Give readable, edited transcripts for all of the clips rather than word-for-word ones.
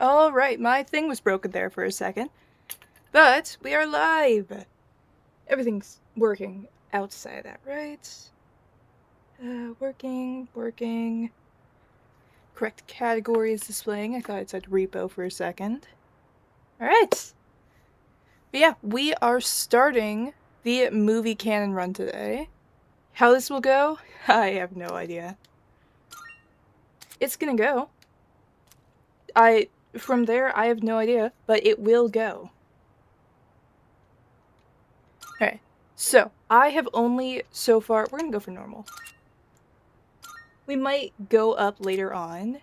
Alright, my thing was broken there for a second. But we are live! Everything's working outside of that, right? Working. Correct category is displaying. I thought it said repo for a second. Alright! But yeah, we are starting the movie canon run today. How this will go? I have no idea. It's gonna go. From there, I have no idea, but it will go. Alright, so I have only so far, we're gonna go for normal. We might go up later on,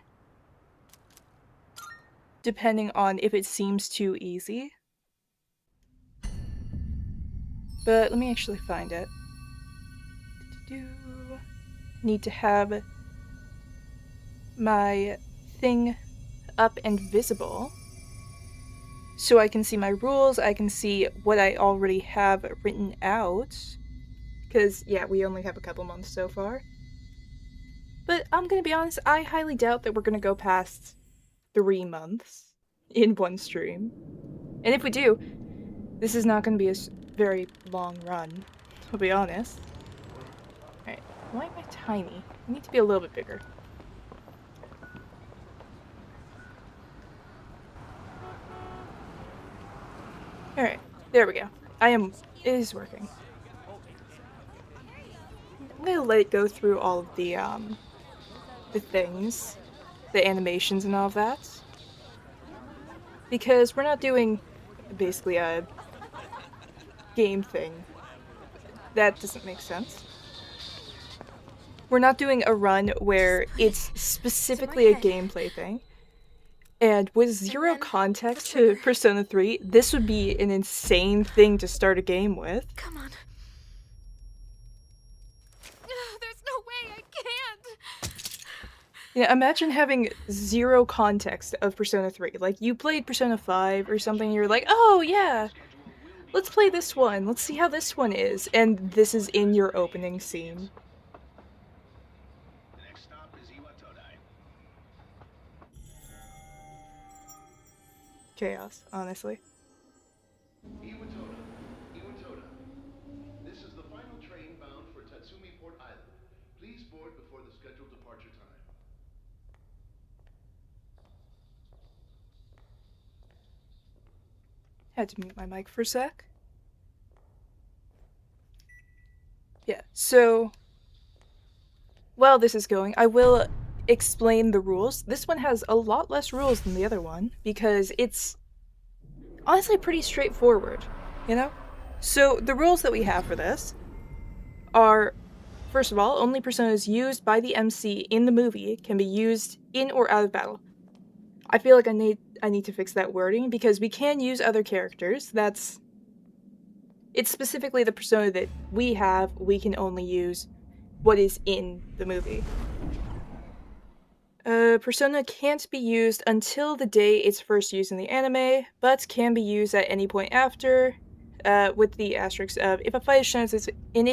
depending on if it seems too easy. But let me actually find it. Need to have my thing up and visible so I can see my rules, I can see what I already have written out, because yeah, we only have a couple months so far. But I'm gonna be honest, I highly doubt that we're gonna go past 3 months in one stream. And if we do, this is not gonna be a very long run, I'll be honest. Alright, why am I tiny? I need to be a little bit bigger. Alright, there we go. It is working. I'm gonna let it go through all of the things, the animations and all of that. Because we're not doing basically a game thing. That doesn't make sense. We're not doing a run where it's specifically a gameplay thing. And with zero context to Persona 3, this would be an insane thing to start a game with. Come on. There's no way I can't. Yeah, imagine having zero context of Persona 3. Like, you played Persona 5 or something, and you're like, oh yeah, let's play this one, let's see how this one is, and this is in your opening scene. Chaos, honestly. Iwatoda. This is the final train bound for Tatsumi Port Island. Please board before the scheduled departure time. Had to mute my mic for a sec. Yeah, so while this is going, I will explain the rules. This one has a lot less rules than the other one because it's honestly pretty straightforward, you know? So the rules that we have for this are, first of all, only personas used by the MC in the movie can be used in or out of battle. I feel like I need to fix that wording because we can use other characters. It's specifically the persona that we have. We can only use what is in the movie. Persona can't be used until the day it's first used in the anime, but can be used at any point after, with the asterisk of if a fight is shown in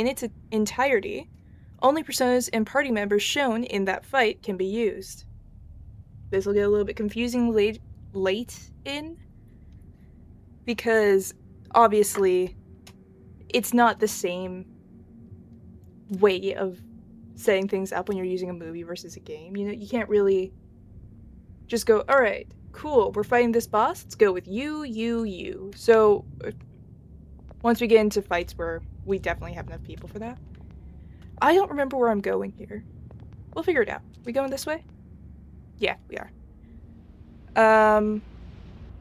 its entirety, only personas and party members shown in that fight can be used. This will get a little bit confusing late in, because obviously it's not the same way of setting things up when you're using a movie versus a game. You know, you can't really just go, all right, cool, we're fighting this boss, let's go with you. So once we get into fights where we definitely have enough people for that. I don't remember where I'm going here. We'll figure it out. We going this way? Yeah, we are.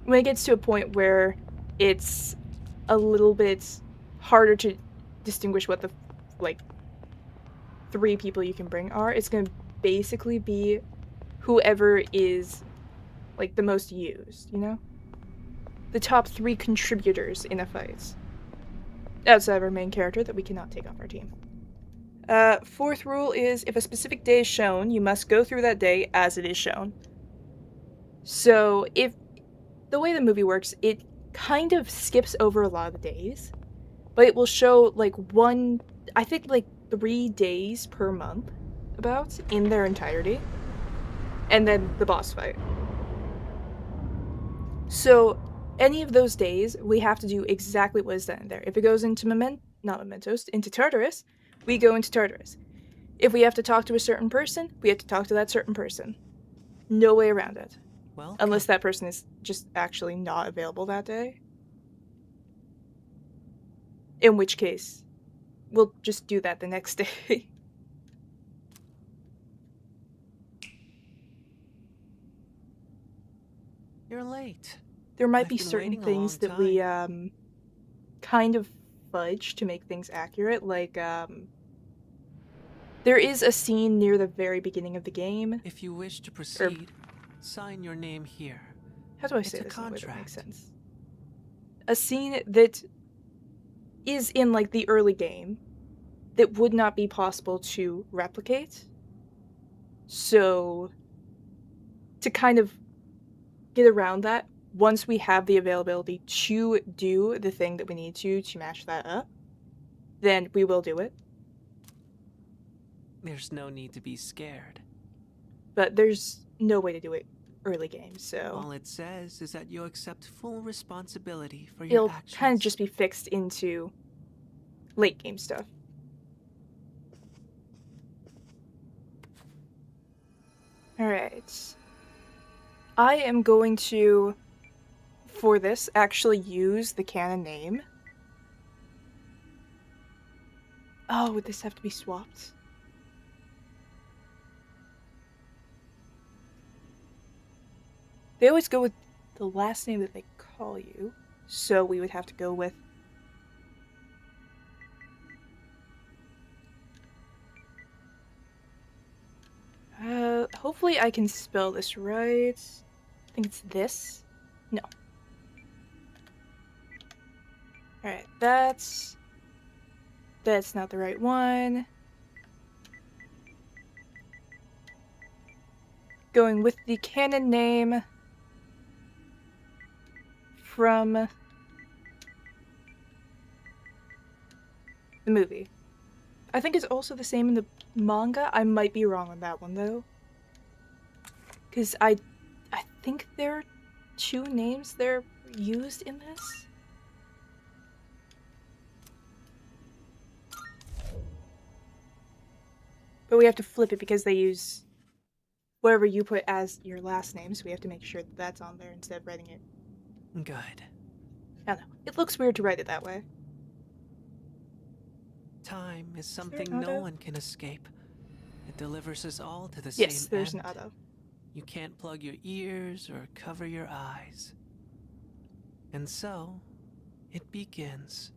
When it gets to a point where it's a little bit harder to distinguish what the, like, 3 people you can bring are, it's gonna basically be whoever is, like, the most used, you know? The top 3 contributors in a fight. Outside of our main character that we cannot take off our team. 4th rule is if a specific day is shown, you must go through that day as it is shown. So if the way the movie works, it kind of skips over a lot of the days, but it will show like 3 days per month about in their entirety, and then the boss fight. So any of those days, we have to do exactly what is done in there. If it goes into into Tartarus, we go into Tartarus. If we have to talk to a certain person, we have to talk to that certain person. No way around it. Welcome. Unless that person is just actually not available that day. In which case, we'll just do that the next day. You're late. There might I've be been certain waiting a things long that we kind of fudge to make things accurate, like there is a scene near the very beginning of the game. If you wish to proceed, sign your name here. How do I It's say a this in a way that contract. makes sense? A scene that is in like the early game that would not be possible to replicate. So to kind of get around that, once we have the availability to do the thing that we need to match that up, then we will do it. There's no need to be scared. But there's no way to do it early game, so All it says is that you accept full responsibility for your it'll actions. kind of just be fixed into late game stuff. Alright. I am going to, for this, actually use the canon name. Oh, would this have to be swapped? They always go with the last name that they call you, so we would have to go with... hopefully I can spell this right. I think it's this? No. Alright, that's not the right one. Going with the canon name from the movie. I think it's also the same in the manga. I might be wrong on that one though. Because I think there are 2 names that are used in this. But we have to flip it because they use whatever you put as your last name, so we have to make sure that that's on there instead of writing it. Good. I don't know. It looks weird to write it that way. Time is there something an no auto? one can escape. It delivers us all to the Yes, same there's end. an auto. You can't plug your ears or cover your eyes. And so, it begins.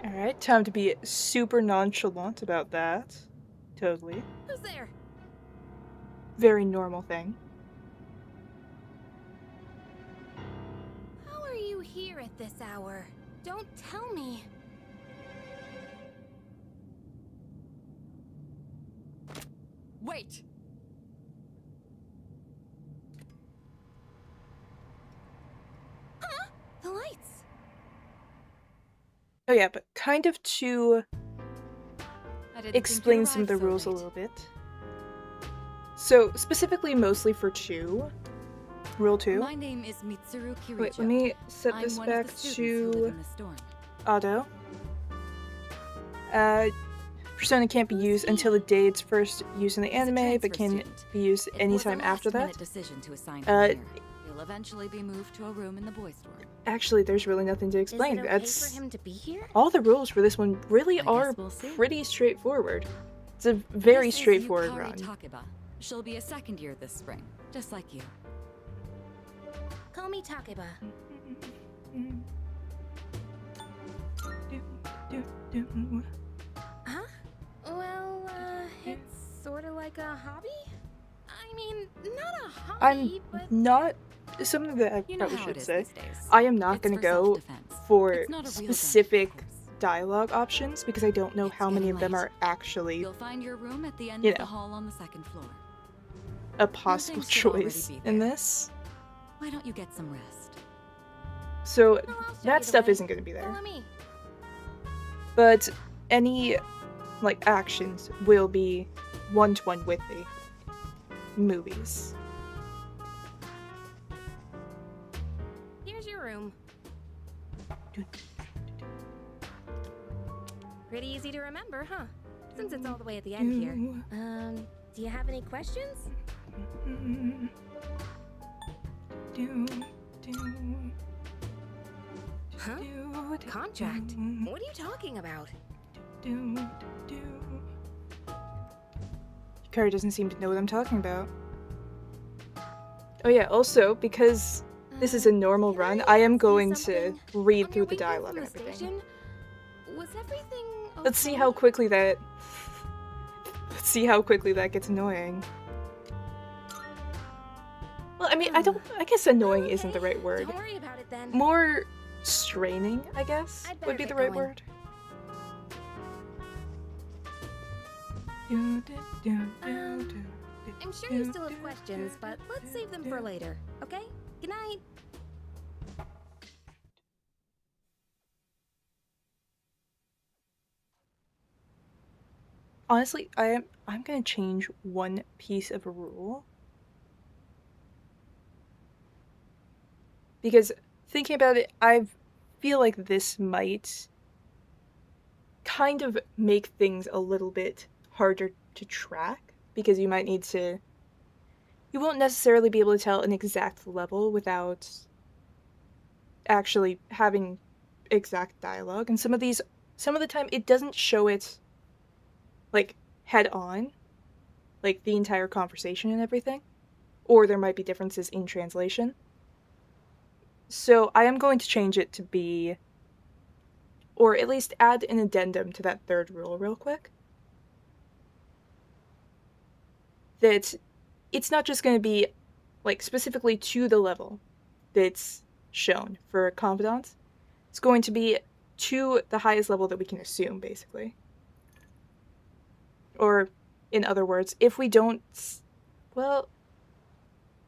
Alright, time to be super nonchalant about that. Totally. Who's there? Very normal thing. How are you here at this hour? Don't tell me. Wait! Huh? The lights! Oh yeah, but kind of to explain some of the rules a little bit. So, specifically mostly for 2. Rule 2. My name is Mitsuru Kirijo. Wait, let me set I'm this one back of the students who live to in the storm. auto. Persona can't be Who's used he? until the day it's first used in the He's a anime, but transfer can student. be used It was a anytime after that. last-minute decision to assign Uh, him here. He'll eventually be moved to a room in the boys' dorm. Actually, there's really nothing to explain. Is it okay That's for him to be here? all the rules for this one really I guess are we'll see. pretty straightforward. It's a very This is straightforward Yukari run. Takeba. She'll be a second year this spring, just like you. Call me Takeba. Huh? Well, it's sort of like a hobby? I mean, not a hobby, but... Not something that I You know probably how should it is say. these days. I am not It's going to for go self-defense. for It's not a real gun, of specific course. dialogue options because I don't know It's how many getting of them late. are actually You'll find your room at the end You of the know. hall on the second floor. a possible things should already choice be in there. this. Why don't you get some rest? So Well, I'll show you that the stuff way. isn't going to be there. Follow me. But any like actions will be one-to-one with the movies. Here's your room. Pretty easy to remember, huh? Since it's all the way at the end here. Do you have any questions? Huh? Contract? What are you talking about? Yukari doesn't seem to know what I'm talking about. Oh yeah, also, because this is a normal Can run, I I am ask you going to something? read On through your the way home dialogue from and the everything. station, was everything Let's see okay? how quickly that... Let's see how quickly that gets annoying. Well, I mean, I guess annoying Oh, isn't the okay. right word. Don't worry about it then. More straining, I guess, I'd better would be the get right going. word. I'm sure you still have questions, but let's save them for later, okay? Good night. Honestly, I'm gonna change one piece of a rule. Because thinking about it, I feel like this might kind of make things a little bit harder to track because you might need to you won't necessarily be able to tell an exact level without actually having exact dialogue. And some of the time it doesn't show it like head on, like the entire conversation and everything, or there might be differences in translation. So I am going to change it to be, or at least add an addendum to that third rule real quick. That it's not just going to be like specifically to the level that's shown for confidants. It's going to be to the highest level that we can assume, basically. Or, in other words, if we don't, well,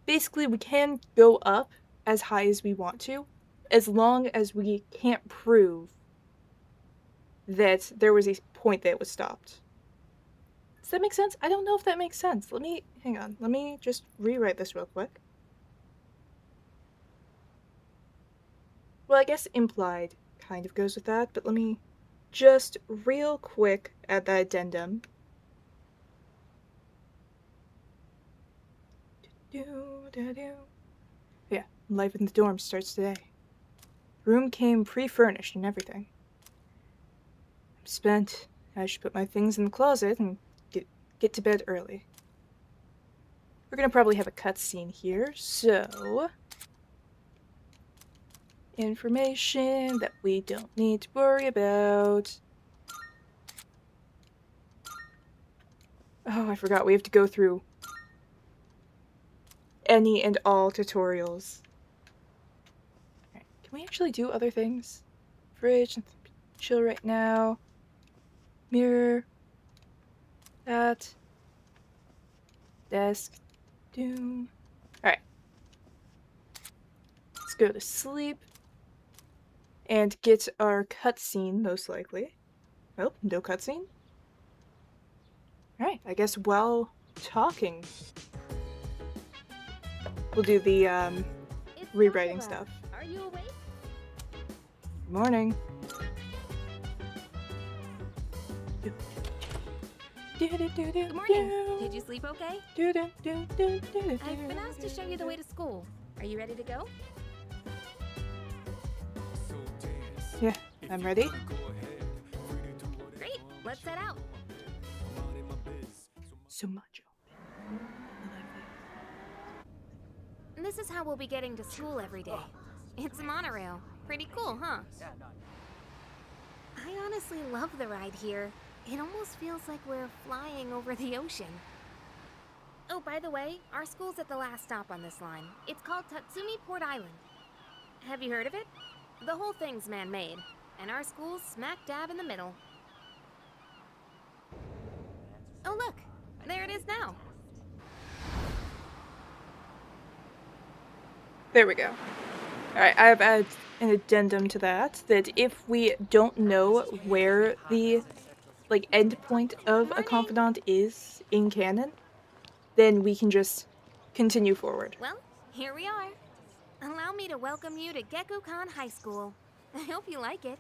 basically we can go up as high as we want to, as long as we can't prove that there was a point that it was stopped. Does that make sense? I don't know if that makes sense. Hang on, let me just rewrite this real quick. Well, I guess implied kind of goes with that, but let me just real quick add that addendum. Yeah, life in the dorm starts today. Room came pre-furnished and everything. I'm spent. I should put my things in the closet and get to bed early. We're gonna probably have a cutscene here, so... information that we don't need to worry about. Oh, I forgot. We have to go through any and all tutorials. Right. Can we actually do other things? Fridge, chill right now. Mirror. That. Desk. Doom. Alright. Let's go to sleep. And get our cutscene, most likely. Oh, no cutscene? Alright, I guess while talking, we'll do the, It's rewriting Angela. stuff. Are you awake? Good morning. Good morning. Did you sleep okay? I've been asked to show you the way to school. Are you ready to go? Yeah, I'm ready. Great. Let's set out. So much. This is how we'll be getting to school every day. It's a monorail. Pretty cool, huh? I honestly love the ride here. It almost feels like we're flying over the ocean. Oh, by the way, our school's at the last stop on this line. It's called Tatsumi Port Island. Have you heard of it? The whole thing's man-made, and our school's smack dab in the middle. Oh look, there it is now. There we go. Alright, I have added an addendum to that if we don't know where the, end point of a confidant is in canon, then we can just continue forward. Well, here we are. Allow me to welcome you to Gekukan High School. I hope you like it.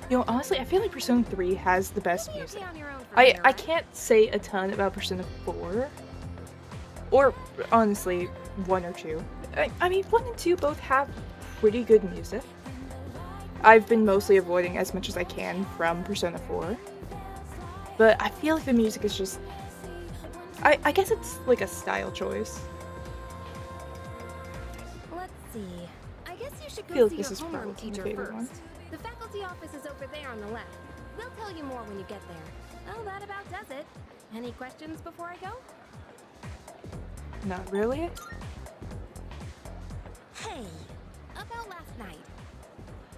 You know, honestly, I feel like Persona 3 has the best You'll be music. okay on your own from I here, right? can't say a ton about Persona 4. Or, honestly, 1 or 2. I mean, 1 and 2 both have pretty good music. I've been mostly avoiding as much as I can from Persona 4. But I feel like the music is just... I guess it's like a style choice. Let's see. I guess you should Feel go like see this your is homeroom probably my teacher favorite first. one. The faculty office is over there on the left. They'll tell you more when you get there. Well, that about does it. Any questions before I go? Not really? Hey, about last night.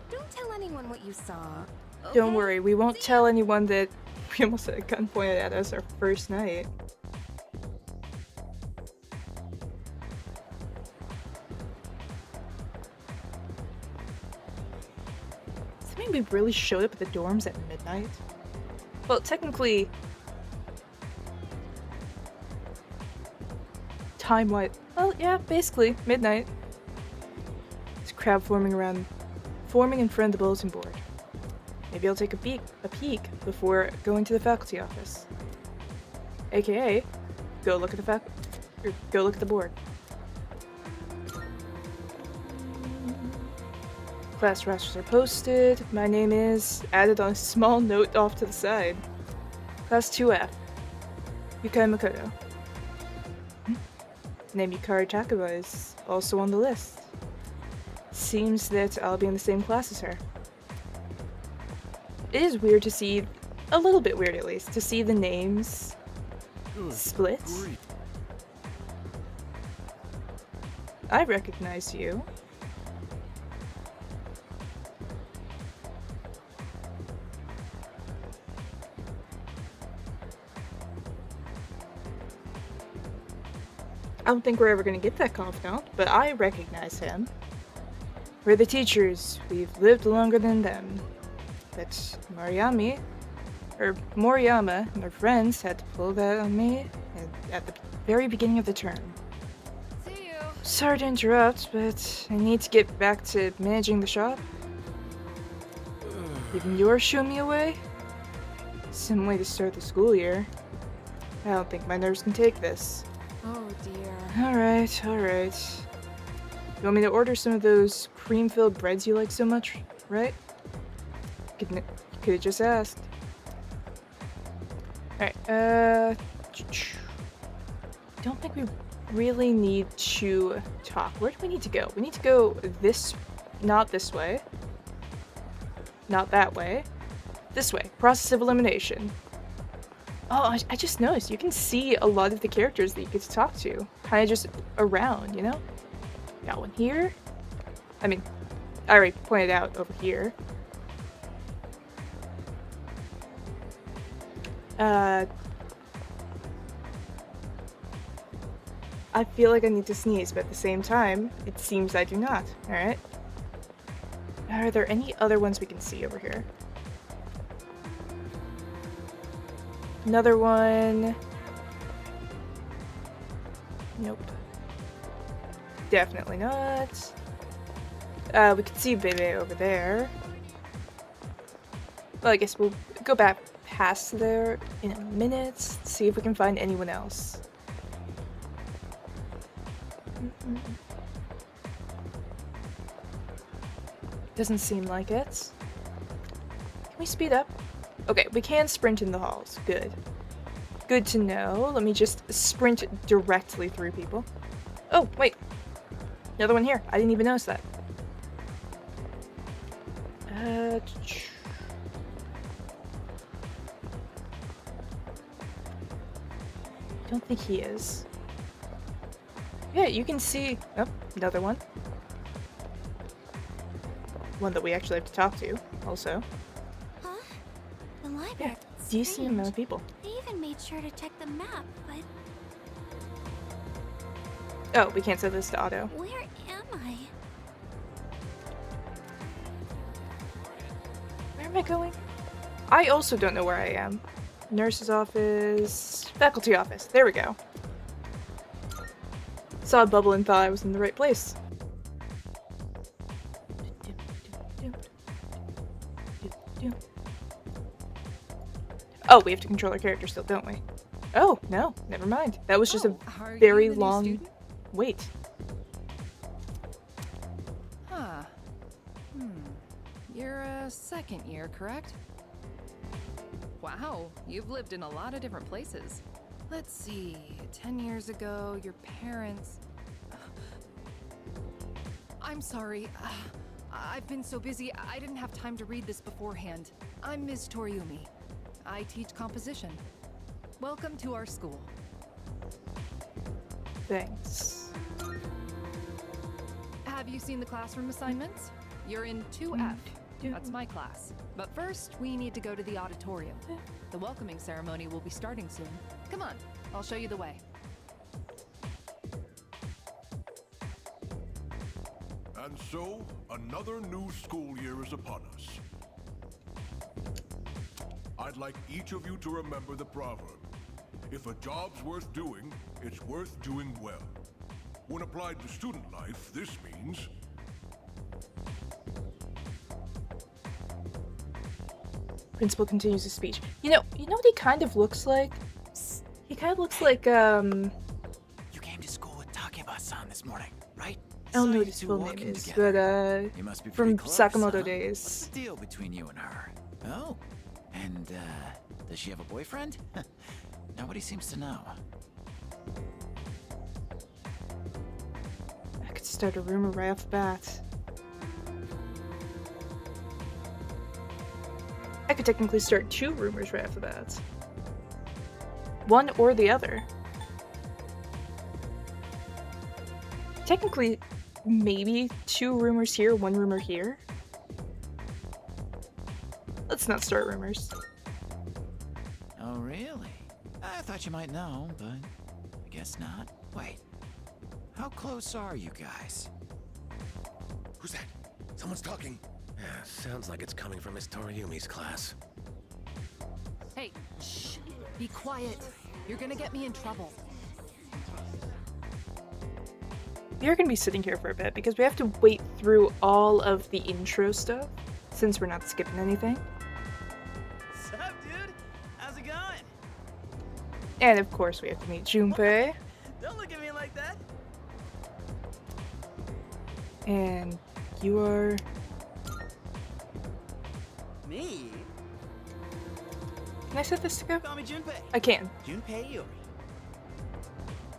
Don't tell anyone what you saw. Don't okay? worry, we won't tell anyone that we almost had a gun pointed at us our first night. Does that mean we really showed up at the dorms at midnight? Well, technically... time-wise... Well, yeah, basically, midnight. There's a crowd forming in front of the bulletin board. Maybe I'll take a peek before going to the faculty office. AKA, go look at the board. Class rosters are posted. My name is added on a small note off to the side. Class 2F. Yukai Makoto. Name Yukari Takaba is also on the list. Seems that I'll be in the same class as her. It is weird to see, a little bit weird at least, to see the names split. I recognize you. I don't think we're ever gonna get that confidant, but I recognize him. We're the teachers. We've lived longer than them. But Moriyama and her friends had to pull that on me at the very beginning of the term. See you. Sorry to interrupt, but I need to get back to managing the shop. Even yours shoo me away? Some way to start the school year. I don't think my nerves can take this. Oh dear. Alright, alright. You want me to order some of those cream-filled breads you like so much, right? Could've just asked. Alright, don't think we really need to talk. Where do we need to go? We need to go not this way. Not that way. This way. Process of elimination. Oh, I just noticed. You can see a lot of the characters that you get to talk to. Kind of just around, you know? Got one here. I mean, I already pointed out over here. I feel like I need to sneeze, but at the same time, it seems I do not. Alright. Are there any other ones we can see over here? Another one. Nope. Definitely not. We can see Bebe over there. Well, I guess we'll go back past there in a minute, see if we can find anyone else. Doesn't seem like it. Can we speed up? Okay, we can sprint in the halls. Good. Good to know. Let me just sprint directly through people. Oh, wait. Another one here. I didn't even notice that. Don't think he is. Yeah, you can see... Oh, another one. One that we actually have to talk to, also. Huh? The library. Yeah, decent amount of people. They even made sure to check the map, but Oh, we can't set this to auto. where am I? Where am I going? I also don't know where I am. Nurse's office... Faculty office. There we go. Saw a bubble and thought I was in the right place. Oh, we have to control our character still, don't we? Oh, no, never mind. That was just a very long wait. Huh. You're a second year, correct? Wow, you've lived in a lot of different places. Let's see, 10 years ago, your parents... I'm sorry. I've been so busy, I didn't have time to read this beforehand. I'm Ms. Toriumi. I teach composition. Welcome to our school. Thanks. Have you seen the classroom assignments? You're in 2F. That's my class. But first, we need to go to the auditorium. The welcoming ceremony will be starting soon. Come on, I'll show you the way. And so, another new school year is upon us. I'd like each of you to remember the proverb. If a job's worth doing, it's worth doing well. When applied to student life, this means... Principal continues his speech. You know what he kind of looks like? He kind of looks like, You came to school with Takeba-san this morning, right? I don't Saw know you what his two full name walking is, together. but, You must be from pretty close, Sakamoto huh? days. What's the deal between you and her? Oh, and, does she have a boyfriend? Nobody seems to know. I could start a rumor right off the bat. I could technically start 2 rumors right off the bat. One or the other. Technically, maybe 2 rumors here, 1 rumor here. Let's not start rumors. Oh, really? I thought you might know, but I guess not. Wait, how close are you guys? Who's that? Someone's talking. Yeah, sounds like it's coming from Miss Toriumi's class. Hey, shh, be quiet. You're gonna get me in trouble. We're gonna be sitting here for a bit because we have to wait through all of the intro stuff since we're not skipping anything. Sup, dude? How's it going? And of course we have to meet Junpei. Don't look at me like that. And you are... Me? Can I set this to go? Call me Junpei. I can. Junpei Yuri.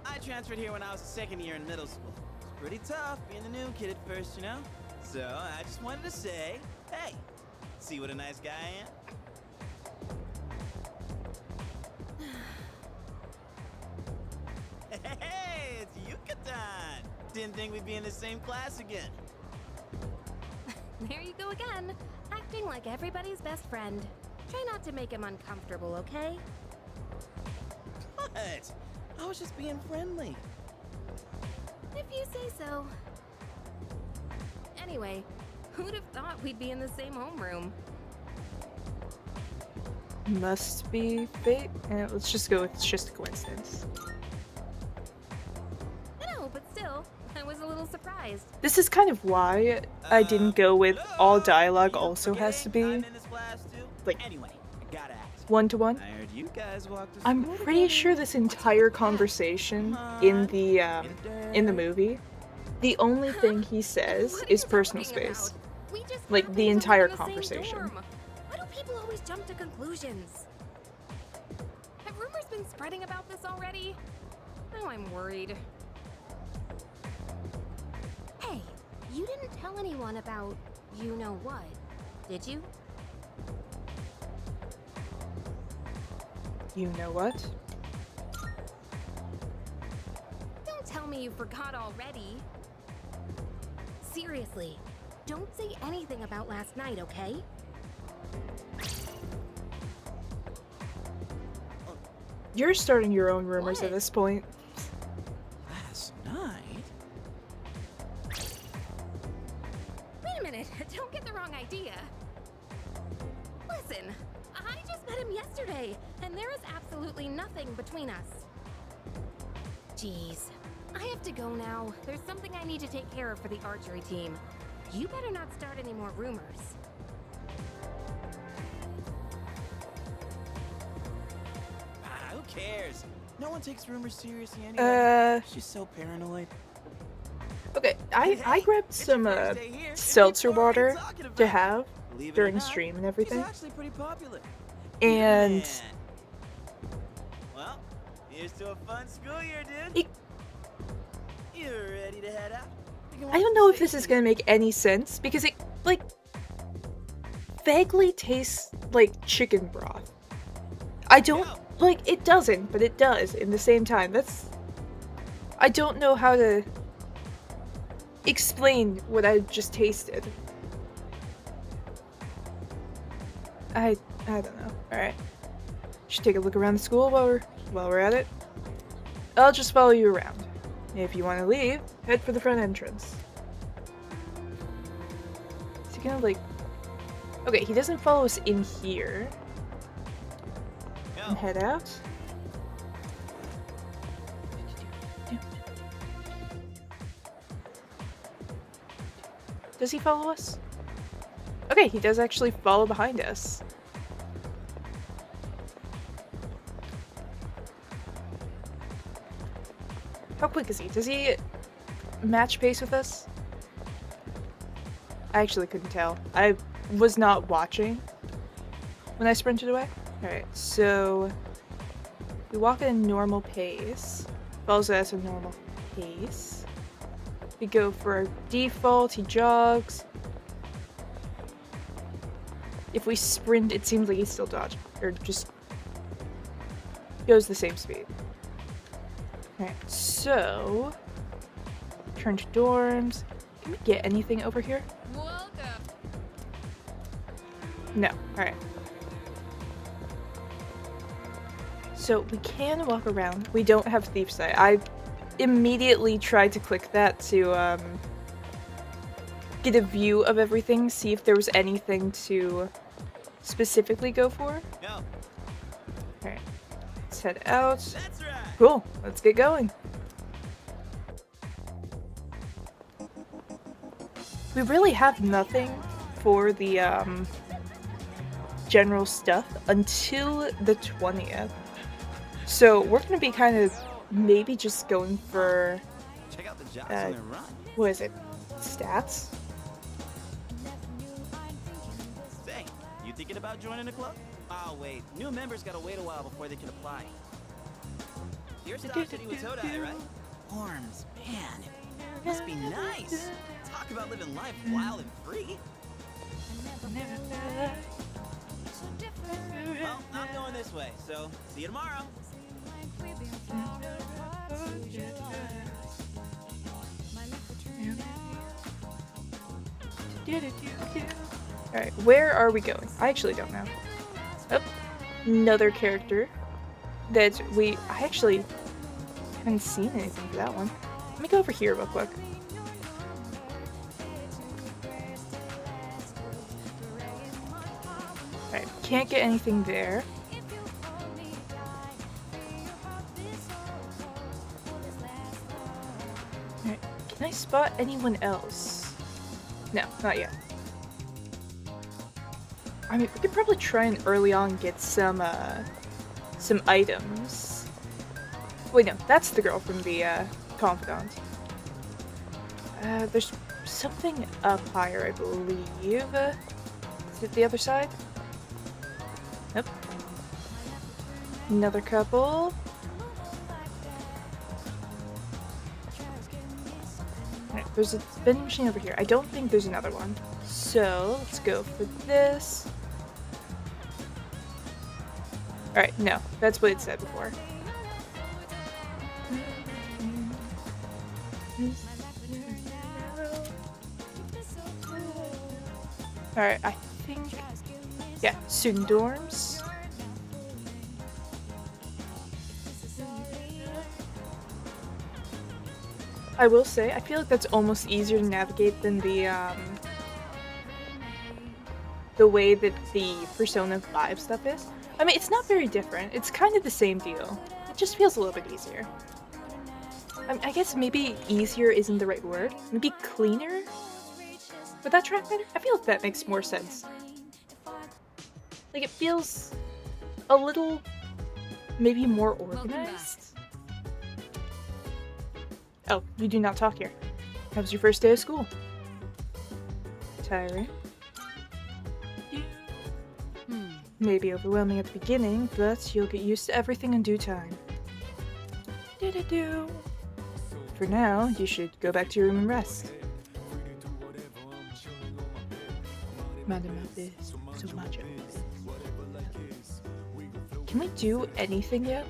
I transferred here when I was a second year in middle school. It's pretty tough being the new kid at first, you know? So I just wanted to say, hey, see what a nice guy I am? Hey, it's Yucatan! Didn't think we'd be in the same class again. There you go again, acting like everybody's best friend. Try not to make him uncomfortable, okay? What? I was just being friendly. If you say so. Anyway, who'd have thought we'd be in the same homeroom? Must be fate. Let's just go with it's just a coincidence. No, but still, I was a little surprised. This is kind of why I didn't go with all dialogue also has to be I'm in this class too? like Anyway, I gotta ask. one-to-one. I heard you guys walked to I'm school pretty together. sure this entire conversation in the movie, the only thing he says What are is you personal talking space. about? We just Like, happened the to live entire in the same conversation. dorm. Why do people always jump to conclusions? Have rumors been spreading about this already? Now I'm worried. Hey, you didn't tell anyone about you know what, did you? You know what? Don't tell me you forgot already. Seriously, don't say anything about last night, okay? You're starting your own rumors at What? this point. Last night? Wait a minute, don't get the wrong idea. Listen, I just met him yesterday, and there is absolutely nothing between us. Jeez, I have to go now. There's something I need to take care of for the archery team. You better not start any more rumors. Ah, who cares? No one takes rumors seriously anyway. She's so paranoid. Okay, I grabbed It's some your first day here. seltzer People are already water talking about to it. have Believe it or during not, stream and she's everything. actually pretty popular. And Man. Well, here's to a fun school year, dude. You ready to head out? We can I walk don't to know the if this is station. gonna make any sense because it, like, vaguely tastes like chicken broth. I don't, like, it doesn't, but it does in the same time. I don't know how to explain what I just tasted. I don't know. Alright. Should take a look around the school while we're at it. I'll just follow you around. If you want to leave, head for the front entrance. Is he gonna, like... Okay, he doesn't follow us in here. And head out. Does he follow us? Okay, he does actually follow behind us. How quick is he? Does he match pace with us? I actually couldn't tell. I was not watching when I sprinted away. Alright, so we walk at a normal pace. Follows us at a normal pace. We go for our default, he jogs. If we sprint, it seems like he's still dodging. Or just goes the same speed. Alright, so turn to dorms. Can we get anything over here? Welcome. No. Alright. So we can walk around. We don't have Thief's Eye. I immediately tried to click that to get a view of everything, see if there was anything to specifically go for. No, Alright. Let's head out. that's right. Cool. Let's get going. We really have nothing for the general stuff until the 20th. So we're gonna be kind of maybe just going for, Check out the jocks on their run. what is it? Stats? Say, you thinking about joining the club? Oh wait, new members gotta wait a while before they can apply. You're Star City with Todai, right? Horns, man, it must be nice. Talk about living life wild and free. Well, I'm going this way, so see you tomorrow. Alright, where are we going? I actually don't know. Oh, another character that I actually haven't seen anything for that one. Let me go over here real quick. Alright, can't get anything there. Alright, can I spot anyone else? No, not yet. I mean, we could probably try and early on get some items. Wait, no, that's the girl from the, confidant. There's something up higher, I believe. Is it the other side? Nope. Another couple. Alright, there's a vending machine over here. I don't think there's another one. So, let's go for this. Alright, no. That's what it said before. Alright, I think... yeah, student dorms. I will say, I feel like that's almost easier to navigate than the way that the Persona 5 stuff is. I mean, it's not very different. It's kind of the same deal. It just feels a little bit easier. I guess maybe easier isn't the right word. Maybe cleaner? Would that track better? I feel like that makes more sense. Like, it feels a little, maybe more organized. Oh, you do not talk here. How was your first day of school? Tiring. Maybe overwhelming at the beginning, but you'll get used to everything in due time. Do-do-do. For now, you should go back to your room and rest. Can we do anything yet?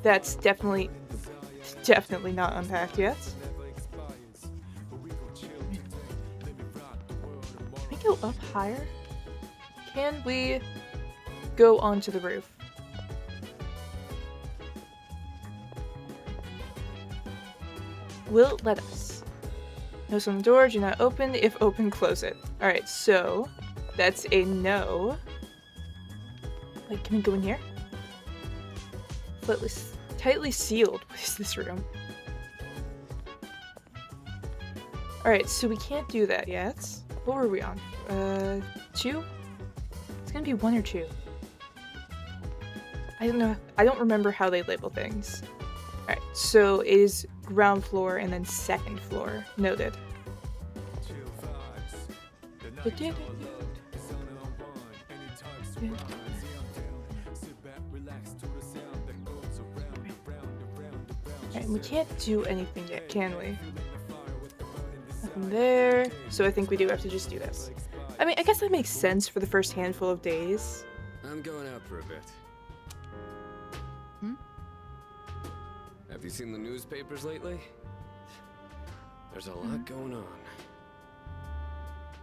That's definitely not unpacked yet. Can we go up higher? Can we go onto the roof? Will it let us? Notice on the door, do not open. If open, close it. Alright, so that's a no. Wait, can we go in here? Tightly sealed. What is this room? Alright, so we can't do that yet. What were we on? 2? It's gonna be 1 or 2. I don't know. I don't remember how they label things. Alright, so it is ground floor and then second floor. Noted. Alright, we can't do anything yet, can we? Nothing there. So I think we do have to just do this. I mean, I guess that makes sense for the first handful of days. I'm going out for a bit. Have you seen the newspapers lately? There's a lot going on.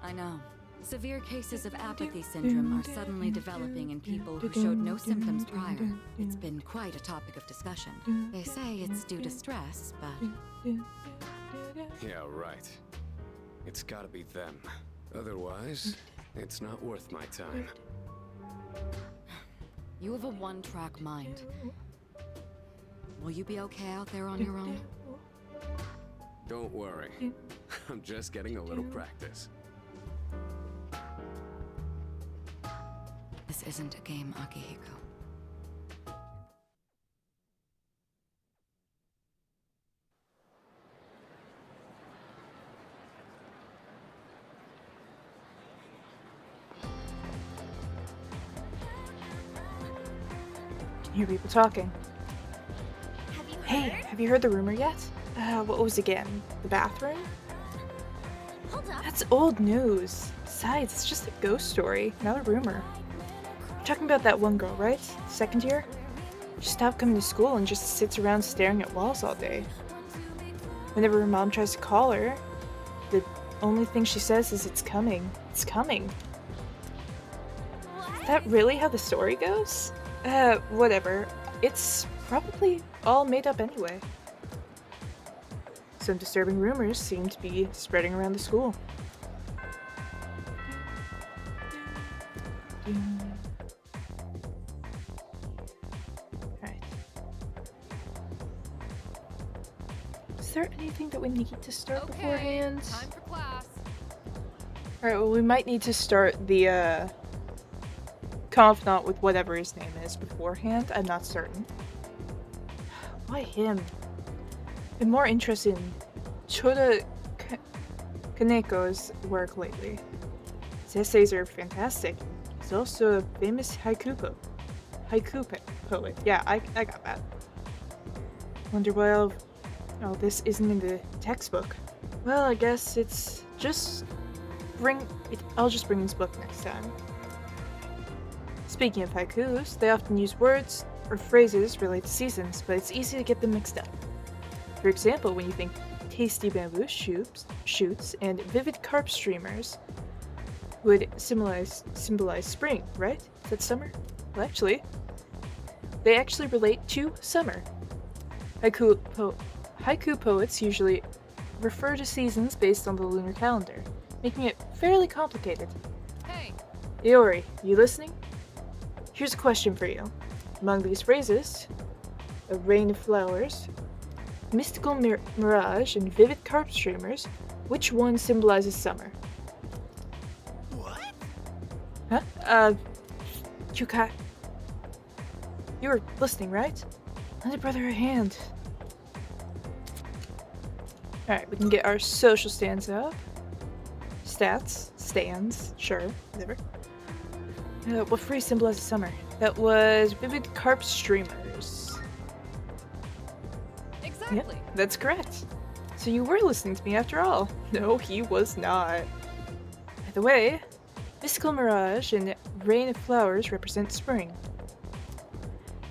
I know. Severe cases of apathy syndrome are suddenly developing in people who showed no symptoms prior. It's been quite a topic of discussion. They say it's due to stress, but... Yeah, right. It's gotta be them. Otherwise, it's not worth my time. You have a one-track mind. Will you be okay out there on your own? Don't worry. I'm just getting a little practice. This isn't a game, Akihiko. hear people talking. Have you Hey, heard? have you heard the rumor yet? What was it again? The bathroom? Hold up. That's old news. Besides, it's just a ghost story, not a rumor. You're talking about that one girl, right? Second year? She stopped coming to school and just sits around staring at walls all day. Whenever her mom tries to call her, the only thing she says is, "It's coming. It's coming." Is that really how the story goes? Whatever. It's probably all made up anyway. Some disturbing rumors seem to be spreading around the school. Alright. Is there anything that we need to start beforehand? Time for class. Alright, well, we might need to start the confidant with whatever his name is beforehand. I'm not certain. Why him? I'm more interested in Choda Kaneko's work lately. His essays are fantastic. He's also a famous haiku poet. Yeah, I got that. Wonder why all this isn't in the textbook. Well, I guess it's just I'll just bring his book next time. Speaking of haikus, they often use words or phrases related to seasons, but it's easy to get them mixed up. For example, when you think tasty bamboo shoots and vivid carp streamers would symbolize spring, right? Is that summer? Well, actually, they actually relate to summer. Haiku poets usually refer to seasons based on the lunar calendar, making it fairly complicated. Hey, Iori, you listening? Here's a question for you. Among these phrases, a rain of flowers, mystical mirage, and vivid carp streamers, which one symbolizes summer? What? Huh? Yukai. You were listening, right? Lend a brother a hand. Alright, we can get our social stands up. Stands, sure, whatever. What phrase symbolizes summer? That was vivid carp streamers. exactly. Yep, that's correct. So you were listening to me after all. No, he was not. By the way, mystical mirage and rain of flowers represent spring.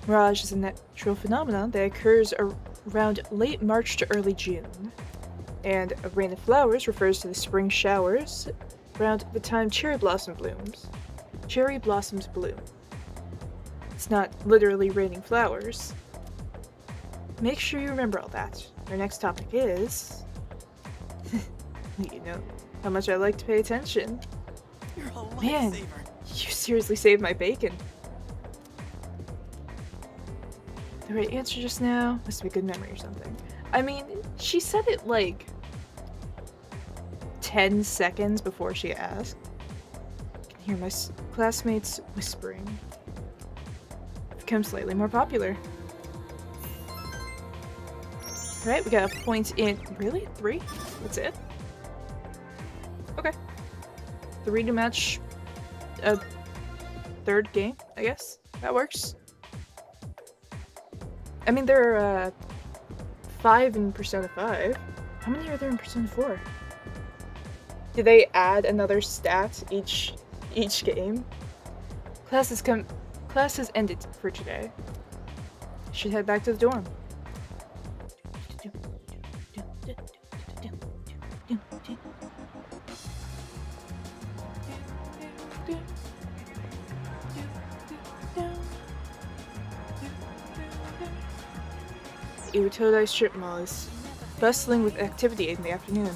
Mirage is a natural phenomenon that occurs around late March to early June. And a rain of flowers refers to the spring showers around the time cherry blossoms bloom. It's not literally raining flowers. Make sure you remember all that. Our next topic is... you know how much I like to pay attention. You're a Man, lifesaver. you seriously saved my bacon. The right answer just now must be a good memory or something. I mean, she said it like 10 seconds before she asked. I can hear my classmates whispering. Become slightly more popular. Alright, we got a point in... Really? 3? That's it? Okay. 3 to match a third game, I guess. That works. I mean, there are 5 in Persona 5. How many are there in Persona 4? Do they add another stat each game? Class has ended for today. Should head back to the dorm. Iwatodai strip mall is bustling with activity in the afternoon.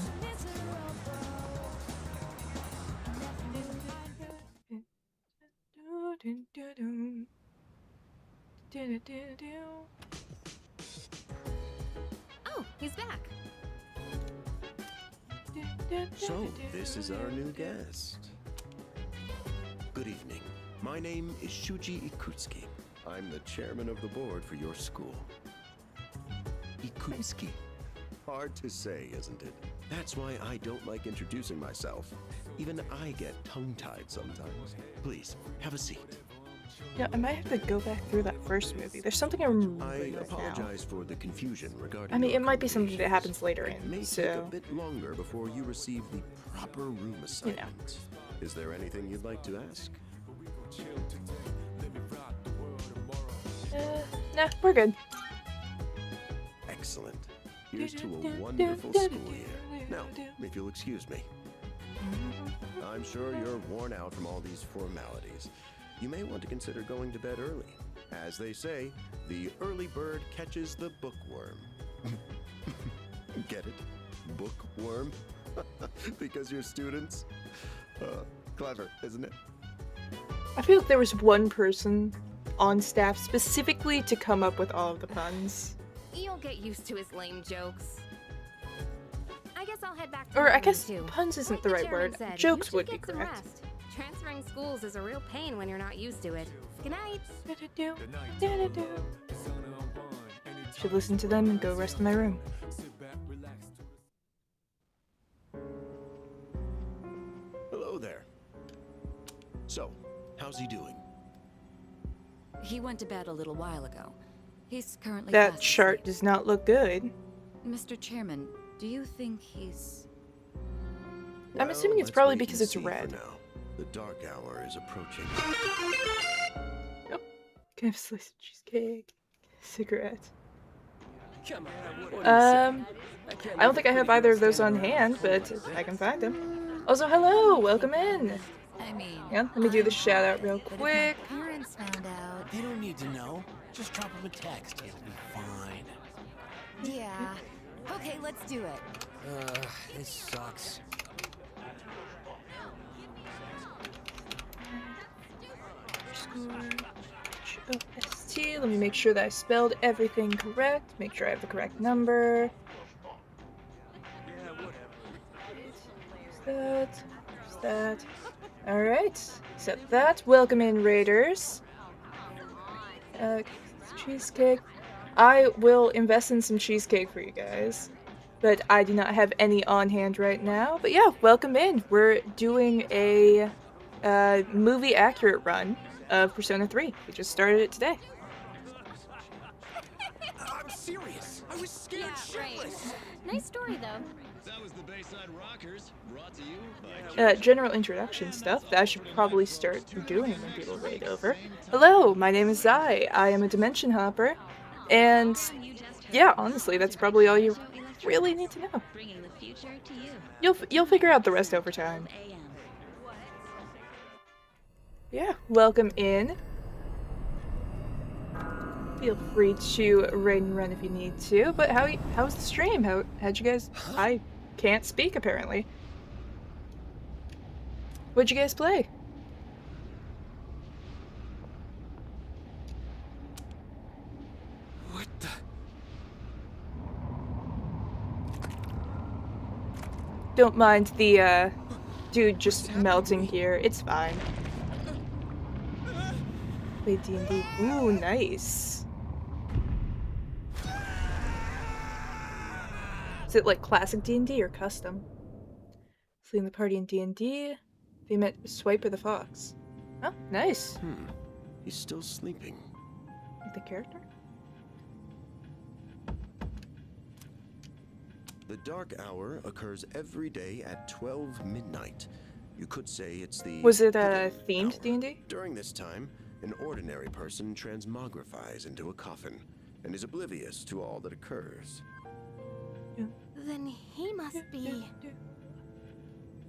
Oh, he's back. So, this is our new guest. Good evening. My name is Shuji Ikutsuki. I'm the chairman of the board for your school. Ikutsuki. Hard to say, isn't it? That's why I don't like introducing myself. Even I get tongue-tied sometimes. Please, have a seat. Yeah, I might have to go back through that first movie. There's something I remember I right now. apologize for the confusion regarding. I mean, your it might be something that accommodations. happens later It may in, take a so... bit longer before you receive the proper room assignment. Is there anything you'd like to ask? Nah, we're good. Excellent. Here's to a wonderful school year. Now, if you'll excuse me. I'm sure you're worn out from all these formalities. You may want to consider going to bed early. As they say, the early bird catches the bookworm. Get it? Bookworm? Because you're students? Clever, isn't it? I feel like there was one person on staff specifically to come up with all of the puns. You'll get used to his lame jokes. I guess I'll head back to Or my I room, guess too. puns isn't Like the right chairman word. said, Jokes you should would be get some correct. rest. Transferring schools is a real pain when you're not used to it. Good night. Should listen to them and go rest in my room. Hello there. So, how's he doing? He went to bed a little while ago. He's currently That fast chart asleep. does not look good. Mr. Chairman, do you think he's... I'm assuming it's let's probably wait because and it's see for red. now. The dark hour is approaching. Can I have a slice of cheesecake? Cigarette. I don't think I have either of those on hand, but I can find them. Also, hello! Welcome in! I mean... Yeah, let me do the shout out real quick. Parents found out. They don't need to know. Just drop them a text. It'll be fine. Yeah. Okay, let's do it. This sucks. H-O-S-T. Let me make sure that I spelled everything correct. Make sure I have the correct number. There's that. Alright. Set that. Welcome in, Raiders. Cheesecake. I will invest in some cheesecake for you guys. But I do not have any on hand right now. But yeah, welcome in. We're doing a movie accurate run of Persona 3. We just started it today. I'm serious. I was scared shitless. Nice story, though. That was the Bayside Rockers, brought to you by General introduction stuff that I should probably start doing when people raid over. Hello, my name is Zai. I am a dimension hopper. And yeah, honestly, that's probably all you really need to know. You'll figure out the rest over time. Yeah, welcome in. Feel free to raid and run if you need to. But how's the stream? How'd you guys? I can't speak apparently. What'd you guys play? What the? Don't mind the dude just melting here. It's fine. Play D&D. Ooh, nice. Is it like classic D&D or custom? Fleeing the party in D&D. They met Swipe or the Fox. Oh, nice. He's still sleeping. Like the character? The dark hour occurs every day at 12 midnight. You could say it's the... Was it hidden themed hour. D&D? During this time, an ordinary person transmogrifies into a coffin and is oblivious to all that occurs. Then he must be...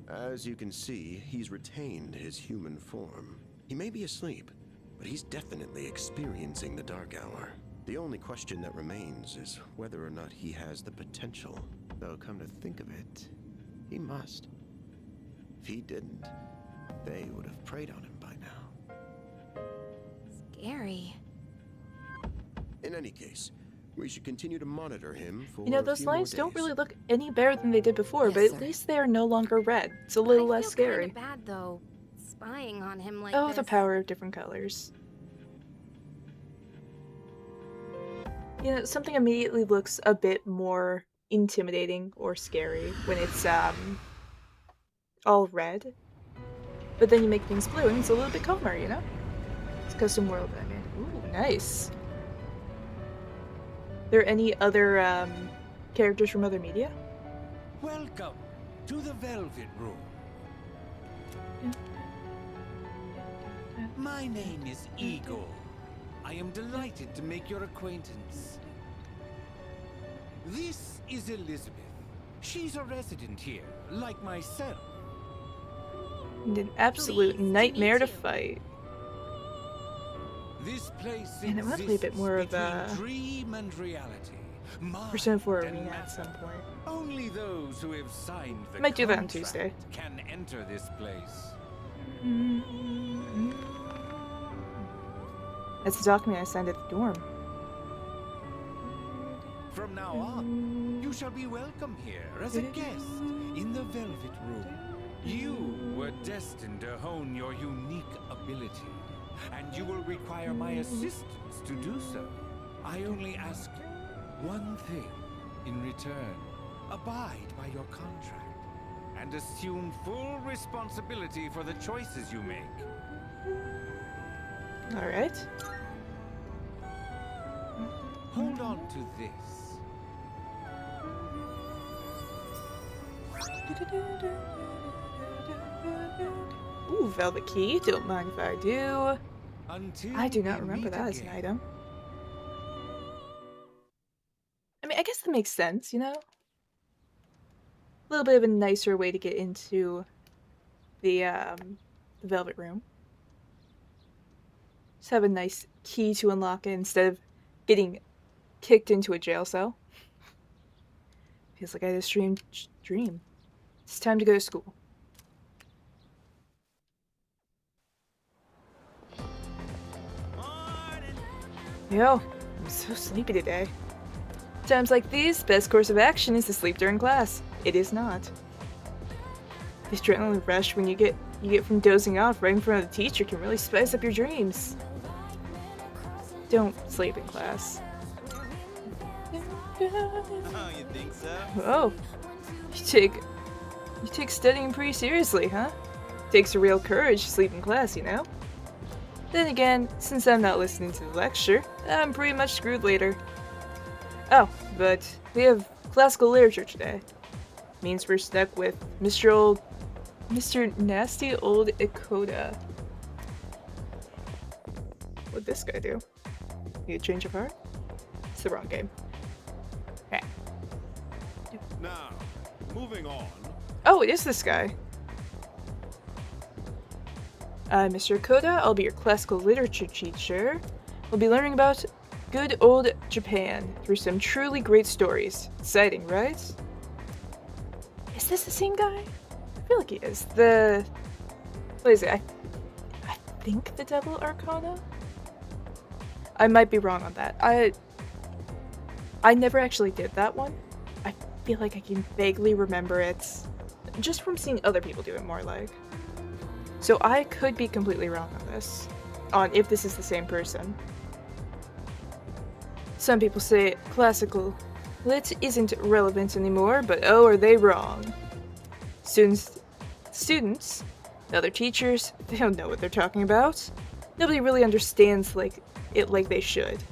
As you can see, he's retained his human form. He may be asleep, but he's definitely experiencing the dark hour. The only question that remains is whether or not he has the potential. Though come to think of it, he must. If he didn't, they would have preyed on him by now. Scary. In any case, we should continue to monitor him for You know, a those few more lines don't days. really look any better than they did before, Yes, but at sir. least they are no longer red. It's a little I less feel scary. kinda bad though, spying on him like Oh, this. the power of different colors. You know, something immediately looks a bit more intimidating or scary when it's all red. But then you make things blue and it's a little bit calmer, you know? It's Custom world I made. Ooh, nice. There any other characters from other media? Welcome to the Velvet Room. My name is Igor. I am delighted to make your acquaintance. This is Elizabeth. She's a resident here, like myself. And an absolute nightmare to fight. This place Man, I want to play a bit more of dream and reality. Persona 4 Arena at some point. Only those who have signed the Might do that on contract Tuesday. can enter this place. That's the document I signed at the dorm. From now on, you shall be welcome here as a guest in the Velvet Room. You were destined to hone your unique ability, and you will require my assistance to do so. I only ask one thing in return. Abide by your contract, and assume full responsibility for the choices you make. Alright. Hold on to this. Ooh, Velvet Key. Don't mind if I do. Until I do not we remember meet that as an again. item. I mean, I guess that makes sense, you know? A little bit of a nicer way to get into the Velvet Room. Just have a nice key to unlock it instead of getting kicked into a jail cell. Feels like I had a strange dream. It's time to go to school. Yo, I'm so sleepy today. Times like these, best course of action is to sleep during class. It is not. The adrenaline rush when you get from dozing off right in front of the teacher can really spice up your dreams. Don't sleep in class. Oh, you think so? Oh, you take studying pretty seriously, huh? Takes a real courage to sleep in class, you know? Then again, since I'm not listening to the lecture, I'm pretty much screwed later. Oh, but we have classical literature today. Means we're stuck with Mr. Nasty Old Ikoda. What'd this guy do? You a change of heart? It's the wrong game. Okay. Now, moving on. Oh, it is this guy. Mr. Ikoda, I'll be your classical literature teacher. We'll be learning about good old Japan through some truly great stories. Exciting, right? Is this the same guy? I feel like he is. What is it? I think the Devil Arcana? I might be wrong on that. I never actually did that one. I feel like I can vaguely remember it just from seeing other people do it more like. So I could be completely wrong on this, on if this is the same person. Some people say classical lit isn't relevant anymore, but oh, are they wrong. Students, other teachers, they don't know what they're talking about. Nobody really understands it like they should.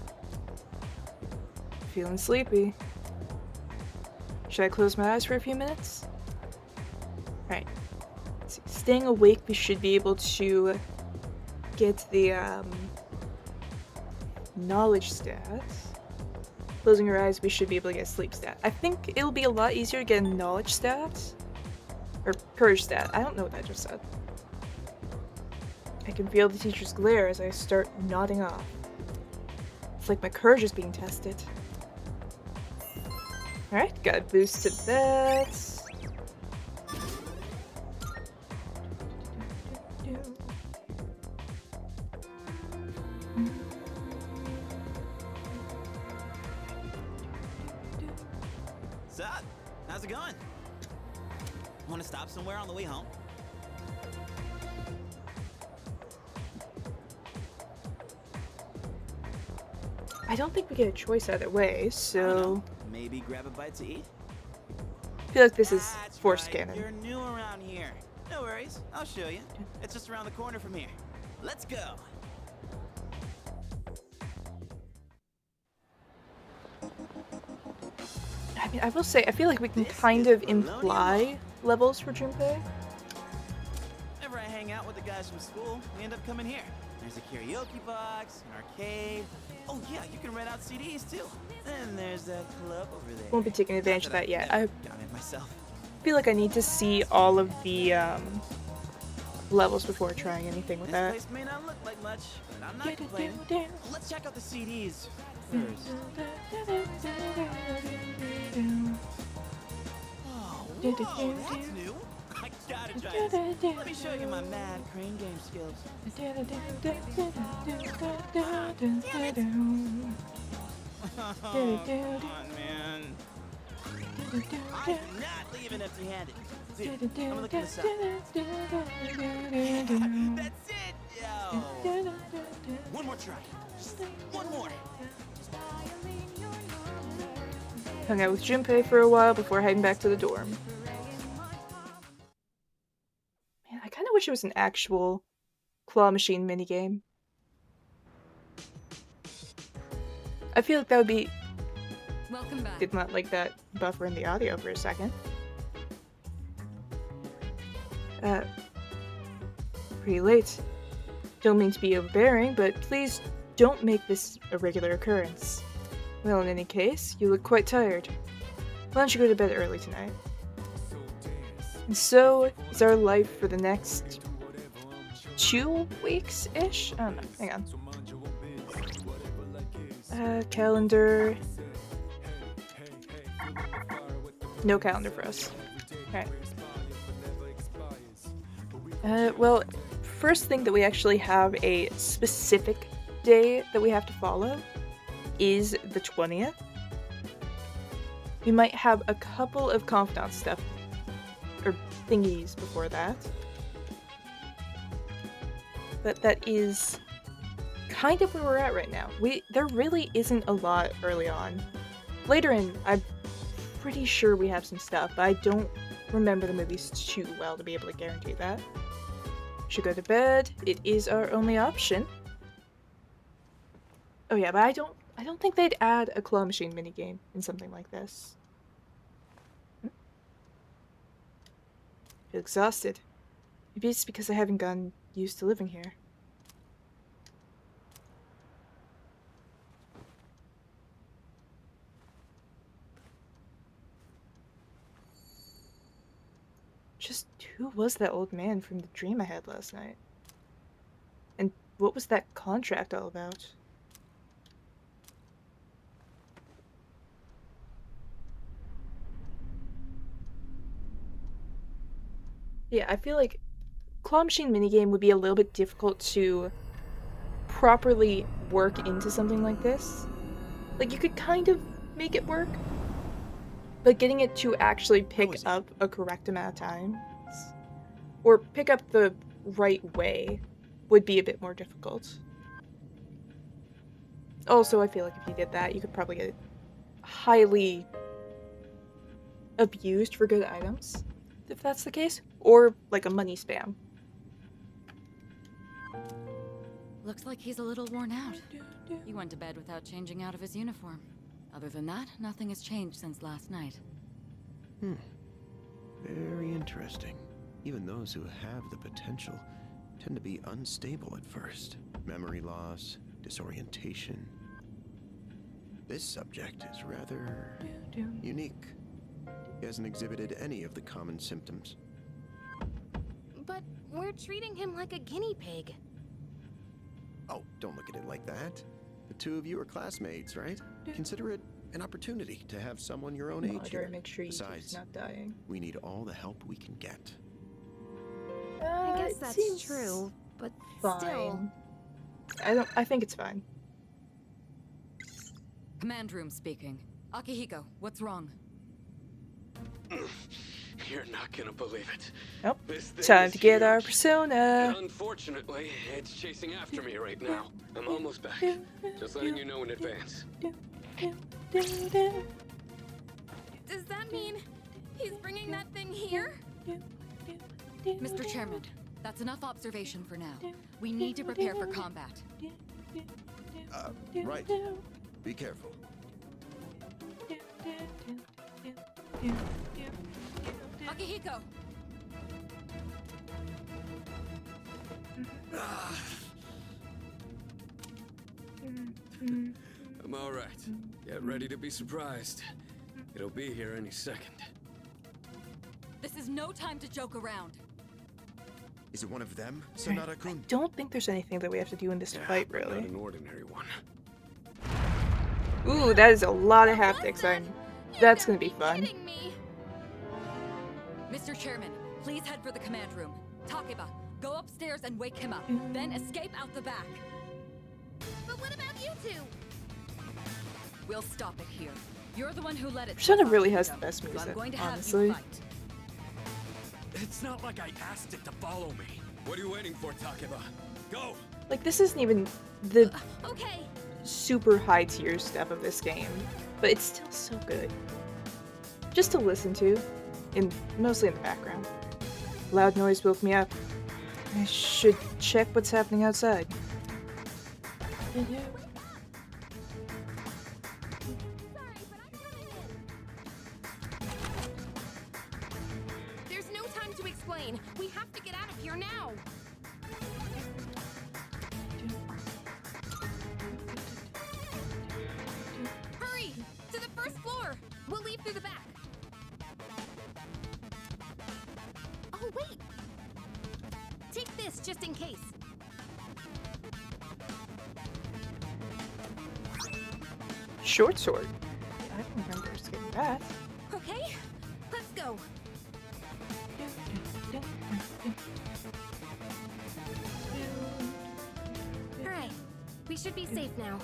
Feeling sleepy. Should I close my eyes for a few minutes? Alright. Staying awake, we should be able to get the knowledge stats. Closing our eyes, we should be able to get a sleep stat. I think it'll be a lot easier to get a knowledge stat. Or courage stat. I don't know what I just said. I can feel the teacher's glare as I start nodding off. It's like my courage is being tested. Alright, got a boost to that. So, how's it going? Want to stop somewhere on the way home? I don't think we get a choice either way, so Maybe grab a bite to eat? I feel like this is That's forced right. canon. You're new around here. No worries, I'll show you. It's just around the corner from here. Let's go. I mean, I will say, I feel like we can kind of imply levels for Junpei. Whenever I hang out with the guys from school, we end up coming here. There's a karaoke box, an arcade. Oh yeah, you can rent out CDs too. And there's that club over there. Won't be taking advantage of that yet. I Got it myself. feel like I need to see all of the levels before trying anything with that. This place may not look like much, but I'm not complaining. Let's check out the CDs first. Oh, whoa, that's new. I gotta try this. Let me show you my mad crane game skills. Oh, come on, man. I'm not leaving empty-handed. See, I'm gonna look inside. That's it! Yo. One more try. Just one more. Hung out with Junpei for a while before heading back to the dorm. Man, I kind of wish it was an actual claw machine minigame. I feel like that would be... Welcome back. Did not like that buffer in the audio for a second. Pretty late. Don't mean to be overbearing, but please don't make this a regular occurrence. Well, in any case, you look quite tired. Why don't you go to bed early tonight? And so is our life for the next 2 weeks-ish? I don't know. Hang on. Calendar. No calendar for us. Alright. Well, first thing that we actually have a specific day that we have to follow is the 20th. We might have a couple of confidant stuff, or thingies before that. But that is kind of where we're at right now. There really isn't a lot early on. Later in, I'm pretty sure we have some stuff, but I don't remember the movies too well to be able to guarantee that. Should go to bed. It is our only option. Oh yeah, but I don't think they'd add a claw machine minigame in something like this. Feel exhausted. Maybe it's because I haven't gotten used to living here. Just who was that old man from the dream I had last night? And what was that contract all about? Yeah, I feel like claw machine minigame would be a little bit difficult to properly work into something like this. Like, you could kind of make it work, but getting it to actually pick up a correct amount of time, or pick up the right way, would be a bit more difficult. Also, I feel like if you did that, you could probably get highly abused for good items, if that's the case, or like a money spam. Looks like he's a little worn out. He went to bed without changing out of his uniform. Other than that, nothing has changed since last night. Very interesting. Even those who have the potential tend to be unstable at first. Memory loss, disorientation. This subject is rather unique. He hasn't exhibited any of the common symptoms. But we're treating him like a guinea pig. Oh, don't look at it like that. The two of you are classmates, right? Consider it an opportunity to have someone your own age here. Make sure Besides, not dying. we need all the help we can get. I guess that's true, but still. I think it's fine. Command room speaking. Akihiko, what's wrong? You're not gonna believe it. Nope. This thing Time is to get our huge. persona. Unfortunately, it's chasing after me right now. I'm almost back. Just letting you know in advance. Does that mean he's bringing that thing here? Mr. Chairman, that's enough observation for now. We need to prepare for combat. Right. Be careful. Akihiko! I'm all right. Get ready to be surprised. It'll be here any second. This is no time to joke around. Is it one of them, I Sonata-kun? don't think there's anything that we have to do in this fight, Not really. an ordinary one. Ooh, that is a lot of haptics. That's gonna be fun. Kidding me? Mr. Chairman, please head for the command room. Takeba, go upstairs and wake him up. Then escape out the back. But what about you two? We'll stop it here. You're the one who let it. Persona slip really out, has the Akihiko, best so I'm music, going to have honestly. you fight. It's not like I asked it to follow me. What are you waiting for, Takeba? Go! Like, this isn't even the Okay. super high tier stuff of this game, but it's still so good. Just to listen to, mostly in the background. Loud noise woke me up. I should check what's happening outside. Sorry, but I'm coming in. There's no time to explain. We have to get out of here now. Hurry! To the first floor! We'll leave through the back. Oh, wait! Take this just in case. Short sword. I don't remember skipping that. Okay, let's go. Alright, we should be safe now.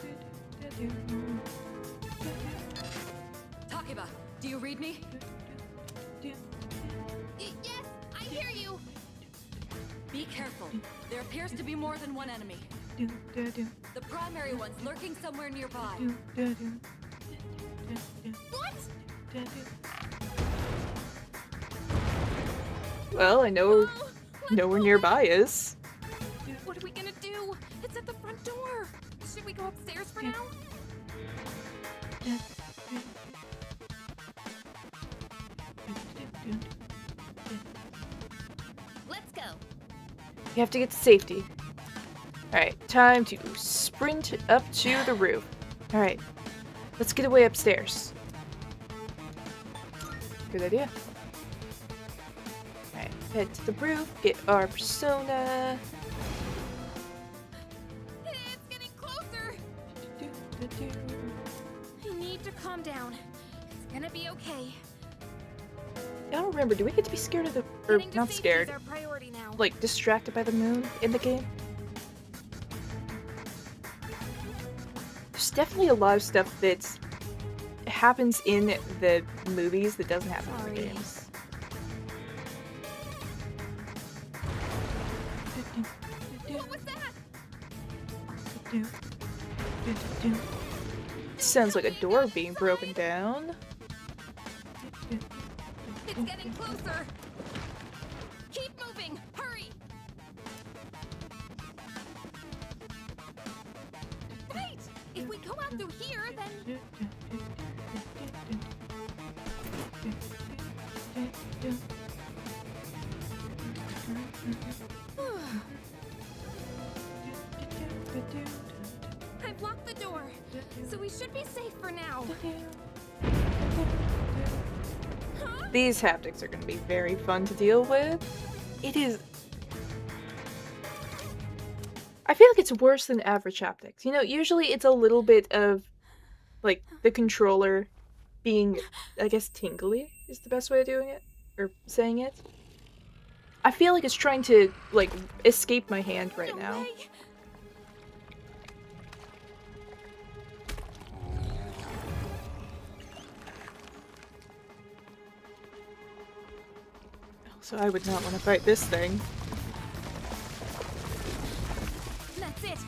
Takeba, do you read me? Yes, I hear you. Be careful. There appears to be more than one enemy. The primary one's lurking somewhere nearby. What? Well, I know where nearby is. What are we gonna do? It's at the front door. Should we go upstairs for now? Let's go. You have to get to safety. Alright, time to sprint up to the roof. Alright, let's get away upstairs. Good idea. Alright, head to the roof, get our persona. It's getting closer. I need to calm down. It's gonna be okay. I don't remember, do we get to be scared of the... or Getting to not safety scared, is our priority now. like distracted by the moon in the game? There's definitely a lot of stuff that happens in the movies that doesn't happen in the Sorry. games. What was that? Sounds like a door being broken down. It's getting closer. Keep moving. Hurry. Right. If we go out through here, then I've locked the door, so we should be safe for now. Huh? These haptics are going to be very fun to deal with. It is... I feel like it's worse than average haptics. You know, usually it's a little bit of, like, the controller being, I guess, tingly is the best way of doing it, or saying it. I feel like it's trying to, like, escape my hand right now. way. So I would not want to fight this thing. That's it.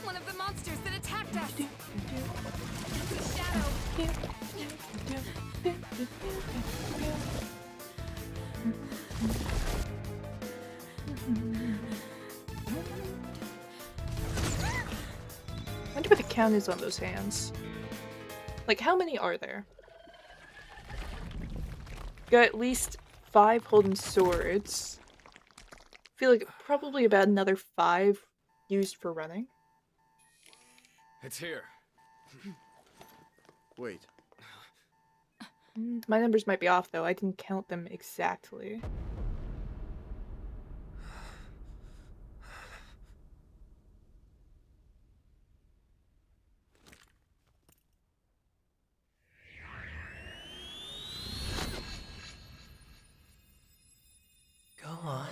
One of the monsters that attacked us. Shadow. I wonder what the count is on those hands. Like, how many are there? got at least 5 holding swords. I feel like probably about another 5 used for running. It's here. Wait. My numbers might be off though. I didn't count them exactly. Go on.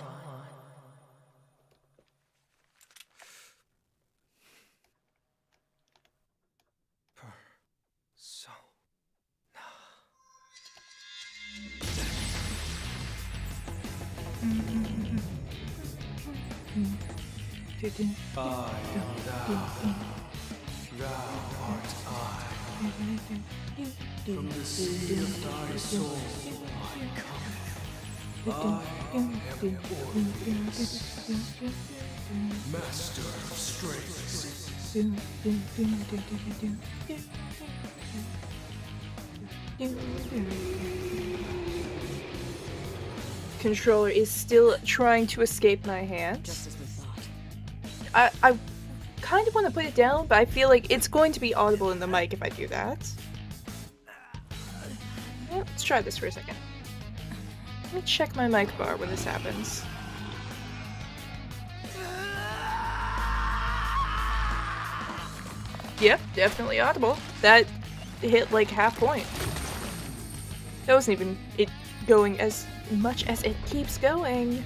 I am thou art I. From the sea of thy soul I come. I am Orpheus, master of strength. Controller is still trying to escape my hands. Just as we thought. I kind of want to put it down, but I feel like it's going to be audible in the mic if I do that. Well, let's try this for a second. Let me check my mic bar when this happens. Yep, definitely audible. That hit like half point. That wasn't even it going as much as it keeps going.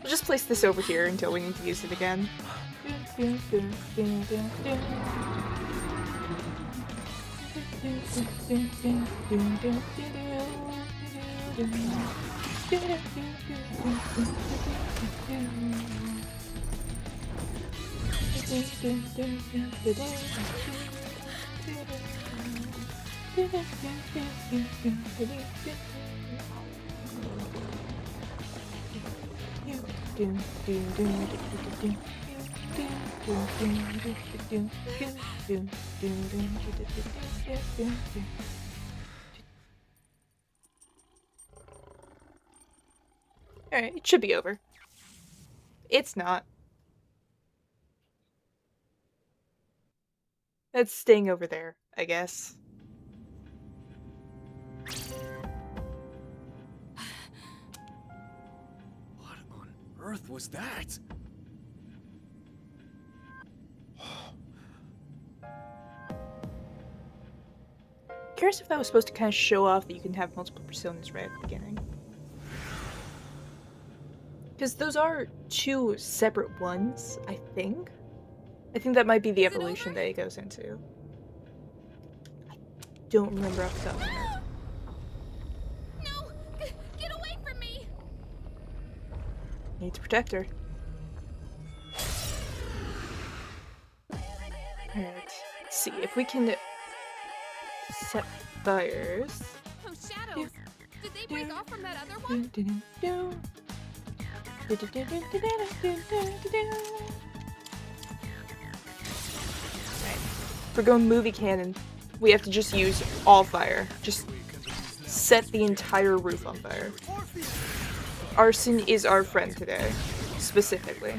We'll just place this over here until we need to use it again. Alright, it should be over. It's not. It's staying over there, I guess. What on earth was that? Curious if that was supposed to kind of show off that you can have multiple personas right at the beginning. Because those are 2 separate ones, I think. I think that might be the evolution that it goes into. I don't remember off the top of my head. No! Get away from me! Need to protect her. Alright, let's see if we can set fires. Those shadows! Did they break off from that other one? If we're going movie canon, we have to just use all fire. Just set the entire roof on fire. Arson is our friend today, specifically.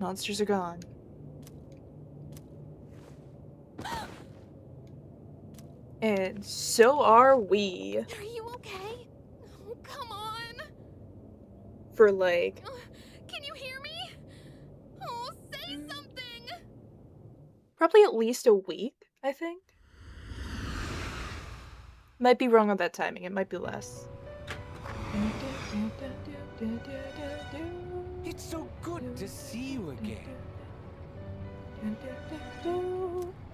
Monsters are gone. And so are we. Are you okay? Oh, come on! For like... Can you hear me? Oh, say something! probably at least a week, I think. Might be wrong on that timing, it might be less. It's so good to see you again.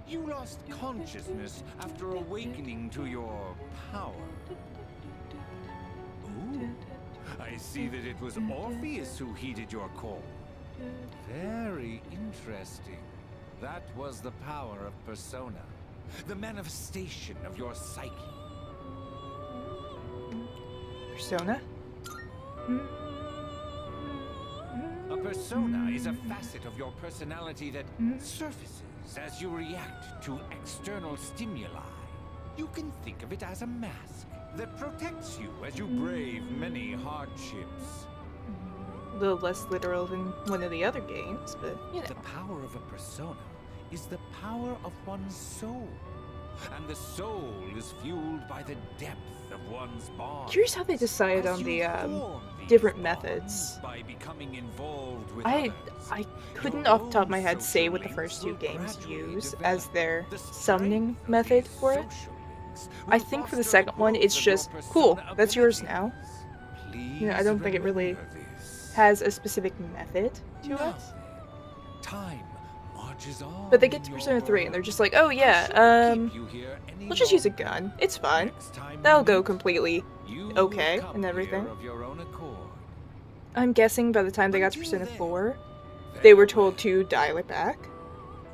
You lost consciousness after awakening to your power. Ooh, I see that it was Orpheus who heeded your call. Very interesting. That was the power of persona, the manifestation of your psyche. Persona? persona is a facet of your personality that surfaces as you react to external stimuli. You can think of it as a mask that protects you as you brave many hardships. A little less literal than one of the other games, but you know. The power of a persona is the power of one's soul. And the soul is fueled by the depth of one's bond. Curious how they decided on the different methods. By becoming involved with I others, couldn't your off the top of my own head say social what the first two links will games gradually use develop. as their The summoning strength of method these for it. social links I will think for the foster second one, growth it's of your just, cool, persona that's yours abilities. now. Please You know, I don't think it really remember this. has a specific method to Now it. then, time marches on But they get to in Persona your 3 and they're world. just like, oh I yeah, shouldn't keep you here any we'll just use a longer. gun. It's fine. Next time That'll we go meet, completely you will okay come and here everything. of your own accord. I'm guessing by the time they got to Until Persona then, 4, they were told farewell. to dial it back.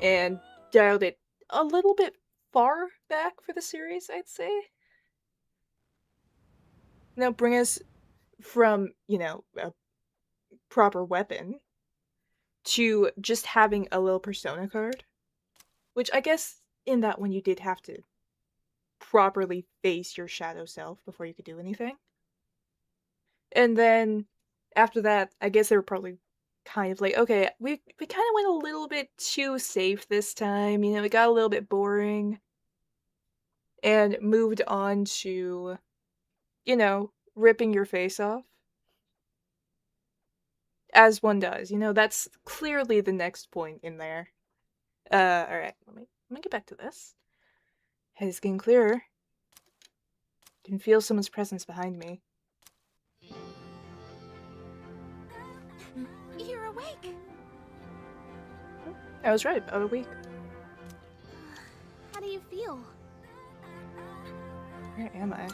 And dialed it a little bit far back for the series, I'd say. Now bring us from, you know, a proper weapon to just having a little persona card. Which I guess in that one you did have to properly face your shadow self before you could do anything. And then after that, I guess they were probably kind of like, okay, we kind of went a little bit too safe this time, you know, it got a little bit boring. And moved on to, you know, ripping your face off. As one does, you know, that's clearly the next point in there. Alright, let me get back to this. It's getting clearer. Can feel someone's presence behind me. You're awake! I was right, about a week. How do you feel? Where am I?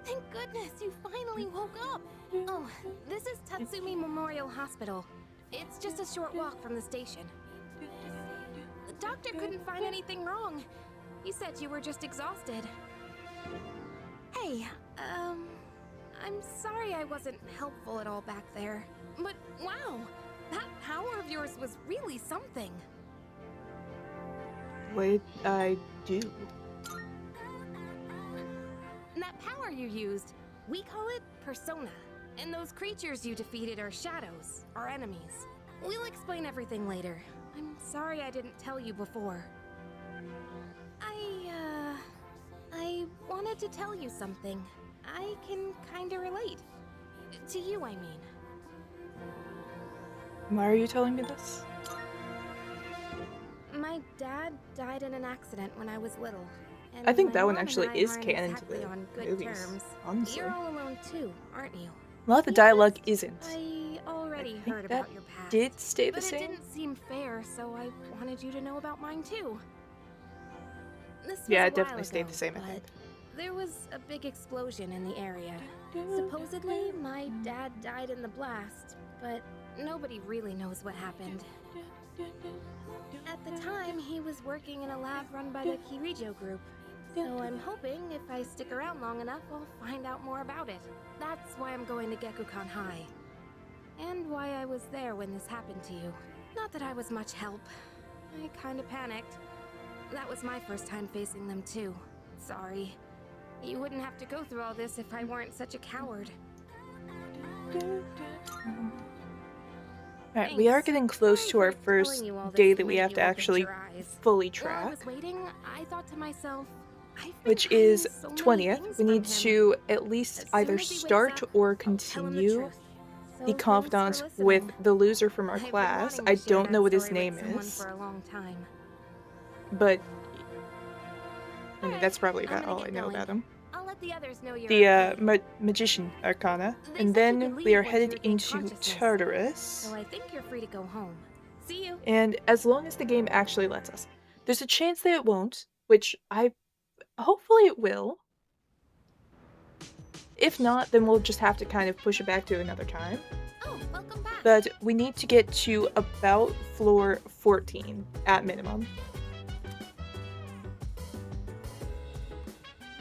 Thank goodness you finally woke up! Oh, this is Tatsumi Memorial Hospital. It's just a short walk from the station. The doctor couldn't find anything wrong. He said you were just exhausted. Hey, I'm sorry I wasn't helpful at all back there. But wow, that power of yours was really something. What did I do? That power you used, we call it persona. And those creatures you defeated are shadows, our enemies. We'll explain everything later. I'm sorry I didn't tell you before. I wanted to tell you something. I can kinda relate. To you, I mean. Why are you telling me this? My dad died in an accident when I was little. And I think my that one mom and actually I is aren't canon to exactly the on good movies, terms. honestly. You're all alone too, aren't you? A lot of the Yes, dialogue isn't. I already think heard that about your past. did stay the but same. it didn't seem fair, so I wanted you to know about mine too. This was Yeah, a it definitely while stayed ago, the same, I but think. there was a big explosion in the area. Supposedly, my dad died in the blast, but nobody really knows what happened. At the time, he was working in a lab run by the Kirijo group. So I'm hoping if I stick around long enough, I'll find out more about it. That's why I'm going to Gekukan High. And why I was there when this happened to you. Not that I was much help. I kinda panicked. That was my first time facing them too. Sorry. You wouldn't have to go through all this if I weren't such a coward. Alright, we are Thanks. getting close Sorry to our for first telling you all this day the that we way have you to opened actually your eyes. fully While I track, was waiting, I thought to myself, I've been which hiding is so many 20th. things We from need him. to at least As either soon as he wakes start up, or I'll tell him the continue truth. So the thanks confidant for with listening. the loser from our I've been class. wanting I to share don't know that what his story name with someone is, for a long time. but I mean, Alright, that's probably I'm about gonna all I get know going. about him. I'll let the others know you're The okay. magician arcana, They and said you then could we leave are once you headed regain into consciousness. Tartarus. So I think you're free to go home. See you. And as long as the game actually lets us. There's a chance that it won't, which hopefully it will. If not, then we'll just have to kind of push it back to another time. Oh, welcome back. But we need to get to about floor 14 at minimum.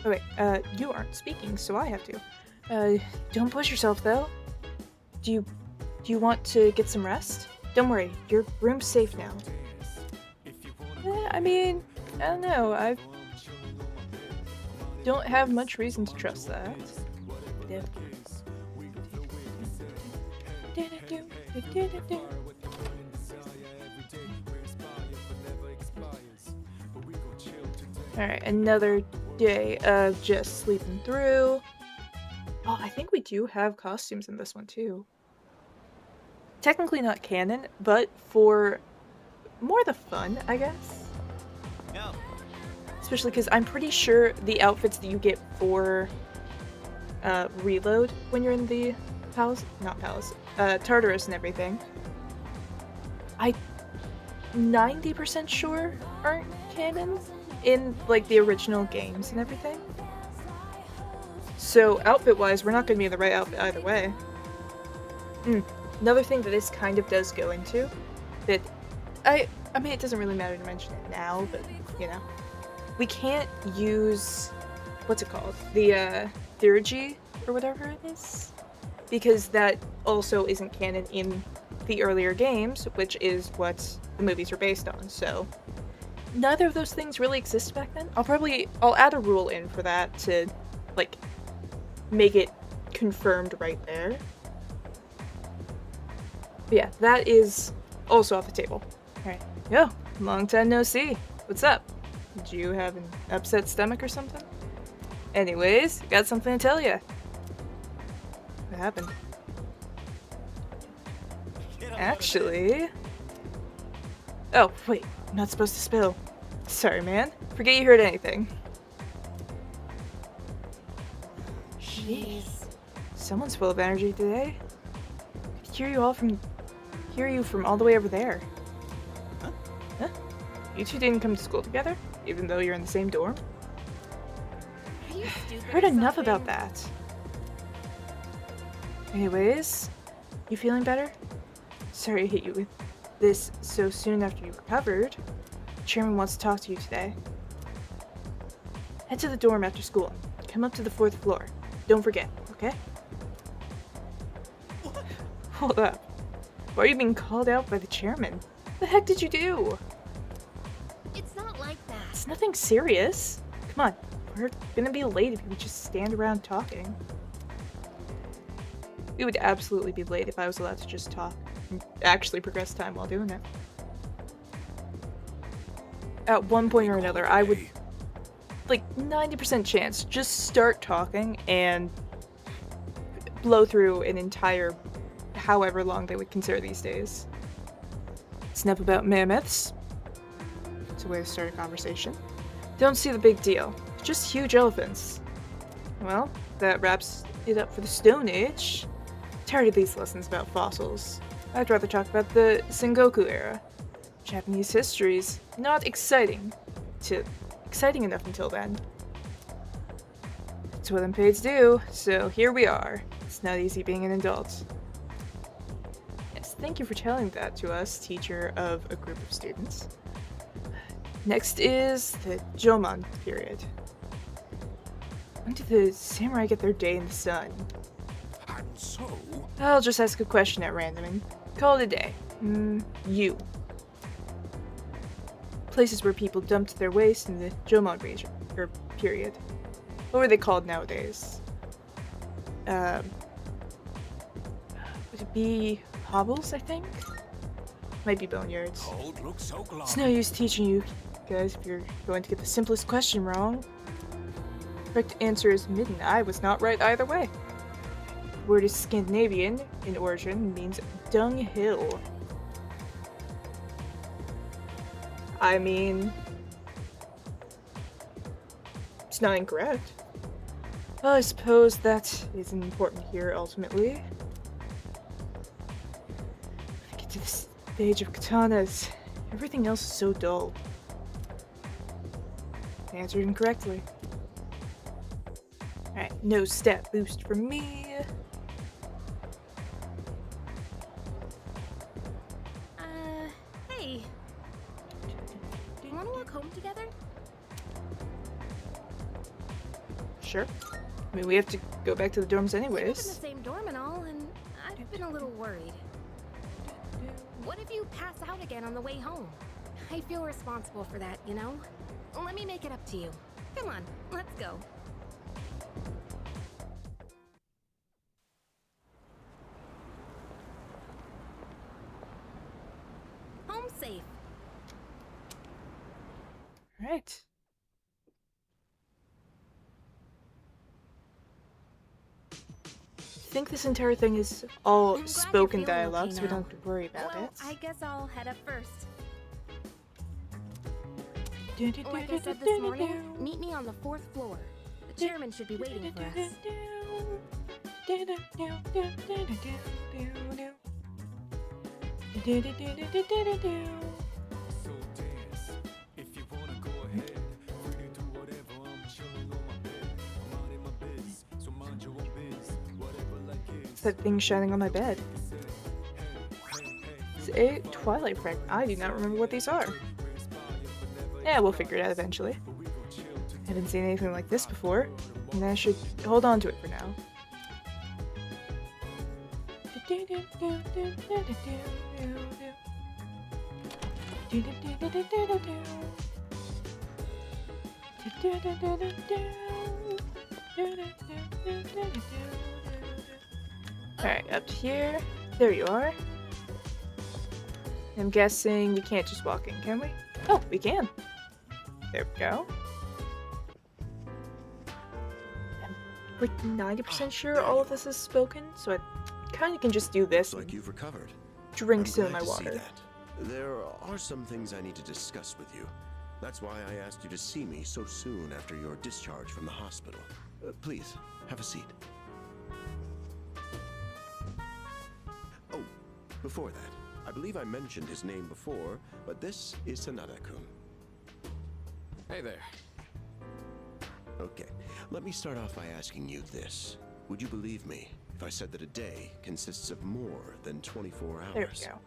Oh wait, you aren't speaking, so I have to. Don't push yourself though. Do you Do you want to get some rest? Don't worry, your room's safe now. I mean, I don't know. I don't have much reason to trust that. Yeah. Alright, another day of just sleeping through. Oh, I think we do have costumes in this one too. Technically not canon, but for more the fun, I guess. No. Especially because I'm pretty sure the outfits that you get for reload when you're in the Tartarus and everything, I'm 90% sure aren't canon in like the original games and everything. So outfit-wise, we're not going to be in the right outfit either way. Another thing that this kind of does go into, that I mean, it doesn't really matter to mention it now, but you know, we can't use what's it called, the theurgy or whatever it is, because that also isn't canon in the earlier games, which is what the movies are based on. So neither of those things really exist back then. I'll add a rule in for that to like make it confirmed right there. But yeah, that is also off the table. Alright. Yo, long time no see. What's up? Did you have an upset stomach or something? Anyways, got something to tell you. What happened? Actually... Oh, wait. I'm not supposed to spill. Sorry, man. Forget you heard anything. Jeez. Someone's full of energy today. I could hear you from all the way over there. Huh? You two didn't come to school together, even though you're in the same dorm? Are you stupid? Heard enough about that. Anyways, you feeling better? Sorry to hit you with this so soon after you recovered. The chairman wants to talk to you today. Head to the dorm after school. Come up to the 4th floor. Don't forget, okay? Hold up. Why are you being called out by the chairman? What the heck did you do? It's not like that. It's nothing serious. Come on, we're gonna be late if we just stand around talking. We would absolutely be late if I was allowed to just talk and actually progress time while doing it. At one point or another, I would, like 90% chance, just start talking and blow through an entire however long they would consider these days. It's enough about mammoths. It's a way to start a conversation. Don't see the big deal. Just huge elephants. Well, that wraps it up for the Stone Age. Tired of these lessons about fossils. I'd rather talk about the Sengoku era. Japanese history's not exciting enough until then. It's what I'm paid to do, so here we are. It's not easy being an adult. Yes, thank you for telling that to us, teacher of a group of students. Next is the Jomon period. When did the samurai get their day in the sun? And so, I'll just ask a question at random and call it a day. You. Places where people dumped their waste in the Jomon region, or period. What were they called nowadays? Would it be hobbles, I think? Might be boneyards. cold looks so glum. It's no use teaching you guys if you're going to get the simplest question wrong. Correct answer is midden. I was not right either way. The word is Scandinavian in origin and means dunghill. I mean, it's not incorrect. Well, I suppose that isn't important here ultimately. I get to this stage of katanas. Everything else is so dull. I answered incorrectly. Alright, no stat boost for me. Hey. Do you want to walk home together? Sure. I mean, we have to go back to the dorms We live in the anyways. same dorm and all, and I've been a little worried. What if you pass out again on the way home? I feel responsible for that, you know? Let me make it up to you. Come on, let's go. Home safe. Right. I think this entire thing is all spoken dialogue, so we don't have to worry about Well, it. I guess I'll head up first. Like I said this morning, meet me on the 4th floor. The chairman should be waiting for us. So dance. If you wanna go ahead, free to do whatever. I'm chilling on my bed. I'm out in my biz, so mind your own biz. Whatever like it. It's that thing shining on my bed. It's a Twilight fragment. I do not remember what these are. Yeah, we'll figure it out eventually. I haven't seen anything like this before, and I should hold on to it for now. Alright, up here. There you are. I'm guessing we can't just walk in, can we? Oh, we can. There we go. I'm like 90% sure all of this is spoken, so I kind of can just do this. Looks like you've recovered. Drink I'm some of glad my to see water. that. There are some things I need to discuss with you. That's why I asked you to see me so soon after your discharge from the hospital. Please, have a seat. Oh, before that, I believe I mentioned his name before, but this is Sanada-kun. Hey there. Okay, let me start off by asking you this. Would you believe me if I said that a day consists of more than 24 hours? There we go.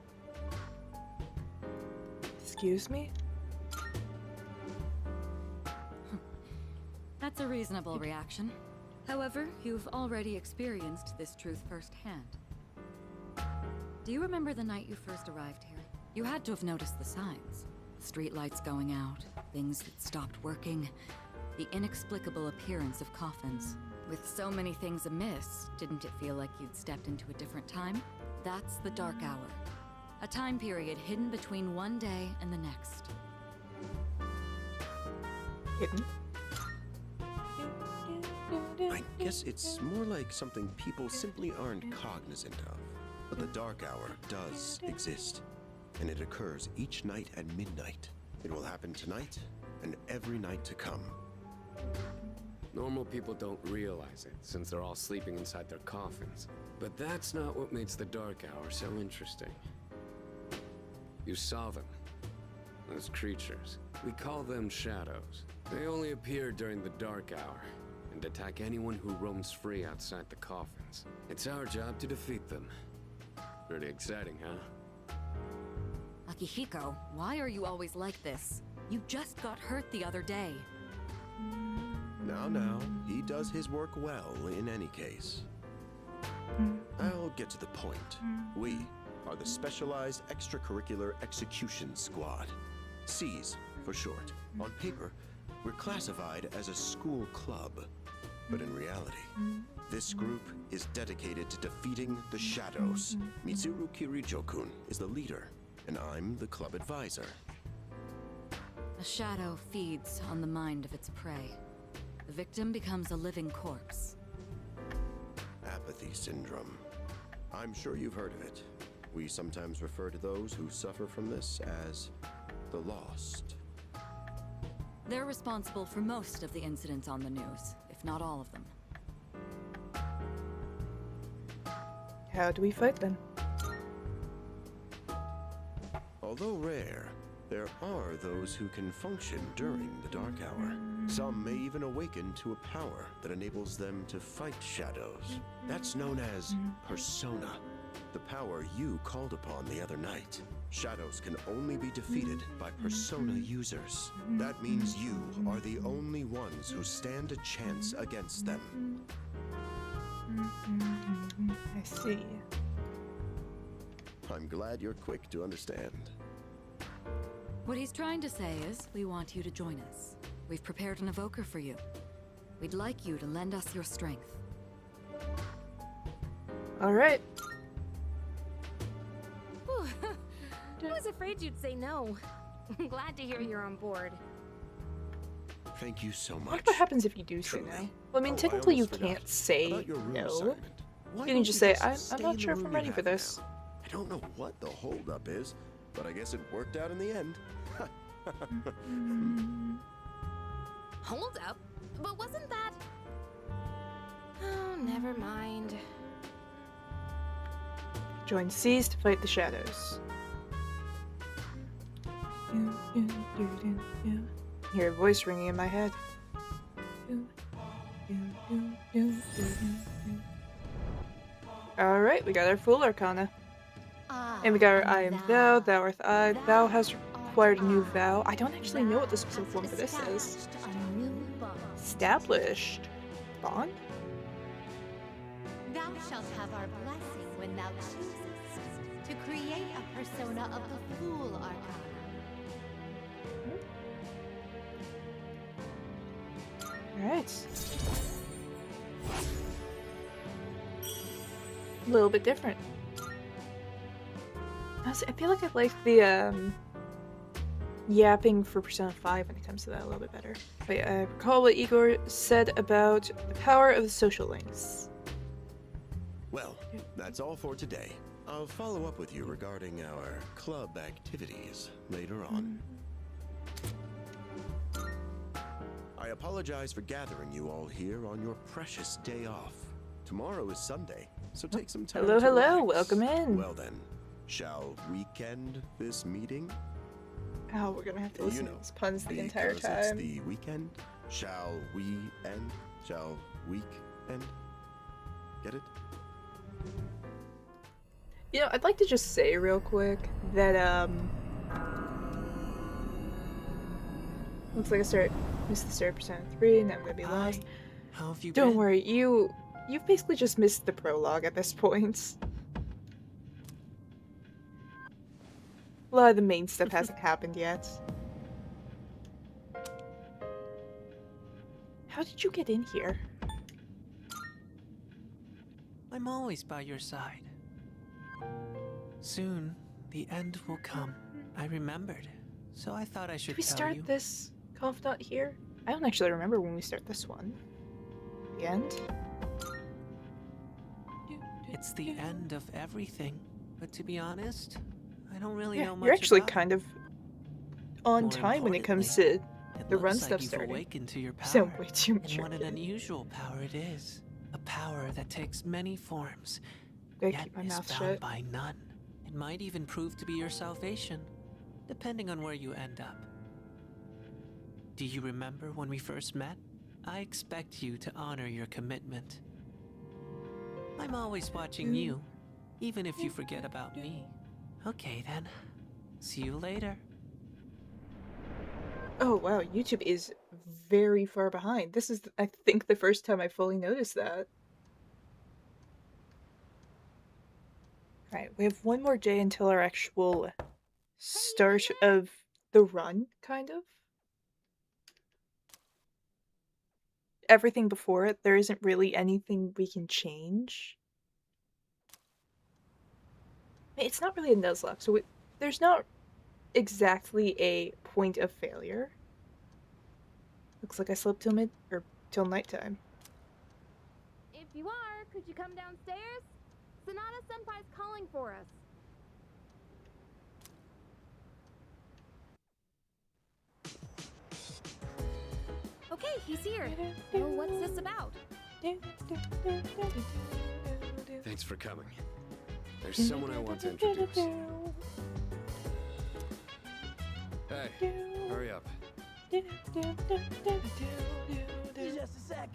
Excuse me? That's a reasonable reaction. However, you've already experienced this truth firsthand. Do you remember the night you first arrived here? You had to have noticed the signs. Streetlights going out, things that stopped working, the inexplicable appearance of coffins. With so many things amiss, didn't it feel like you'd stepped into a different time? That's the Dark Hour. A time period hidden between one day and the next. Hidden? I guess it's more like something people simply aren't cognizant of. But the Dark Hour does exist, and it occurs each night at midnight. It will happen tonight and every night to come. Normal people don't realize it, since they're all sleeping inside their coffins. But that's not what makes the Dark Hour so interesting. You saw them. Those creatures. We call them shadows. They only appear during the Dark Hour, and attack anyone who roams free outside the coffins. It's our job to defeat them. Pretty exciting, huh? Akihiko, why are you always like this? You just got hurt the other day. Now, he does his work well in any case. I'll get to the point. We are the Specialized Extracurricular Execution Squad. SEAS for short. On paper, we're classified as a school club. But in reality, this group is dedicated to defeating the shadows. Mitsuru Kirijo-kun is the leader, and I'm the club advisor. A shadow feeds on the mind of its prey. The victim becomes a living corpse. Apathy syndrome. I'm sure you've heard of it. We sometimes refer to those who suffer from this as the lost. They're responsible for most of the incidents on the news, if not all of them. How do we fight them? Although rare, there are those who can function during the Dark Hour. Some may even awaken to a power that enables them to fight shadows. That's known as persona, the power you called upon the other night. Shadows can only be defeated by persona users. That means you are the only ones who stand a chance against them. I see. I'm glad you're quick to understand. What he's trying to say is, we want you to join us. We've prepared an evoker for you. We'd like you to lend us your strength. Alright. I was afraid you'd say no. I'm glad to hear you're on board. Thank you so I much. wonder what happens if you do say Truly. no. Well, I mean, Oh, technically you almost forgot. can't say About your room no. assignment. Why You can don't just say, I'm stay not in sure the if room I'm you ready for have this. now? I don't know what the holdup is, but I guess it worked out in the end. Hold up. But wasn't that... Oh, never mind. Join C's to fight the shadows. Hear a voice ringing in my head. Alright, we got our Fool Arcana. And we got our I am thou, thou art I, thou has acquired a new vow. I don't actually know what the specific one for this is. Established. Bond? Thou shalt have our blessing when thou choosest to create a persona of the Fool Arcana. Alright. A little bit different. I feel like I like the yapping for Persona 5 when it comes to that a little bit better. Wait, I recall what Igor said about the power of the social links. Well, that's all for today. I'll follow up with you regarding our club activities later on. I apologize for gathering you all here on your precious day off. Tomorrow is Sunday, so take some time Hello, to hello, relax. welcome in. Well then, shall weekend this meeting? Oh, we're gonna have to listen to these puns the entire Because it's time. the weekend. Shall we end? Shall week end? Get it? You know, I'd like to just say real quick that, looks like I missed the start of Persona 3, and I'm gonna be lost. How have you Don't been? worry, you've basically just missed the prologue at this point. A lot of the main stuff hasn't happened yet. How did you get in here? I'm always by your side. Soon, the end will come. I remembered, so I thought I should Did we tell start you. this Confidant here? I don't actually remember when we start this one. The end? It's the end of everything. But to be honest, I don't really Yeah, know much you're actually about kind of on More time when it comes to importantly, it the run looks stuff like you've starting. awakened to your You power. sound way too And mature. what an unusual power it is. A power that takes many forms, Gotta yet keep my is mouth bound shut. by none. It might even prove to be your salvation, depending on where you end up. Do you remember when we first met? I expect you to honor your commitment. I'm always watching you, even if you forget about me. Okay then. See you later. Oh wow, YouTube is very far behind. This is, I think, the first time I fully noticed that. Alright, we have one more day until our actual start of the run, kind of. Everything before it, there isn't really anything we can change. It's not really a Nuzlocke, so there's not exactly a point of failure. Looks like I slept till nighttime. If you are, could you come downstairs? Sonata Senpai's calling for us. Okay, he's here. Oh, what's this about? Thanks for coming. There's someone I want to introduce. Hey, hurry up. Just a sec.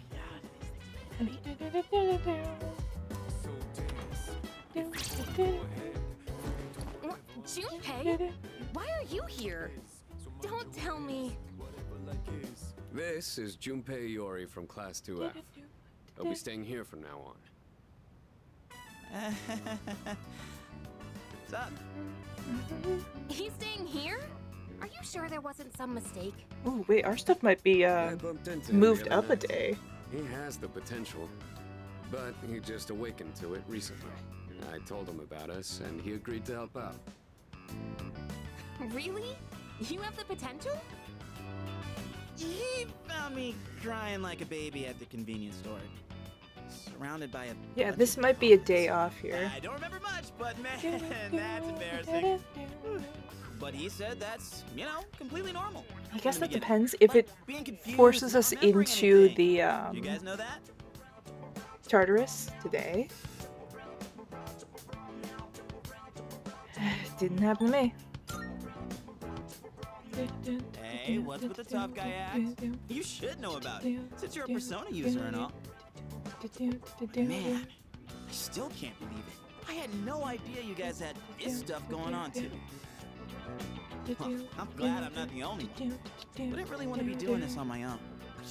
What? Junpei? Why are you here? Don't tell me. This is Junpei Iori from Class 2F. I'll be staying here from now on. What's up? He's staying here? Are you sure there wasn't some mistake? Oh wait, our stuff might be I bumped into him moved the other up a night. day. He has the potential, but he just awakened to it recently. I told him about us, and he agreed to help out. Really? You have the potential? He found me crying like a baby at the convenience store. Surrounded by a Yeah, bunch this of might be a coffins. day off here. I don't remember much, but man, that's embarrassing. But he said that's, you know, completely normal. I guess In the that beginning. depends if it Like being confused forces and us not remembering into anything. the You guys know that? Tartarus today. Didn't happen to me. Hey, what's with the tough guy act? You should know about it, since you're a Persona user and all. Man, I still can't believe it. I had no idea you guys had this stuff going on too. Well, I'm glad I'm not the only one. Wouldn't really want to be doing this on my own.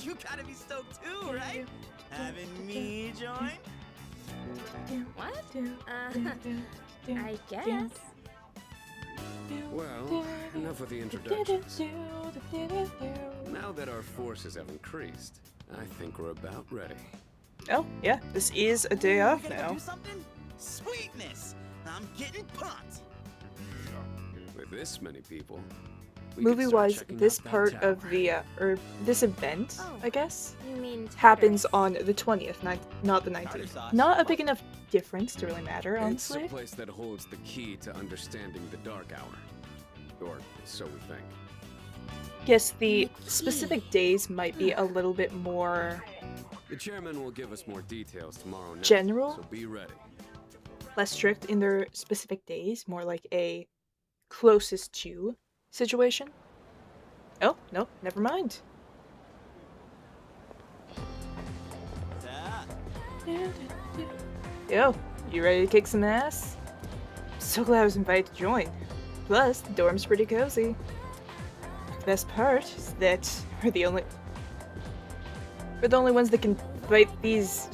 You gotta be stoked too, right? Having me join? What? I guess. Well, enough with the introductions. Now that our forces have increased, I think we're about ready. Oh, yeah, this is a day off We gotta now. do something? Sweetness! I'm getting pumped! With this many people, we could start Movie-wise, checking this out that part tower. of the, or this event, Oh. I guess, You mean happens Tartarus. on the 20th, not the 19th. sauce. Not a big enough difference to really matter, It's honestly. the place that holds the key to understanding the Dark Hour. Or so we think. Yes, the specific days might be a little bit more The chairman will give us more details tomorrow night. General? So be ready. less strict in their specific days, more like a closest to situation. Oh, no, never mind. Ah, Yo, you ready to kick some ass? So glad I was invited to join. Plus, the dorm's pretty cozy. The best part is that we're the only ones that can fight these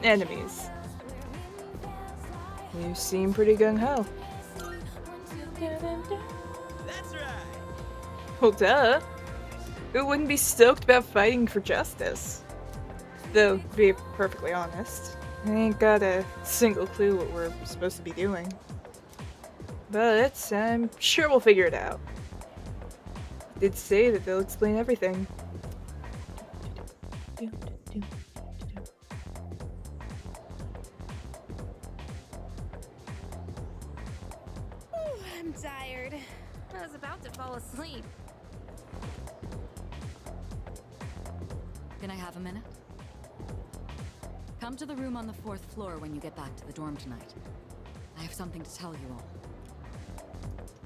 enemies. You seem pretty gung-ho. that's right! Well, duh. Who wouldn't be stoked about fighting for justice? Though, to be perfectly honest, I ain't got a single clue what we're supposed to be doing. But I'm sure we'll figure it out. Did say that they'll explain everything. I'm tired. I was about to fall asleep. Can I have a minute? Come to the room on the 4th floor when you get back to the dorm tonight. I have something to tell you all.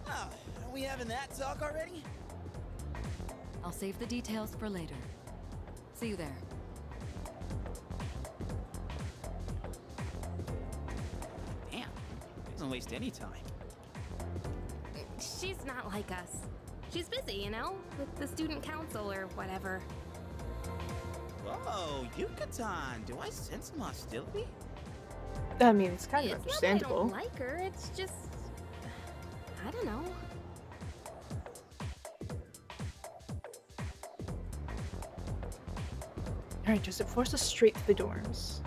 Oh, are we having that talk already? I'll save the details for later. See you there. Damn, doesn't waste any time. She's not like us. She's busy, you know, with the student council or whatever. Whoa, Yucatan, do I sense some hostility? I mean, it's kind of It's understandable. not that I don't like her, it's just... I don't know. Alright, Joseph, force us straight to the dorms.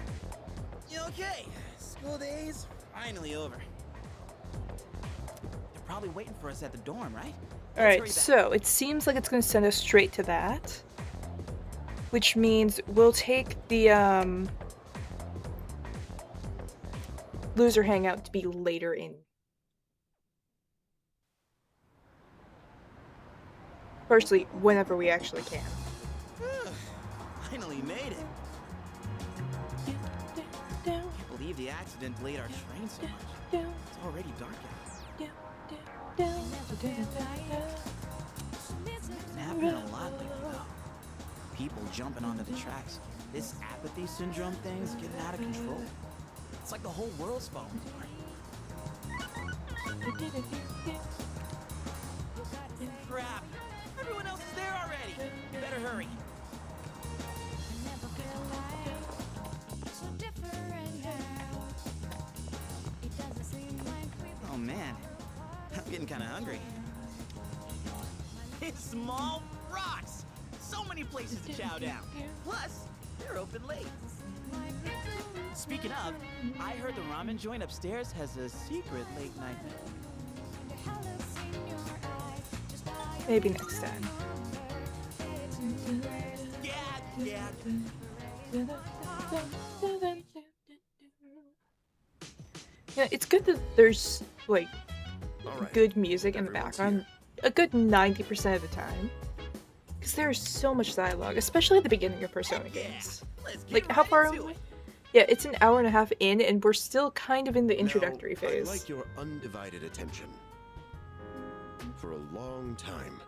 Okay, school days finally over. They're probably waiting for us at the dorm, right? Let's hurry Alright, back. so it seems like it's going to send us straight to that. Which means we'll take the, loser hangout to be later in. Firstly, whenever we actually can. Finally made it. Can't believe the accident delayed our train so much. It's already dark out. It's happening a lot lately, though. People jumping onto the tracks. This apathy syndrome thing's getting out of control. It's like the whole world's falling apart. Crap! Everyone else is there already! Better hurry. Getting kind of hungry. It's small rocks. So many places to chow down. Plus, they're open late. Speaking of, I heard the ramen joint upstairs has a secret late night menu. Maybe next time. Yeah. Yeah, it's good that there's like Alright, good music in the everyone's background a good 90% of the time. Because there's so much dialogue, especially at the beginning of Persona games. Like, how far are we? Yeah, it's an hour and a half in, and we're still kind of in the introductory Now, phase. I'd like your undivided attention. For a long time,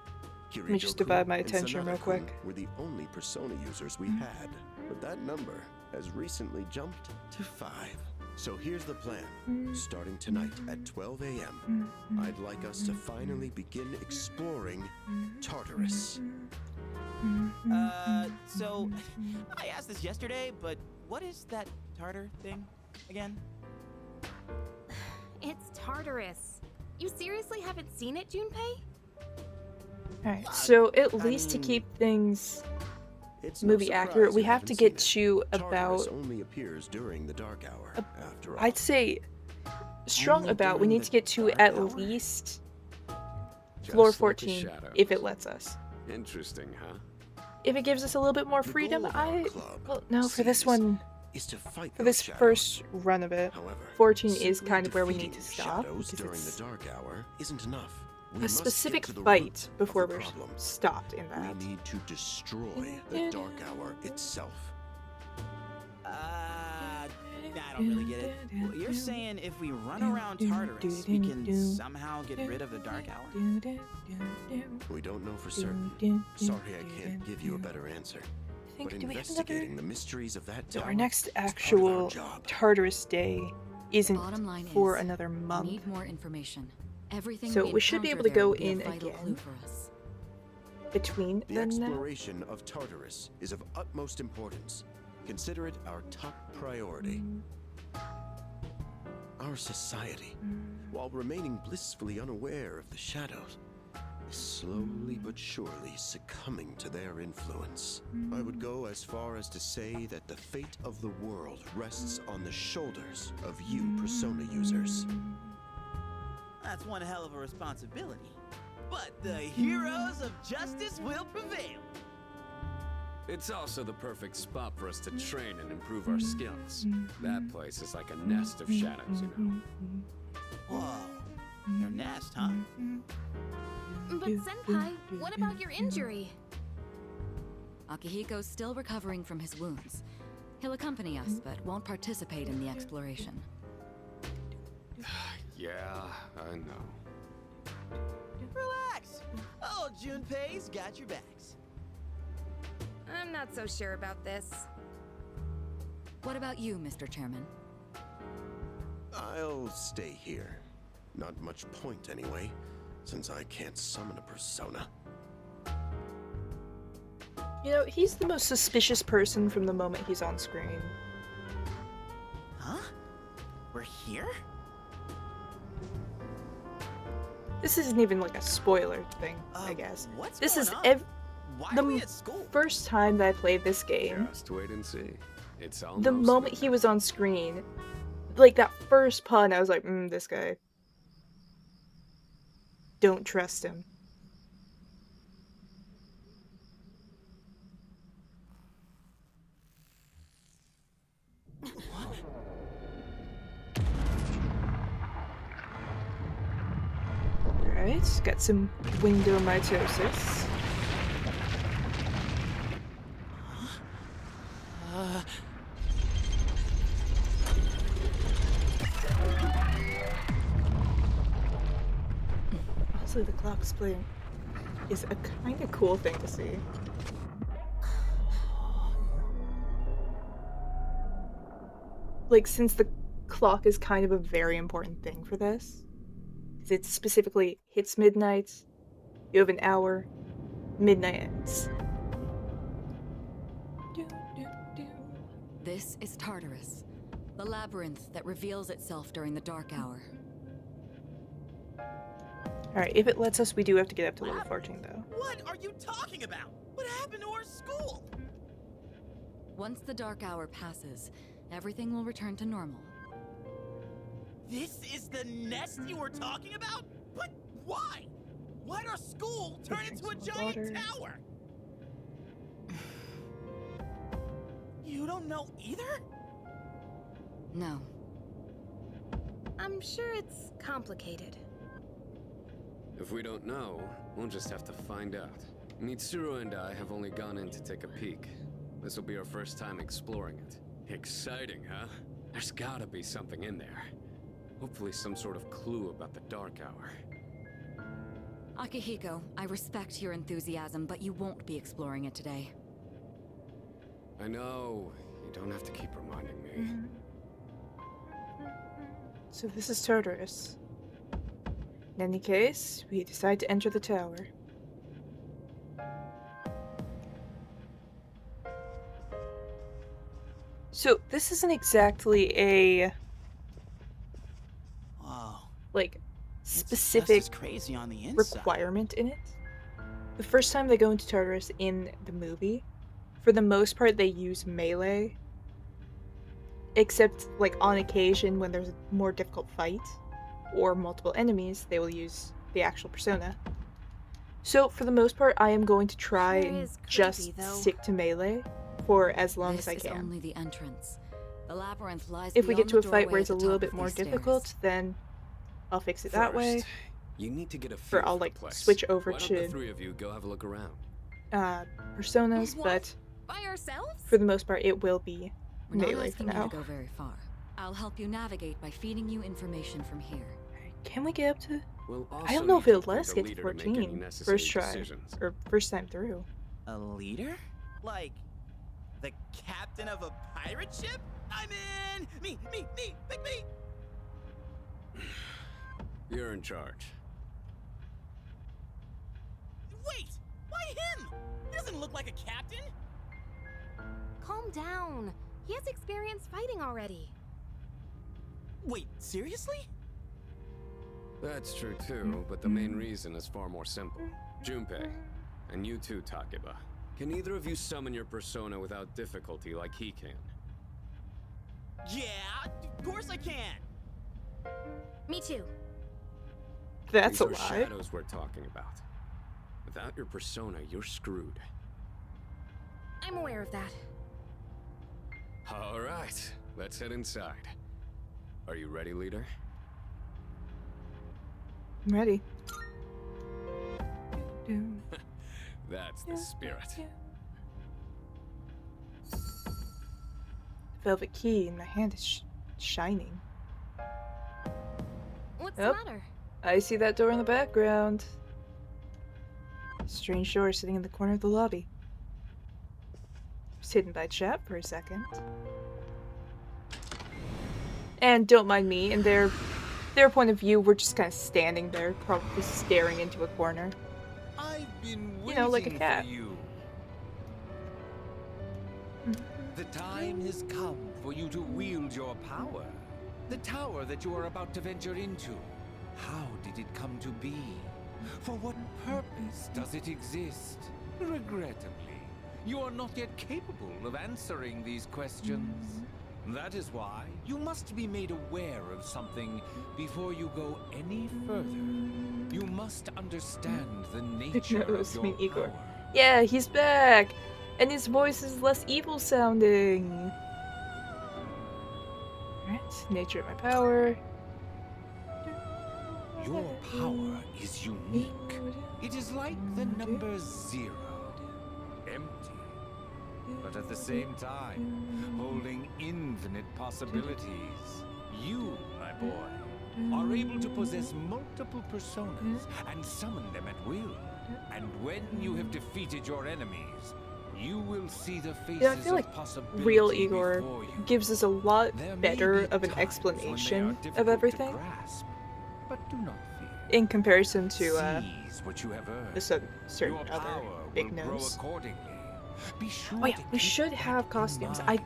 Let me just divide my attention real quick. were the only Persona users we had, but that number has recently jumped to 5. So here's the plan. Starting tonight at 12 a.m., I'd like us to finally begin exploring Tartarus. So, I asked this yesterday, but what is that tartar thing again? It's Tartarus. You seriously haven't seen it, Junpei? Alright, so at least to keep things movie accurate, we have to get to about, only appears during the dark hour, after all. I'd say, strong about, we need to get to at least floor Just like the 14, shadows. if it lets us. Interesting, huh? If it gives us a little bit more The freedom, goal of our club, well, no, for this one, is to fight for those this shadows. first run of it, However, 14 is simply kind of where we need defeating to stop, shadows because during it's the dark hour isn't enough. We a must specific get to the fight root of before the we're problem. stopped in that. We need to destroy the dark hour itself. I don't really get it. Well, you're saying if we run around Tartarus, we can somehow get rid of the dark hour? We don't know for certain. Sorry I can't give you a better answer. But do we have investigating the mysteries of that So tower our next is part of our actual job. Tartarus day isn't Bottom line for is, another we month. need more information. Everything So we should be able to encounter go there will in be a vital again. clue for us. Between The them now. exploration of Tartarus is of utmost importance. Consider it our top priority. Our society, while remaining blissfully unaware of the shadows, is slowly but surely succumbing to their influence. I would go as far as to say that the fate of the world rests on the shoulders of you Persona users. That's one hell of a responsibility. But the heroes of justice will prevail. It's also the perfect spot for us to train and improve our skills. That place is like a nest of shadows, you know. Whoa. Your nest, huh? But Senpai, what about your injury? Akihiko's still recovering from his wounds. He'll accompany us, but won't participate in the exploration. Yeah, I know. Relax. Oh, Junpei's got your backs. I'm not so sure about this. What about you, Mr. Chairman? I'll stay here. Not much point anyway, since I can't summon a persona. You know, he's the most suspicious person from the moment he's on screen. Huh? We're here? This isn't even like a spoiler thing, I guess. What's This going is on? Why are we the at school? first time that I played this game. Just wait and see. It's almost The moment he was on screen, like that first pun, I was like, this guy. Don't trust him. Alright, got some window mitosis. Honestly, the clock splitting is a kind of cool thing to see. Like, since the clock is kind of a very important thing for this, because it specifically hits midnight, you have an hour, midnight ends. This is Tartarus, the labyrinth that reveals itself during the dark hour. Alright, if it lets us, we do have to get up to level 14, though. What are you talking about? What happened to our school? Once the dark hour passes, everything will return to normal. This is the nest you were talking about? But why? Why'd our school turn into a giant tower? You don't know either? No. I'm sure it's complicated. If we don't know, we'll just have to find out. Mitsuru and I have only gone in to take a peek. This will be our first time exploring it. Exciting, huh? There's gotta be something in there. Hopefully some sort of clue about the Dark Hour. Akihiko, I respect your enthusiasm, but you won't be exploring it today. I know. You don't have to keep reminding me. So this is Tartarus. In any case, we decide to enter the tower. So this isn't exactly a like specific crazy on the inside. requirement in it. The first time they go into Tartarus in the movie, for the most part they use melee, except like on occasion when there's a more difficult fight or multiple enemies, they will use the actual persona. So for the most part, I am going to try and just stick to melee for as long as I This can. is only the entrance. The labyrinth lies If we get beyond to a the fight where doorway it's at a the little top bit of more these stairs. difficult, then I'll fix it that way. First, you need to get a feel Or I'll for the like place. switch over Why don't the to three of you go have a look around? personas, What? but By ourselves? for the most part it will be We're not melee for asking you now. to go very far. I'll help you navigate by feeding you information from here. Can we get up to... We'll I also don't know need if to it'll appoint let us a get to leader to make any 14 necessary first try, decisions. or first time through. A leader? Like the captain of a pirate ship? I'm in! Me! Pick me! You're in charge. Wait! Why him? He doesn't look like a captain! Calm down. He has experience fighting already. Wait, seriously? That's true too, but the main reason is far more simple. Junpei, and you too, Takeba. Can either of you summon your persona without difficulty like he can? Yeah, of course I can! Me too. That's a These are lie. shadows we're talking about. Without your persona, you're screwed. I'm aware of that. All right, let's head inside. Are you ready, leader? I'm ready. That's the spirit. Velvet key in my hand is shining. What's Yep. the matter? I see that door in the background. Strange door sitting in the corner of the lobby. It was hidden by chat for a second. And don't mind me, in their point of view, we're just kind of standing there, probably staring into a corner. I've been waiting You know, like a cat. for you. The time has come for you to wield your power. The tower that you are about to venture into. How did it come to be? For what purpose does it exist? Regrettably, you are not yet capable of answering these questions. That is why you must be made aware of something before you go any further. You must understand the nature of your Igor. power. Yeah, he's back! And his voice is less evil sounding. Alright, nature of my power. Your power is unique. It is like the number 0. Empty. But at the same time, holding infinite possibilities. You, my boy, are able to possess multiple personas and summon them at will. And when you have defeated your enemies, you will see the faces Yeah, I feel like of possibility real Igor before you. gives us a lot There may better be of an times when they explanation are of difficult to everything grasp, but do not fear. in comparison to Seize what you have earned. the certain Your other power big will grow nose. accordingly. Be sure Oh yeah, to we keep should that have in costumes. mind.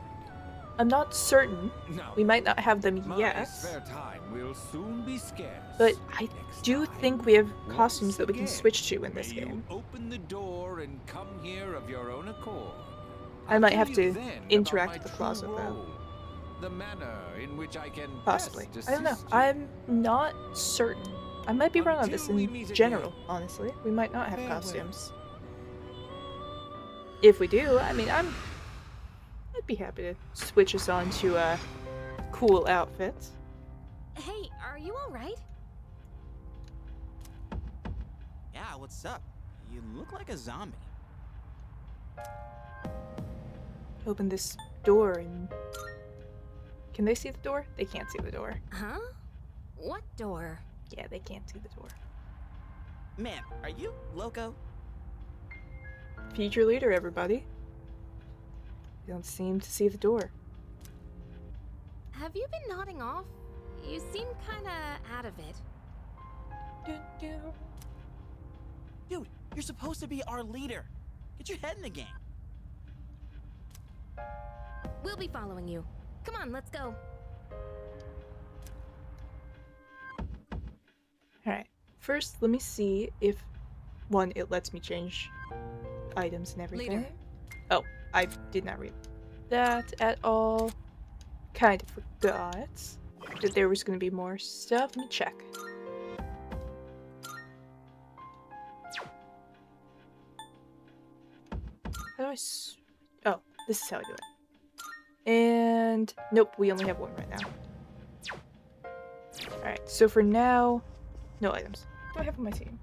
I'm not certain. Now, We might not have them my yet. spare time will soon be scarce. But I Next do time, think we have once costumes that we can again, switch to in this may you game. open the door and come here of your own accord. I might I'll have tell you to then interact about with the my closet, true though. role, the manner in which I can Possibly. best I don't know. assist you. I'm not certain. I might be wrong on this Until we in meet general, again. honestly. We might not have Farewell. costumes. If we do, I mean, I'd be happy to switch us on to cool outfits. Hey, are you alright? Yeah, what's up? You look like a zombie. Open this door and... Can they see the door? They can't see the door. Huh? What door? Yeah, they can't see the door. Man, are you loco? Future leader, everybody. You don't seem to see the door. Have you been nodding off? You seem kinda out of it. Dude, you're supposed to be our leader. Get your head in the game. We'll be following you. Come on, let's go. Alright. First, let me see if, one, it lets me change items and everything. Leader. Oh, I did not read that at all. Kind of forgot that there was going to be more stuff. Let me check. How do I oh, this is how I do it. And nope, we only have one right now. Alright, so for now, no items. What do I have on my team?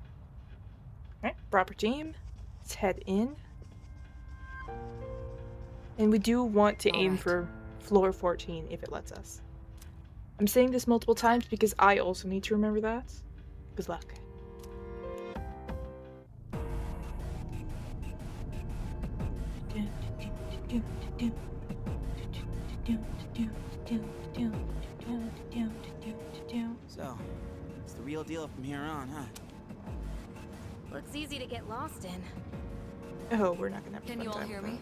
Alright, proper team. Let's head in. And we do want to aim for floor 14 if it lets us. I'm saying this multiple times because I also need to remember that. Good luck. So, it's the real deal from here on, huh? Looks easy to get lost in. Oh, we're not gonna have a Can fun you all time hear with me?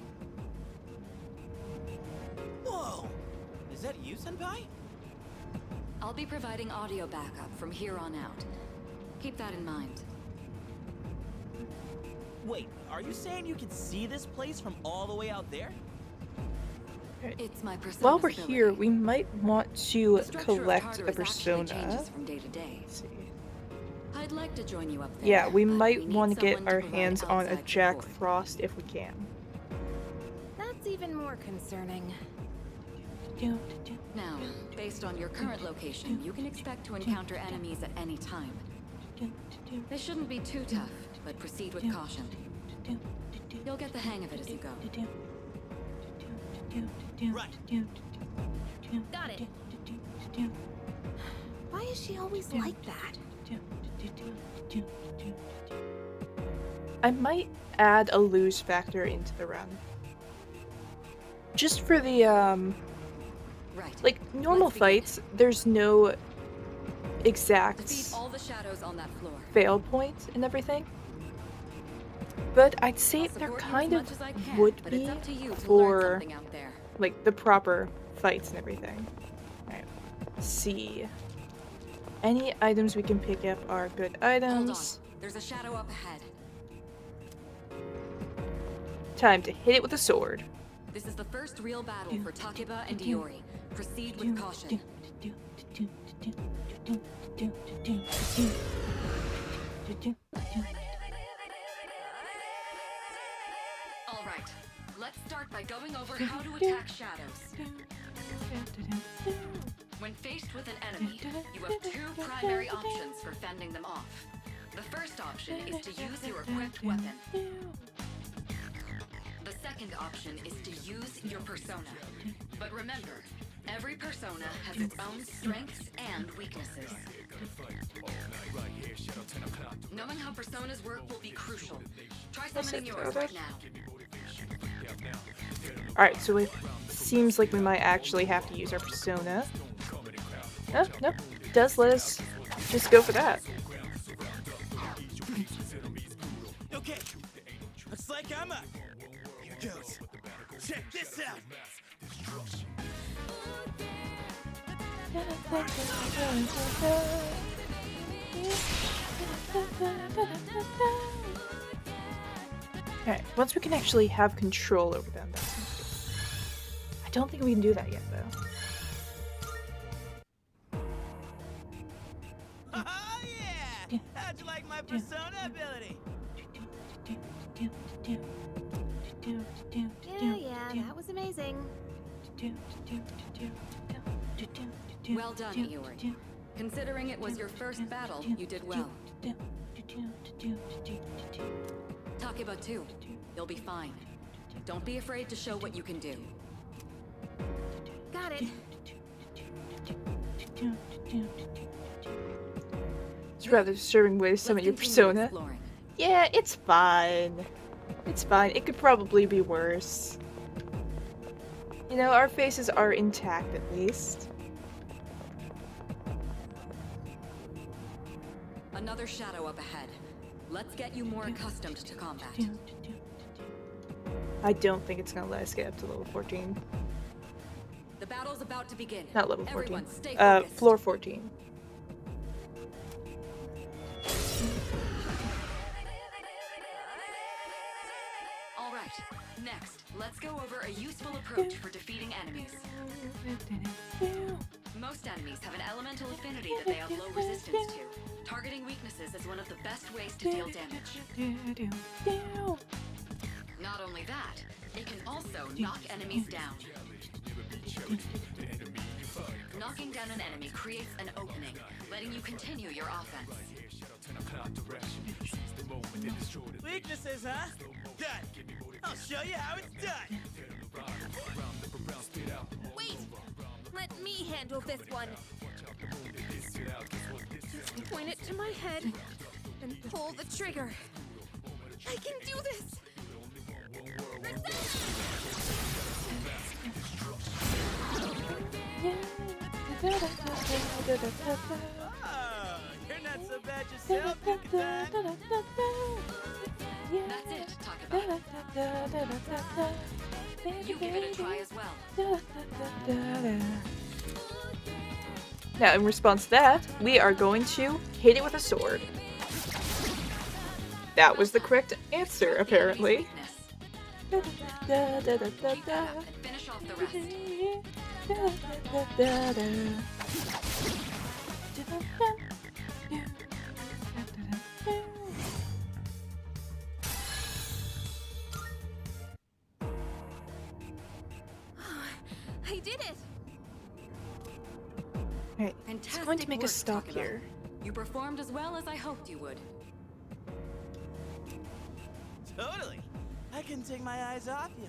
Whoa! Is that you, Senpai? I'll be providing audio backup from here on out. Keep that in mind. Wait, are you saying you can see this place from all the way out there? It's my personal While we're here, we might want to collect a persona. changes from day to day. Let's see. I'd like to join you up there. Yeah, we but might need want to get someone our provide hands on a outside Jack support. Frost if we can. That's even more concerning. Now, based on your current location, you can expect to encounter enemies at any time. They shouldn't be too tough, but proceed with caution. You'll get the hang of it as you go. Right. Got it. Why is she always like that? I might add a lose factor into the run. Just for the, Right. like, normal Let's begin. fights, there's no exact Defeat all the shadows on that floor. fail point and everything. But I'd say I'll there support you kind as of much as I can, would but be it's up to you to learn for, something out there. like, the proper fights and everything. Alright, let's see. Any items we can pick up are good Hold on. items. There's a shadow up ahead. Time to hit it with a sword. This is the first real battle for Takeba and Iori. Proceed with caution. All right. Let's start by going over how to attack shadows. When faced with an enemy, you have two primary options for fending them off. The first option is to use your equipped weapon. The second option is to use your persona. But remember, every persona has its own strengths and weaknesses. Knowing how personas work will be crucial. Try summoning yours right now. Alright, so it seems like we might actually have to use our persona. Oh, nope. Does let us just go for that. Okay, looks like I'm up. Here goes. Check this out. Alright, once we can actually have control over them, that's gonna be good. I don't think we can do that yet, though. Oh yeah! How'd you like my persona ability? Yeah, that was amazing. Well done, Eeyore. Considering it was your first battle, you did well. Takeba too. You'll be fine. Don't be afraid to show what you can do. Got it. It's a rather disturbing way to summon your persona. Yeah, it's fine. It's fine. It could probably be worse. You know, our faces are intact at least. Another shadow up ahead. Let's get you more accustomed to combat. I don't think it's gonna let us get up to level 14. The battle's about to begin. Not level 14. Everyone, stay focused. Floor 14. All right. Next, let's go over a useful approach for defeating enemies. Most enemies have an elemental affinity that they have low resistance to. Targeting weaknesses is one of the best ways to deal damage. Not only that, it can also knock enemies down. Knocking down an enemy creates an opening, letting you continue your offense. Weaknesses, huh? Done. I'll show you how it's done. Wait! Let me handle this one. Just point it to my head and pull the trigger. I can do this! Oh, you're not so bad yourself, Yucatan. That's it, Takeba. You give it a try as well. Now, in response to that, we are going to hit it with a sword. That was the correct answer, apparently. Finish off the rest. I did it! Alright, it's going to make a stop here. You performed as well as I hoped you would. Totally. I couldn't take my eyes off you.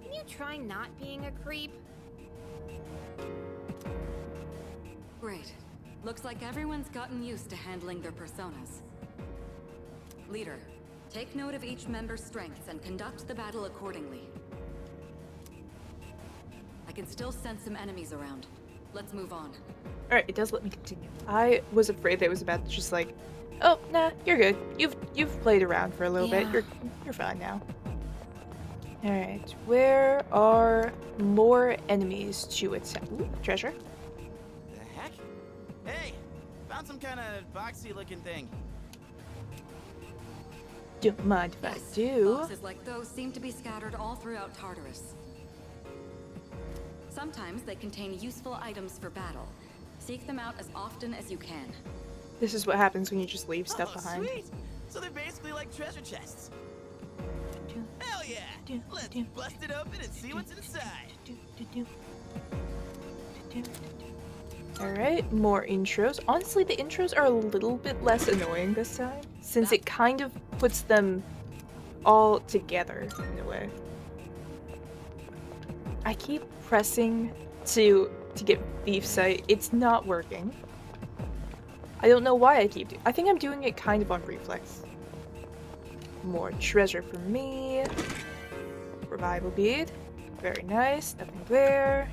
Can you try not being a creep? Great. Looks like everyone's gotten used to handling their personas. Leader, take note of each member's strengths and conduct the battle accordingly. I can still sense some enemies around. Let's move on. Alright, it does let me continue. I was afraid that it was about to just like, oh, nah, you're good. You've played around for a little bit. You're fine now. Alright, where are more enemies to attack? Ooh, treasure. The heck? Hey, found some kind of boxy looking thing. Don't mind if I do. Boxes like those seem to be scattered all throughout Tartarus. Sometimes they contain useful items for battle. Seek them out as often as you can. This is what happens when you just leave stuff behind. Sweet! So they're basically like treasure chests. Hell yeah! Let's bust it open and see what's inside. Alright, more intros. Honestly, the intros are a little bit less annoying this time, since it kind of puts them all together in a way. I keep pressing to get Thief Sight. It's not working. I don't know why I keep doing. I think I'm doing it kind of on reflex. More treasure for me. Revival bead. Very nice. Nothing there.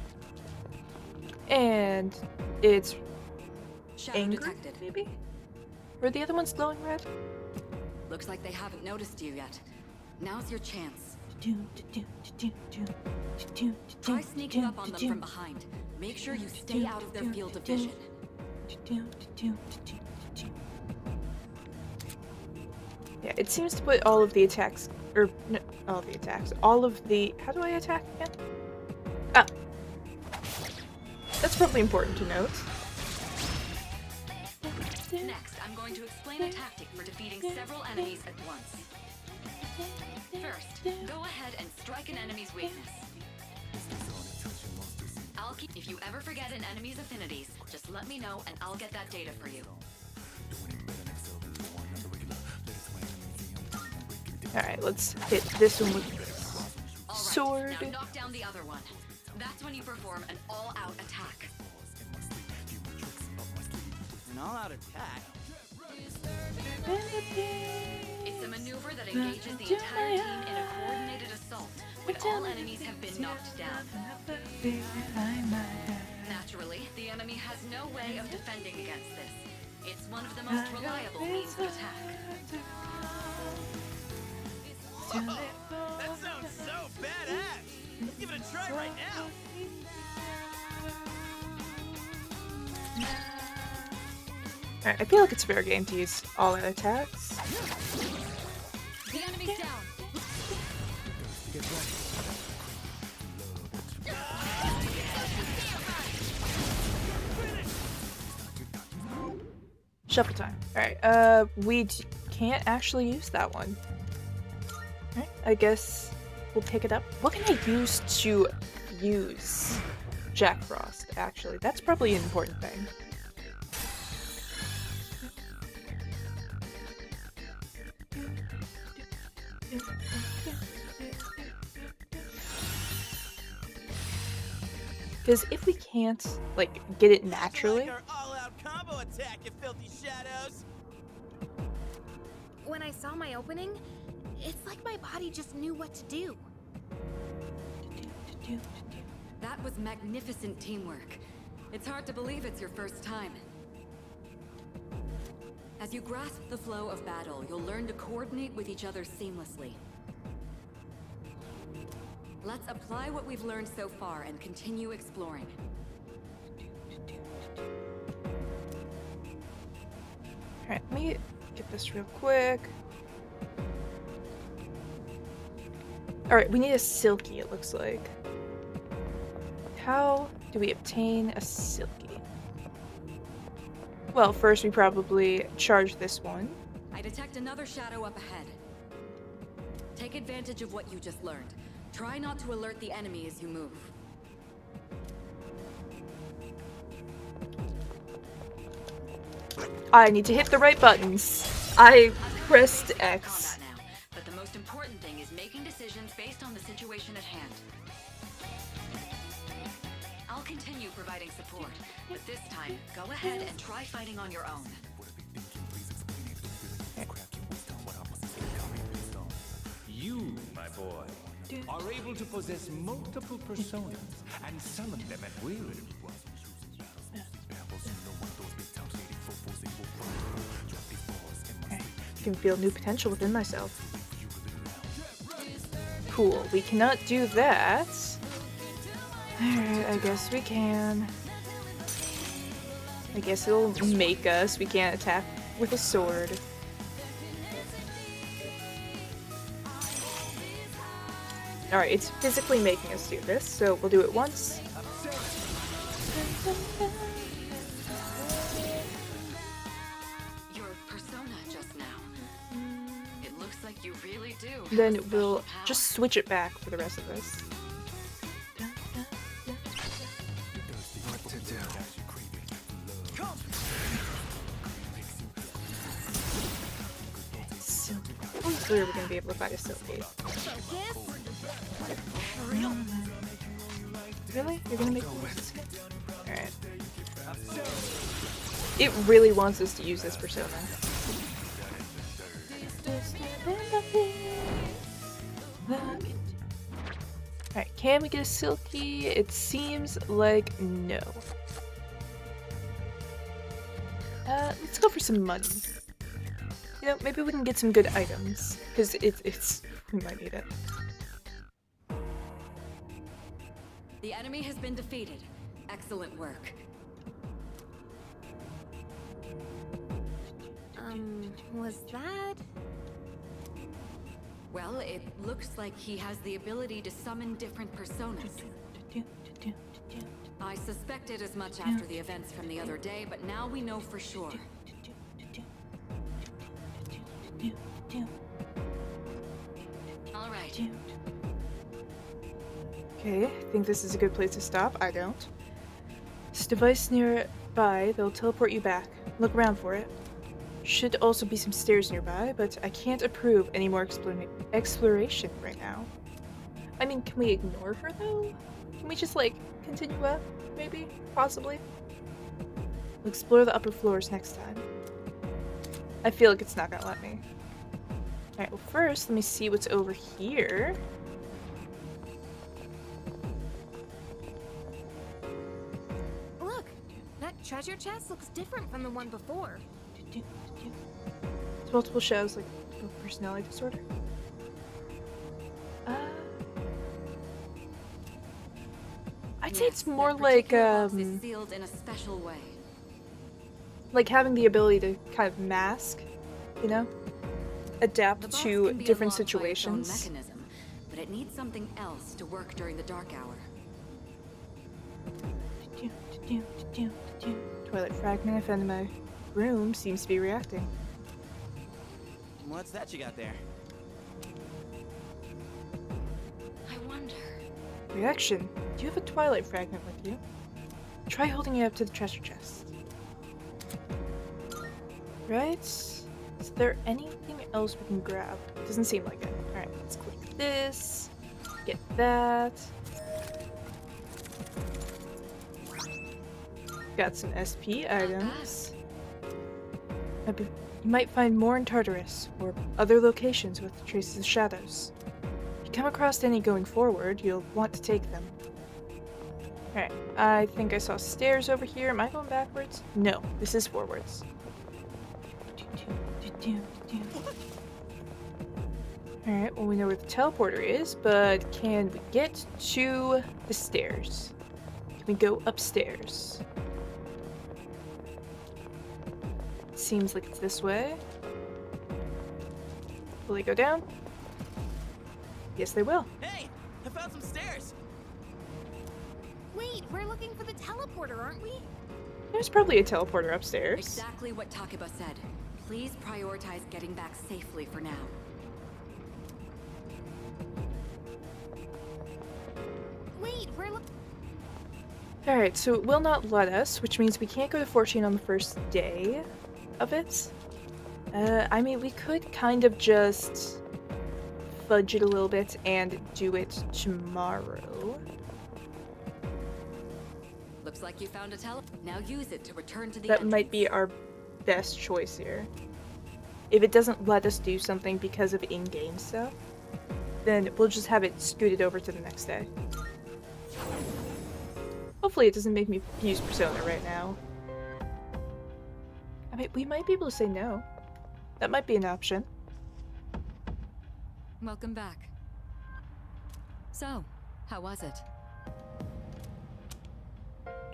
And it's anger, detected. Maybe? Were the other ones glowing red? Looks like they haven't noticed you yet. Now's your chance. Try sneaking up on them from behind. Make sure you stay out of their field of vision. Yeah, it seems to put all of the attacks, or no, all of the, how do I attack again? Ah, that's probably important to note. Next, I'm going to explain a tactic for defeating several enemies at once. First, go ahead and strike an enemy's weakness. If you ever forget an enemy's affinities, just let me know and I'll get that data for you. Alright, let's hit this one with sword. Now knock down the other one. That's when you perform an all-out attack. An all-out attack? It's a maneuver that engages the entire team in a coordinated assault when all enemies have been knocked down. Naturally, the enemy has no way of defending against this. It's one of the most reliable means of attack. Whoa, that sounds so badass! Let's give it a try right now! Alright, I feel like it's fair game to use all-out attacks. The enemy's down! Shuffle time. Alright, we can't actually use that one. Alright, I guess we'll pick it up. What can I use to use Jack Frost, actually? That's probably an important thing. Because if we can't, like, get it naturally... Like our all-out combo attack, you filthy shadows! When I saw my opening, it's like my body just knew what to do. That was magnificent teamwork. It's hard to believe it's your first time. As you grasp the flow of battle, you'll learn to coordinate with each other seamlessly. Let's apply what we've learned so far and continue exploring. Alright, let me get this real quick. Alright, we need a silky, it looks like. How do we obtain a silky? Well, first we probably charge this one. I detect another shadow up ahead. Take advantage of what you just learned. Try not to alert the enemy as you move. I need to hit the right buttons. I pressed X. Now, but the most important thing is making decisions based on the situation at hand. I'll continue providing support, but this time, go ahead and try fighting on your own. You, my boy, are able to possess multiple personas and summon them at will. I can feel new potential within myself. Cool, we cannot do that. Alright, I guess we can. I guess it'll make us. We can't attack with a sword. Alright, it's physically making us do this, so we'll do it once. Your persona just now. It looks like you really do. Then we'll just switch it back for the rest of this. What to do? Hopefully we're gonna be able to fight a silky. Really? You're gonna make me use this? Alright. It really wants us to use this persona. Alright, can we get a silky? It seems like no. Let's go for some money. You know, maybe we can get some good items, because it's we might need it. The enemy has been defeated. Excellent work. Was that? Well, it looks like he has the ability to summon different personas. I suspected as much after the events from the other day, but now we know for sure. All right. Okay, I think this is a good place to stop. I don't. This device nearby, they'll teleport you back. Look around for it. Should also be some stairs nearby, but I can't approve any more exploration right now. I mean, can we ignore her though? Can we just like continue up? Maybe? Possibly? We'll explore the upper floors next time. I feel like it's not gonna let me. Alright, well first, let me see what's over here. Look! That treasure chest looks different from the one before. It's multiple shows, like personality disorder. I'd say it's more like is sealed in a special way. like having the ability to kind of mask, you know, adapt to different situations. Mechanism, but it needs something else to work during the dark hour. Twilight fragment I found in my room seems to be reacting. What's that you got there? I wonder. Reaction. Do you have a Twilight fragment with you? Try holding it up to the treasure chest. Right? Is there anything else we can grab? Doesn't seem like it. Alright, let's click this. Get that. Got some SP items. You might find more in Tartarus, or other locations with traces of shadows. If you come across any going forward, you'll want to take them. Alright, I think I saw stairs over here. Am I going backwards? No, this is forwards. Alright, well we know where the teleporter is, but can we get to the stairs? Can we go upstairs? Seems like it's this way. Will they go down? Yes, they will. Hey! I found some stairs! Wait, we're looking for the teleporter, aren't we? There's probably a teleporter upstairs. Exactly what Takiba said. Please prioritize getting back safely for now. Wait, we're Alright, so it will not let us, which means we can't go to 14 on the first day of it. I mean, we could kind of just fudge it a little bit and do it tomorrow. Looks like you found a Now use it to return to the That might be our best choice here. If it doesn't let us do something because of in-game stuff, then we'll just have it scooted over to the next day. Hopefully it doesn't make me use Persona right now. I mean, we might be able to say no. That might be an option. Welcome back. So, how was it?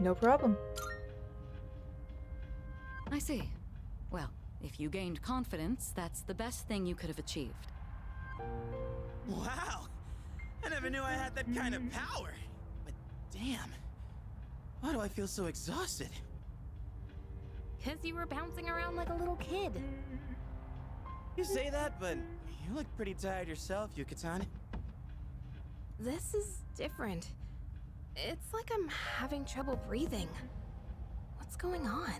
No problem. I see. Well, if you gained confidence, that's the best thing you could have achieved. Wow! I never knew I had that kind of power! But damn, why do I feel so exhausted? Because you were bouncing around like a little kid. You say that, but you look pretty tired yourself, Yuka-tan. This is different. It's like I'm having trouble breathing. What's going on?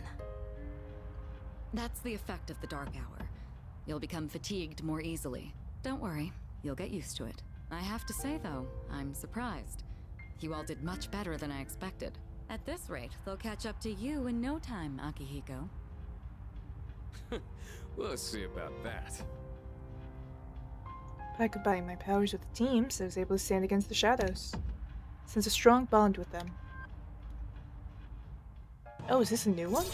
That's the effect of the dark hour. You'll become fatigued more easily. Don't worry, you'll get used to it. I have to say though, I'm surprised. You all did much better than I expected. At this rate, they'll catch up to you in no time, Akihiko. We'll see about that. By combining my powers with the teams, I was able to stand against the shadows. Sense a strong bond with them. Oh, is this a new one?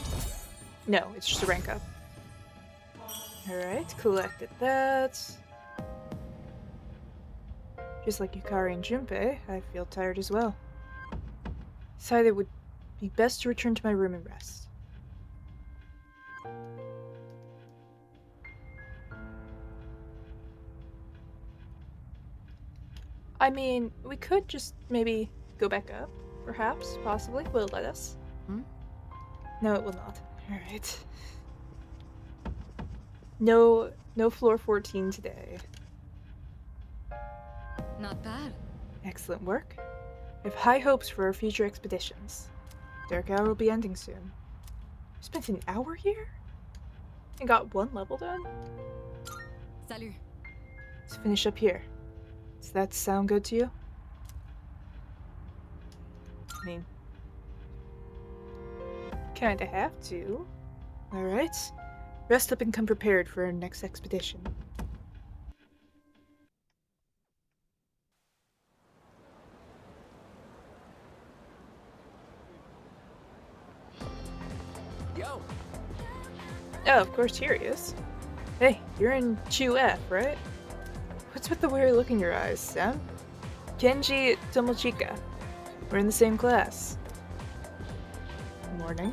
No, it's just a rank up. Alright, collected that. Just like Yukari and Junpei, I feel tired as well. decided it would be best to return to my room and rest. I mean, we could just maybe go back up, perhaps, possibly. Will it let us? No, it will not. Alright. No floor 14 today. Not bad. Excellent work. I have high hopes for our future expeditions. Dark Hour will be ending soon. We spent an hour here? And got one level done? Salut. Let's finish up here. Does that sound good to you? I mean, kinda have to. Alright. Rest up and come prepared for our next expedition. Yo! Oh, of course, here he is. Hey, you're in 2F, right? What's with the weird look in your eyes, Sam? Kenji Tomochika. We're in the same class. Morning.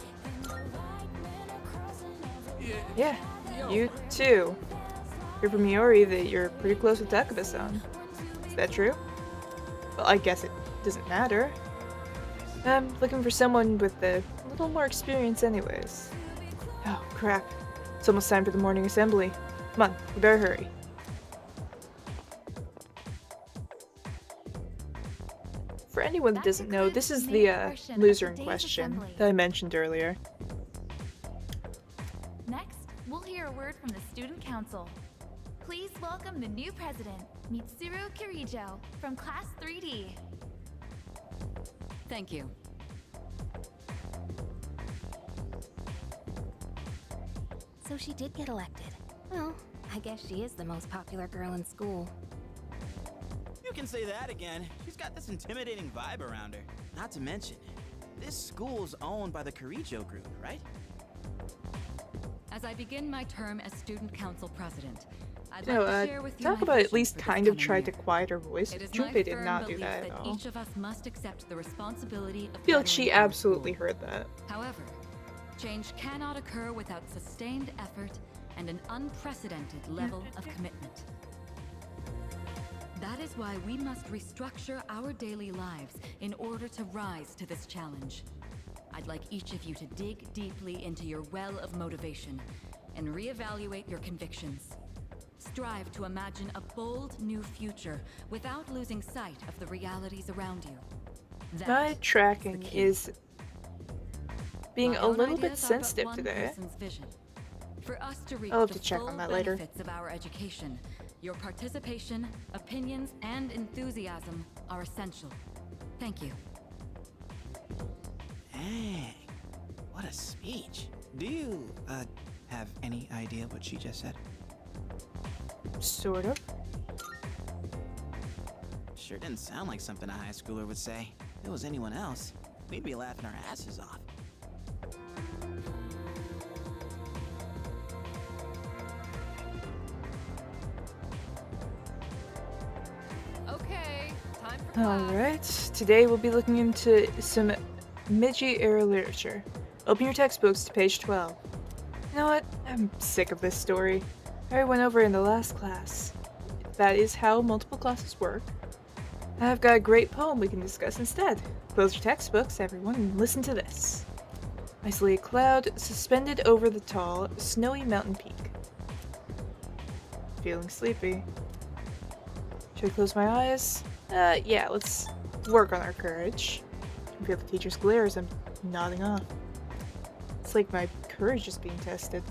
Yeah, you too. Heard from Miori that you're pretty close with Takaba-san. Is that true? Well, I guess it doesn't matter. I'm looking for someone with a little more experience anyways. Oh, crap. It's almost time for the morning assembly. Come on, we better hurry. For anyone that doesn't know, this is the loser in question that I mentioned earlier. Next, we'll hear a word from the Student Council. Please welcome the new president, Mitsuru Kirijo, from Class 3D. Thank you. So she did get elected. Well, I guess she is the most popular girl in school. You can say that again. She's got this intimidating vibe around her. Not to mention, this school's owned by the Kirijo group, right? As I begin my term as student council president, I'd No, like to share with you talk my about at vision least for this kind of coming tried year. to quiet her voice. It is Junpei my did firm not do belief that at all. each of us must accept the responsibility of I feel like she bettering our absolutely school. heard that. However, change cannot occur without sustained effort and an unprecedented level of commitment. That is why we must restructure our daily lives in order to rise to this challenge. I'd like each of you to dig deeply into your well of motivation and reevaluate your convictions. Strive to imagine a bold new future without losing sight of the realities around you. That My is the tracking key. is being My a own little bit ideas are but sensitive one today. person's vision. For us to reap I'll have the to check full on that later. benefits of our education, your participation, opinions, and enthusiasm are essential. Thank you. Dang. What a speech. Do you, have any idea what she just said? Sort of. Sure didn't sound like something a high schooler would say. If it was anyone else, we'd be laughing our asses off. Okay, time for class. Alright, today we'll be looking into some Meiji era literature. Open your textbooks to page 12. You know what? I'm sick of this story. I already went over it in the last class. That is how multiple classes work. I've got a great poem we can discuss instead. Close your textbooks, everyone, and listen to this. I see a cloud suspended over the tall, snowy mountain peak. Feeling sleepy. Should I close my eyes? Yeah, let's work on our courage. I can feel the teacher's glare as I'm nodding off. It's like my courage is being tested.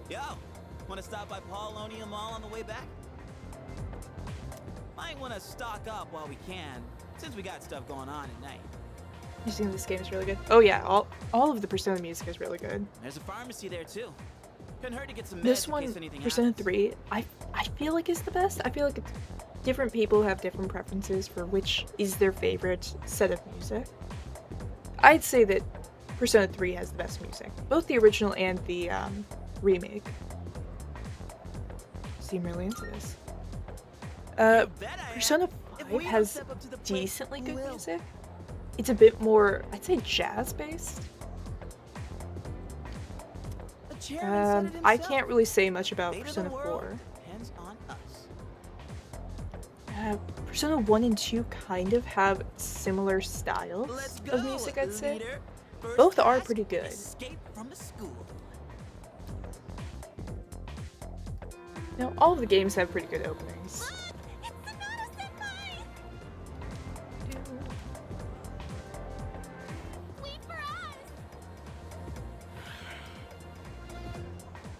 Yo, wanna stop by Paulonia Mall on the way back? Might wanna stock up while we can, since we got stuff going on at night. You think this game is really good? Oh yeah, all of the Persona music is really good. There's a pharmacy there too. Couldn't hurt to get some meds This in one, case anything Persona happens. 3, I feel like is the best. I feel like it's different people have different preferences for which is their favorite set of music. I'd say that Persona 3 has the best music, both the original and the remake. Seem really into this. Persona 5 has decently good music. It's a bit more, I'd say, jazz-based. I can't really say much about Persona 4. Persona 1 and 2 kind of have similar styles of music, I'd say. Both are pretty good. Now, all of the games have pretty good openings.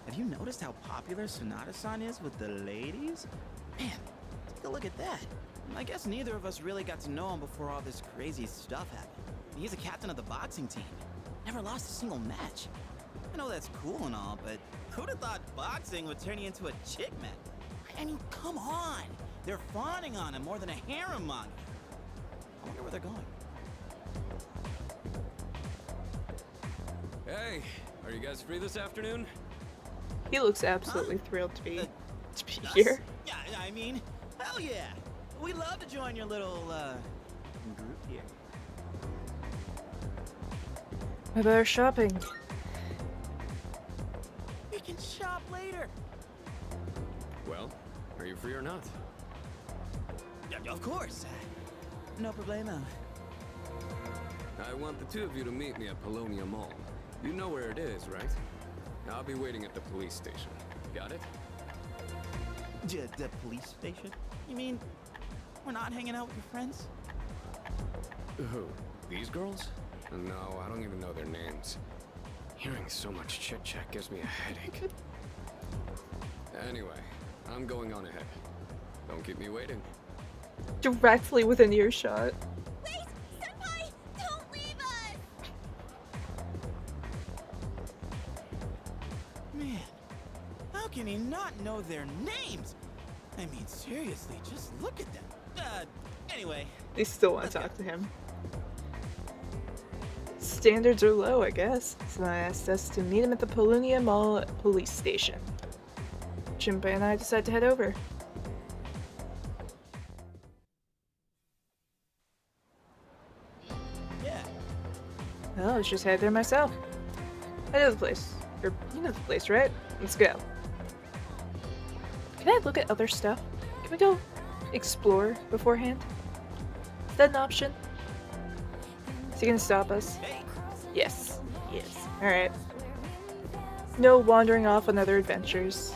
Have you noticed how popular Sonata-san is with the ladies? Man, take a look at that. I guess neither of us really got to know him before all this crazy stuff happened. He's a captain of the boxing team. Never lost a single match. I know that's cool and all, but who'd have thought boxing would turn you into a chick man? I mean, come on! They're fawning on him more than a harem manga. I wonder where they're going. Hey, are you guys free this afternoon? He looks absolutely thrilled to be here. Yeah, I mean, hell yeah! We'd love to join your little, group here. What about our shopping? We can shop later! Well, are you free or not? Yeah, of course! No problemo. I want the two of you to meet me at Polonia Mall. You know where it is, right? I'll be waiting at the police station. Got it? The police station? You mean we're not hanging out with your friends? Who? These girls? No, I don't even know their names. Hearing so much chit-chat gives me a headache. Anyway, I'm going on ahead. Don't keep me waiting. Directly within earshot. Wait! Senpai! Don't leave us! Man, how can he not know their names? I mean, seriously, just look at them. Anyway. They still want to talk to him. Standards are low, I guess. So I asked us to meet him at the Polonia Mall police station. Jinbei and I decide to head over. Yeah. Well, let's just head there myself. I know the place. Or, you know the place, right? Let's go. Can I look at other stuff? Can we go explore beforehand? Is that an option? Is he gonna stop us? Yes. Yes. Alright. No wandering off on other adventures.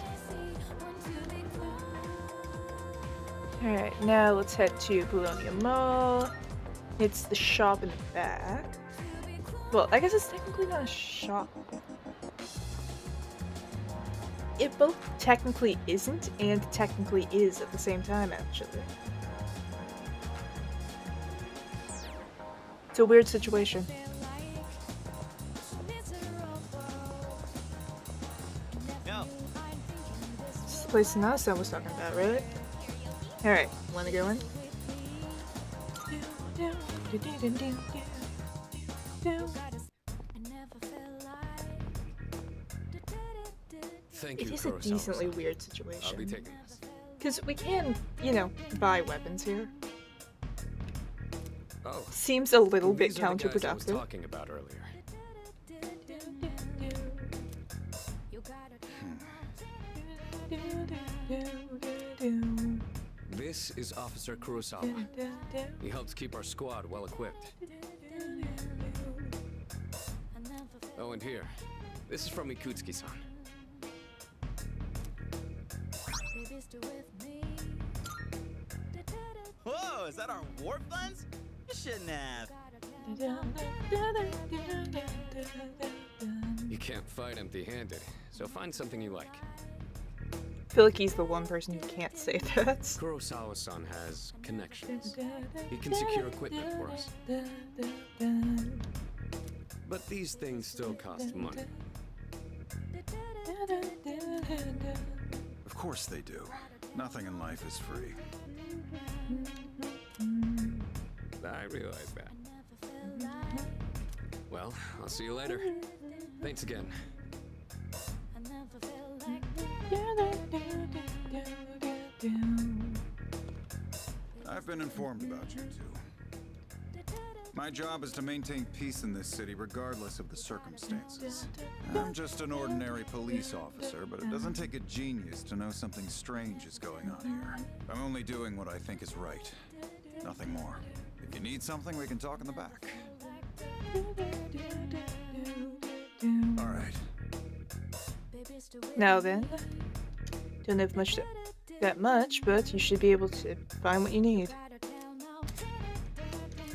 Alright, now let's head to Polonia Mall. It's the shop in the back. Well, I guess it's technically not a shop. It both technically isn't and technically is at the same time, actually. It's a weird situation. No. This is the place Nasa was talking about, right? Alright, wanna go in? Thank you, It is a decently weird I'll be situation. taking this. Because we can, you know, buy weapons here. Oh. Seems a little bit These are the guys I was counterproductive. talking about earlier. This is Officer Kurosawa. He helps keep our squad well equipped. Oh, and here. This is from XICyonid. Whoa, is that our war funds? You shouldn't have. You can't fight empty-handed, so find something you like. I feel like he's the one person who can't say that. Kurosawa-san has connections. He can secure equipment for us. But these things still cost money. Of course they do. Nothing in life is free. I realize that. Well, I'll see you later. Thanks again. I've been informed about you two. My job is to maintain peace in this city regardless of the circumstances. I'm just an ordinary police officer, but it doesn't take a genius to know something strange is going on here. I'm only doing what I think is right. Nothing more. If you need something, we can talk in the back. All right. Now then, don't have that much, but you should be able to find what you need.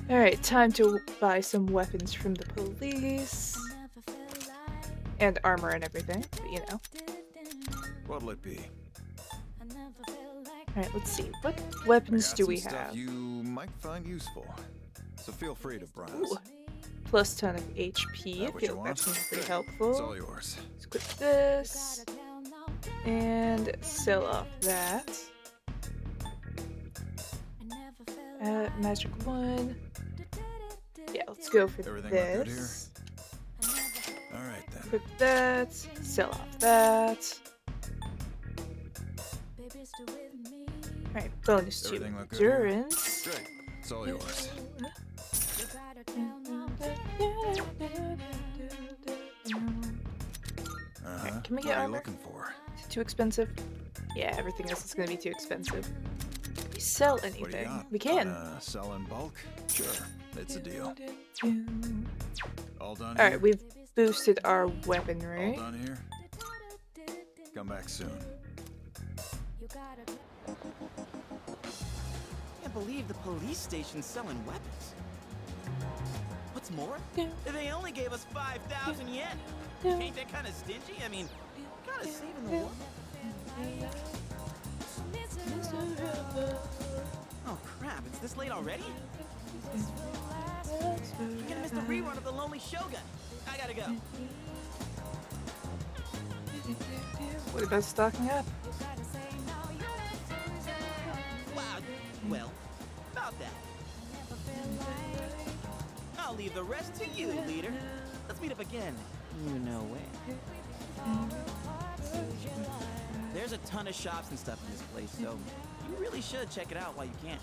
Alright, time to buy some weapons from the police. And armor and everything, but you know. What'll it be? Alright, let's see. What weapons do we Stuff have? you might find useful. So feel free to browse. Ooh. Plus ton of HP. I feel like that seems pretty helpful. It's all yours. Let's equip this. And sell off that. Magic one. Yeah, let's go for Everything this. look good here? Alright then. Equip that. Sell off that. Alright, bonus to Everything look good here? endurance. Great. It's all yours. Alright, can we What get are you armor? looking for? Is it too expensive? Yeah, everything else is gonna be too expensive. Can we sell What do you anything? got? We can. Sell in bulk? Sure. It's a deal. All done Alright, here? we've boosted our All weaponry. done here? Come back soon. Can't believe the police station's selling weapons. What's more, they only gave us 5,000 yen. Ain't that kind of stingy? I mean, gotta saving the world. Oh crap, it's this late already? I'm gonna miss the rerun of The Lonely Shogun. I gotta go. What about stocking up? Wow, well, about that. I'll leave the rest to you, leader. Let's meet up again. You know where. There's a ton of shops and stuff in this place, so you really should check it out while you can.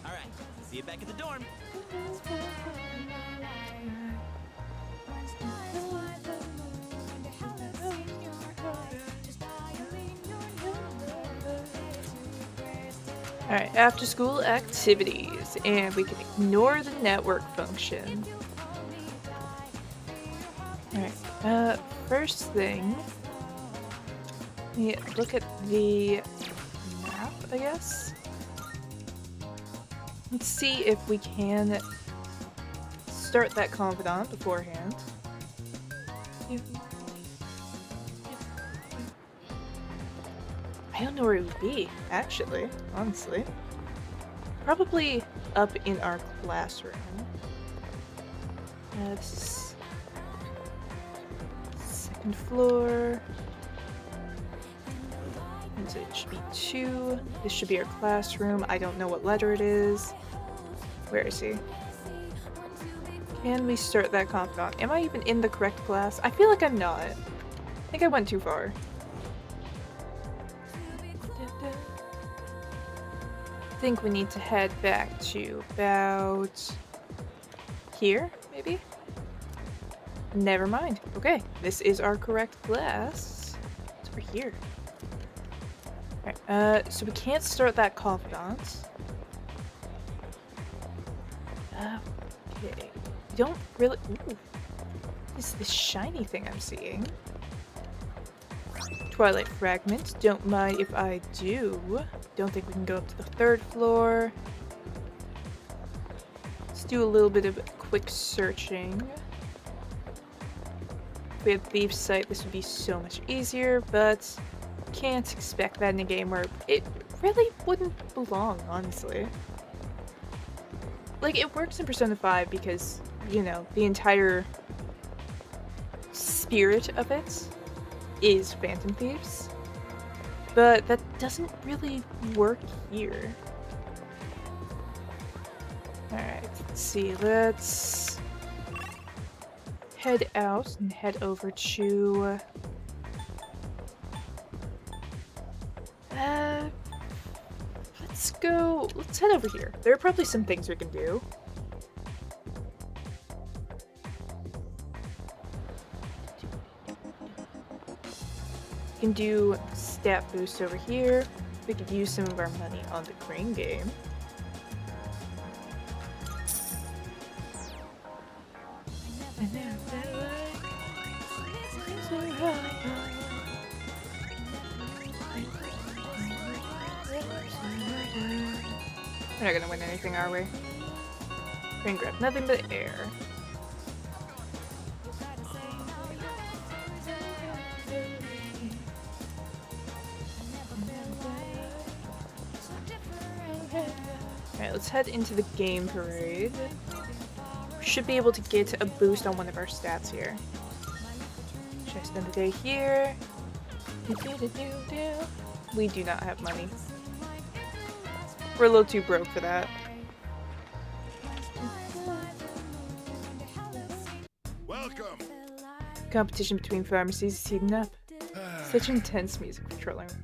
Alright, see you back at the dorm. Alright, after school activities, and we can ignore the network function. Alright, first thing, we look at the map, I guess. Let's see if we can start that confidant beforehand. I don't know where it would be, actually, honestly. Probably up in our classroom. This is second floor. And so it should be 2. This should be our classroom. I don't know what letter it is. Where is he? Can we start that confidant? Am I even in the correct class? I feel like I'm not. I think I went too far. I think we need to head back to about here, maybe? Never mind. Okay, this is our correct class. It's over here. Alright, so we can't start that confidant. Okay. We don't really... Ooh. What is this shiny thing I'm seeing? Twilight Fragment. Don't mind if I do. Don't think we can go up to the 3rd floor. Let's do a little bit of quick searching. If we had Thief's Sight, this would be so much easier, but can't expect that in a game where it really wouldn't belong, honestly. Like, it works in Persona 5 because, you know, the entire spirit of it is Phantom Thieves. But that doesn't really work here. Alright, let's see. Let's head out and head over to... let's head over here. There are probably some things we can do. We can do stat boost over here. We could use some of our money on the crane game. We're not gonna win anything, are we? Crane grab nothing but air. Alright, let's head into the game parade. We should be able to get a boost on one of our stats here. Should I spend the day here? We do not have money. We're a little too broke for that. Welcome. Competition between pharmacies is heating up. Such intense music for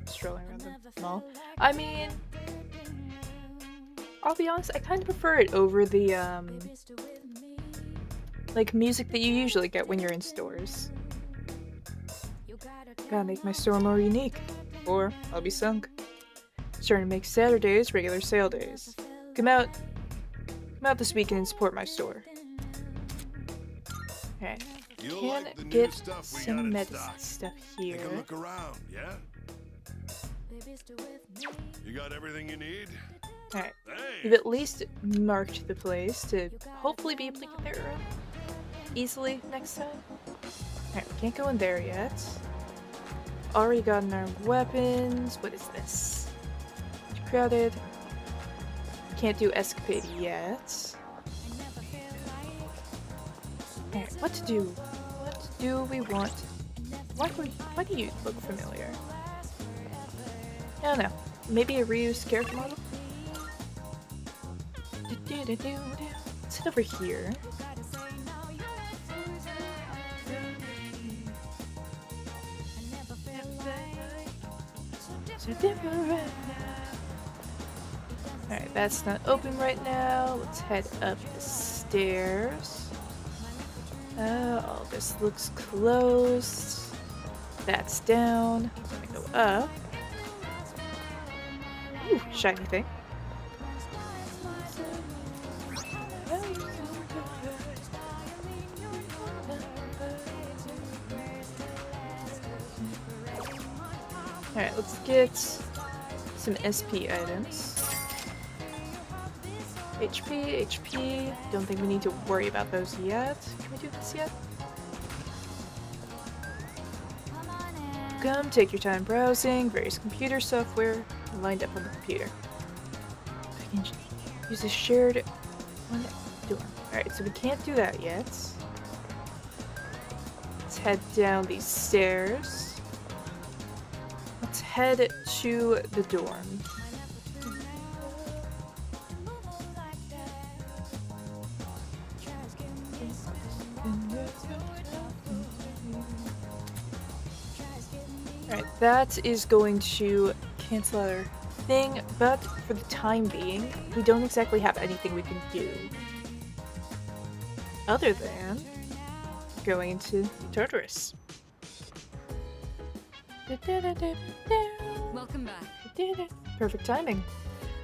strolling around the mall. I mean, I'll be honest, I kind of prefer it over the, like music that you usually get when you're in stores. Gotta make my store more unique, or I'll be sunk. Starting to make Saturdays regular sale days. Come out this weekend and support my store. Alright, can get some medicine stuff here. Take a look around, yeah? You got everything you need? Alright, Hey. we've at least marked the place to hopefully be able to get there easily next time. Alright, we can't go in there yet. Already gotten our weapons. What is this? Too crowded. Can't do escapade yet. Alright, what to do? What do we want? Why do you look familiar? I don't know. Maybe a reused character model? Let's head over here. Alright, that's not open right now. Let's head up the stairs. Oh, this looks closed. That's down. Let me go up. Ooh, shiny thing. Alright, let's get some SP items. HP. Don't think we need to worry about those yet. Can we do this yet? Come, take your time browsing. Various computer software lined up on the computer. I can use a shared one door. Alright, so we can't do that yet. Let's head down these stairs. Let's head to the dorm. Alright, that is going to cancel our thing, but for the time being, we don't exactly have anything we can do. Other than going into Tartarus. Welcome back. Perfect timing.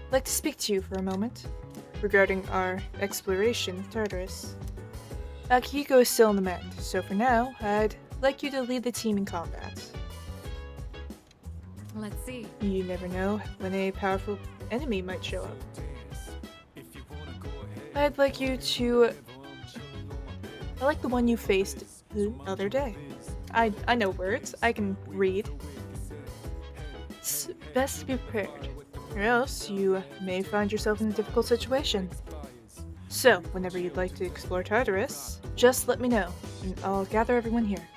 I'd like to speak to you for a moment regarding our exploration of Tartarus. Akihiko is still in the mend, so for now, I'd like you to lead the team in combat. Let's see. You never know when a powerful enemy might show up. I'd like you to... I like the one you faced the other day. I know words. I can read. It's best to be prepared, or else you may find yourself in a difficult situation. So, whenever you'd like to explore Tartarus, just let me know, and I'll gather everyone here.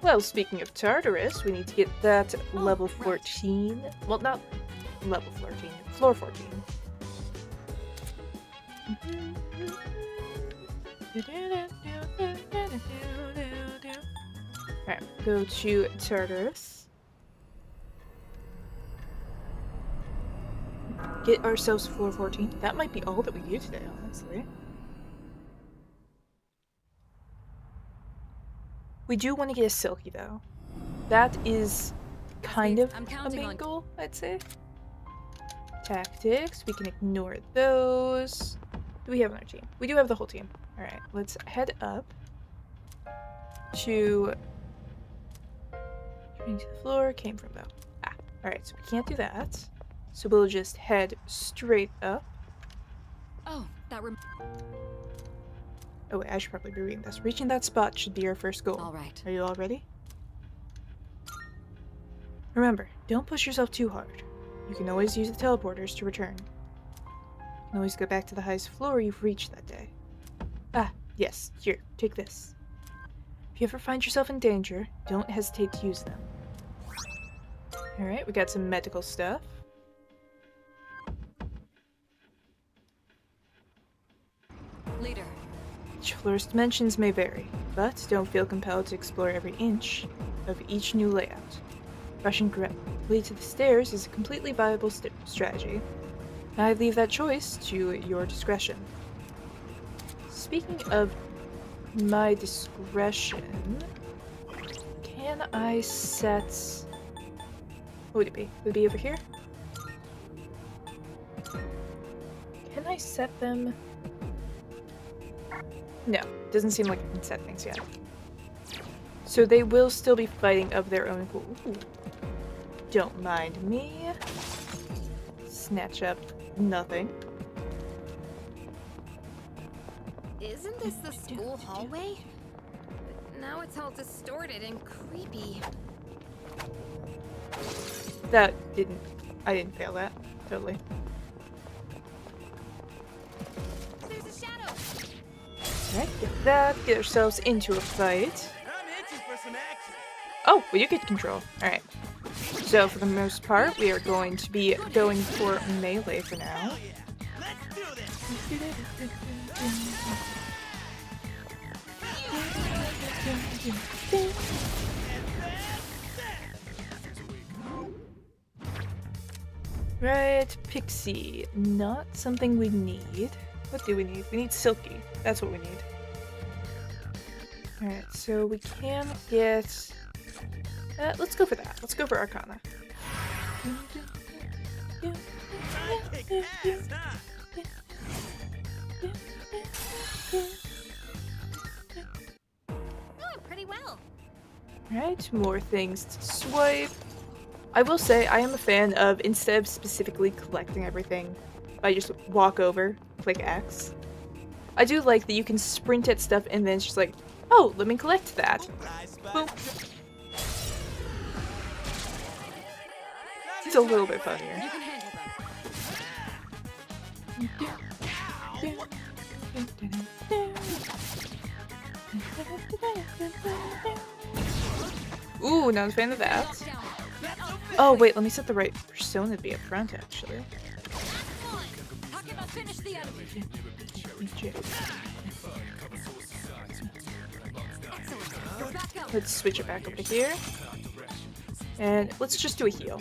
Well, speaking of Tartarus, we need to get that level 14. Well, not level 14, floor 14. Alright, go to Tartarus. Get ourselves floor 14. That might be all that we do today, honestly. We do want to get a Silky, though. That is kind of a main goal, I'd say. Tactics, we can ignore those. Do we have on our team? We do have the whole team. Alright, let's head up to... Train to the floor, came from though. Ah, alright, so we can't do that. So we'll just head straight up. Oh, that Oh wait, I should probably be reading this. Reaching that spot should be our first goal. Alright. Are you all ready? Remember, don't push yourself too hard. You can always use the teleporters to return. You can always go back to the highest floor you've reached that day. Ah, yes, here, take this. If you ever find yourself in danger, don't hesitate to use them. Alright, we got some medical stuff. Leader. Each floor's dimensions may vary, but don't feel compelled to explore every inch of each new layout. Rushing directly to the stairs is a completely viable strategy. I leave that choice to your discretion. Speaking of my discretion, can I set... What would it be? Would it be over here? Can I set them... No, doesn't seem like I can set things yet. So they will still be fighting of their own accord. Ooh. Don't mind me. Snatch up nothing. Isn't this the school hallway? But now it's all distorted and creepy. I didn't fail that. Totally. There's a shadow. Alright, get that. Get ourselves into a fight. I'm itching for some action. Oh, well, you get control. Alright. So, for the most part, we are going to be going for melee for now. Let's do this. Right, Pixie. Not something we need. What do we need? We need Silky. That's what we need. Alright, so we can get... let's go for that. Let's go for Arcana. Oh, pretty well. Alright, more things to swipe. I will say, I am a fan of, instead of specifically collecting everything, I just walk over, click X. I do like that you can sprint at stuff and then it's just like, oh, let me collect that. Boom. It's a little bit funnier. You can handle Ooh, not a fan of that. Oh, wait, let me set the right persona to be up front, actually. Let's switch it back over to here. And let's just do a heal.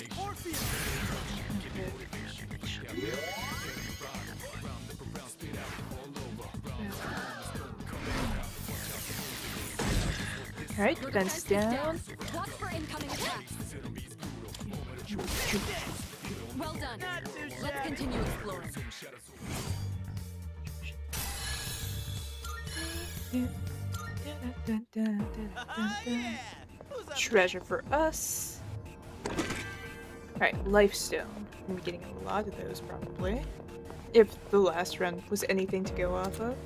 Alright, defense down. Watch for incoming attacks. Well done. Let's continue exploring. Treasure for us. Alright, Lifestone. I'm gonna be getting a lot of those probably. If the last run was anything to go off of.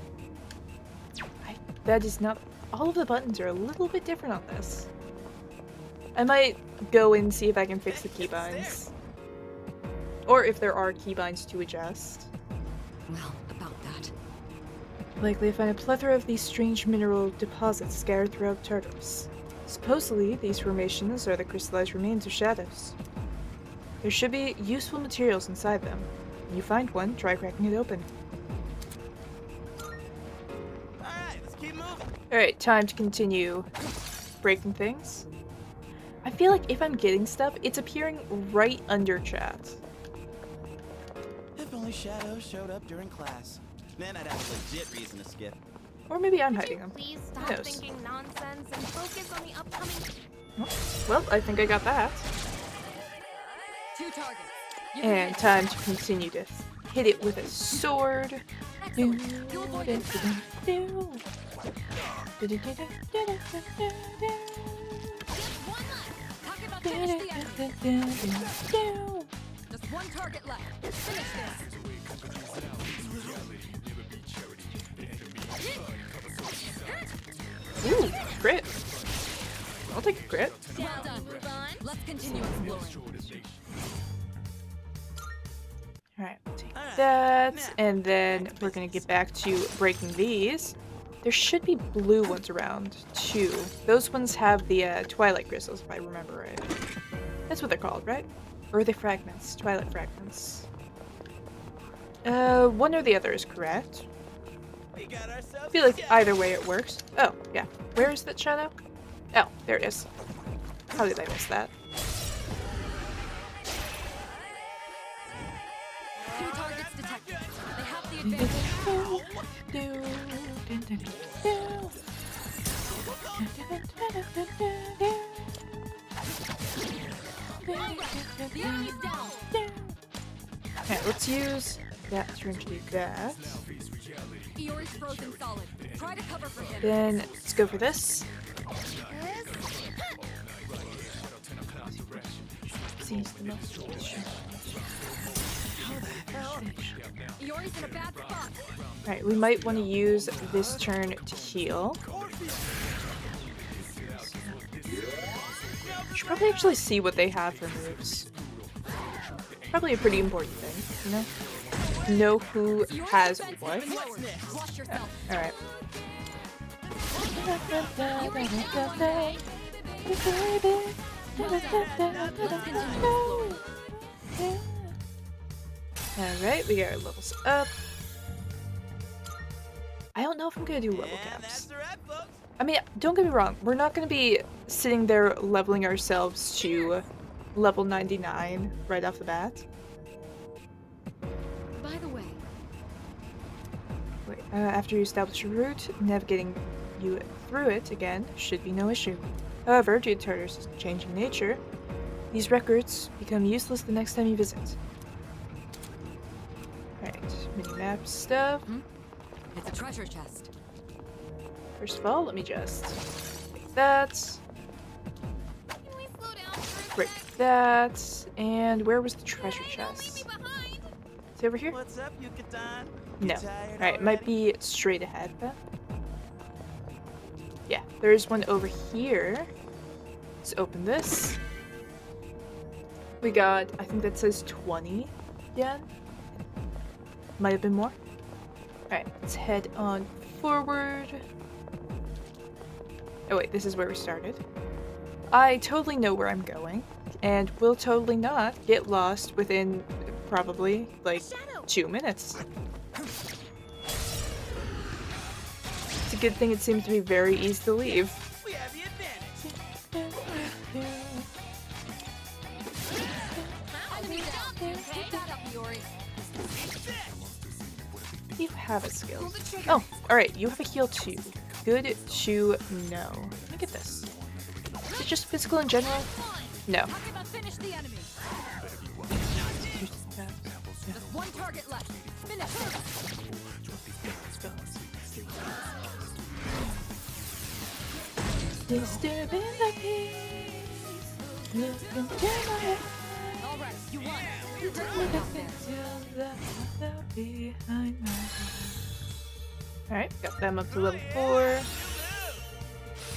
That is not... All of the buttons are a little bit different on this. I might go and see if I can fix the keybinds. Or if there are keybinds to adjust. Well, about that. Likely to find a plethora of these strange mineral deposits scattered throughout Tartarus. Supposedly, these formations are the crystallized remains of shadows. There should be useful materials inside them. When you find one, try cracking it open. Alright, let's keep moving. Alright, time to continue breaking things. I feel like if I'm getting stuff, it's appearing right under chat. If only shadows showed up during class. Then I'd have a legit reason to skip. Or maybe I'm hiding them. Please Who stop knows? thinking nonsense and focus on the upcoming. Well, I think I got that. 2 targets. And time to continue to hit it with a sword. Just 1 target left. Finish this. Ooh, crit. I'll take a crit. Well done. Let's continue exploring. Alright, we'll take that, and then we're gonna get back to breaking these. There should be blue ones around, too. Those ones have the twilight crystals, if I remember right. That's what they're called, right? Or are they fragments? Twilight fragments. One or the other is correct. I feel like either way it works. Oh, yeah. Where is that shadow? Oh, there it is. How did I miss that? 2 targets detected. They have the advantage. The enemy's down. Okay, let's use that turn to do that. Iori's frozen solid. Try to cover for him. Then let's go for this. Iori's in a bad spot. Alright, we might want to use this turn to heal. Should probably actually see what they have for moves. Probably a pretty important thing, you know? Know who has what. Alright. Alright, we got our levels up. I don't know if I'm gonna do level caps. I mean, don't get me wrong, we're not gonna be sitting there leveling ourselves to level 99 right off the bat. By the way, After you establish a route, navigating you through it again should be no issue. However, due to Tartarus' changing nature, these records become useless the next time you visit. Alright, mini-map stuff. it's a treasure chest. First of all, let me just make that. Break that. And where was the treasure chest? Is it over here? What's up, Yucatan? No. Alright, it might be straight ahead then. Yeah, there's one over here. Let's open this. We got, I think that says 20 yen. Might have been more. Alright, let's head on forward. Oh wait, this is where we started. I totally know where I'm going, and will totally not get lost within probably like 2 minutes. It's a good thing it seems to be very easy to leave. We have the advantage. Enemy down. Take that up, Iori. You have a skill. Oh, alright, you have a heal too. Good to know. Let me get this. Is it just physical in general? No. Finish the enemy. Just 1 target left. Finish. Disturbing the peace. Look into my All right, you won. Alright, got them up to level 4.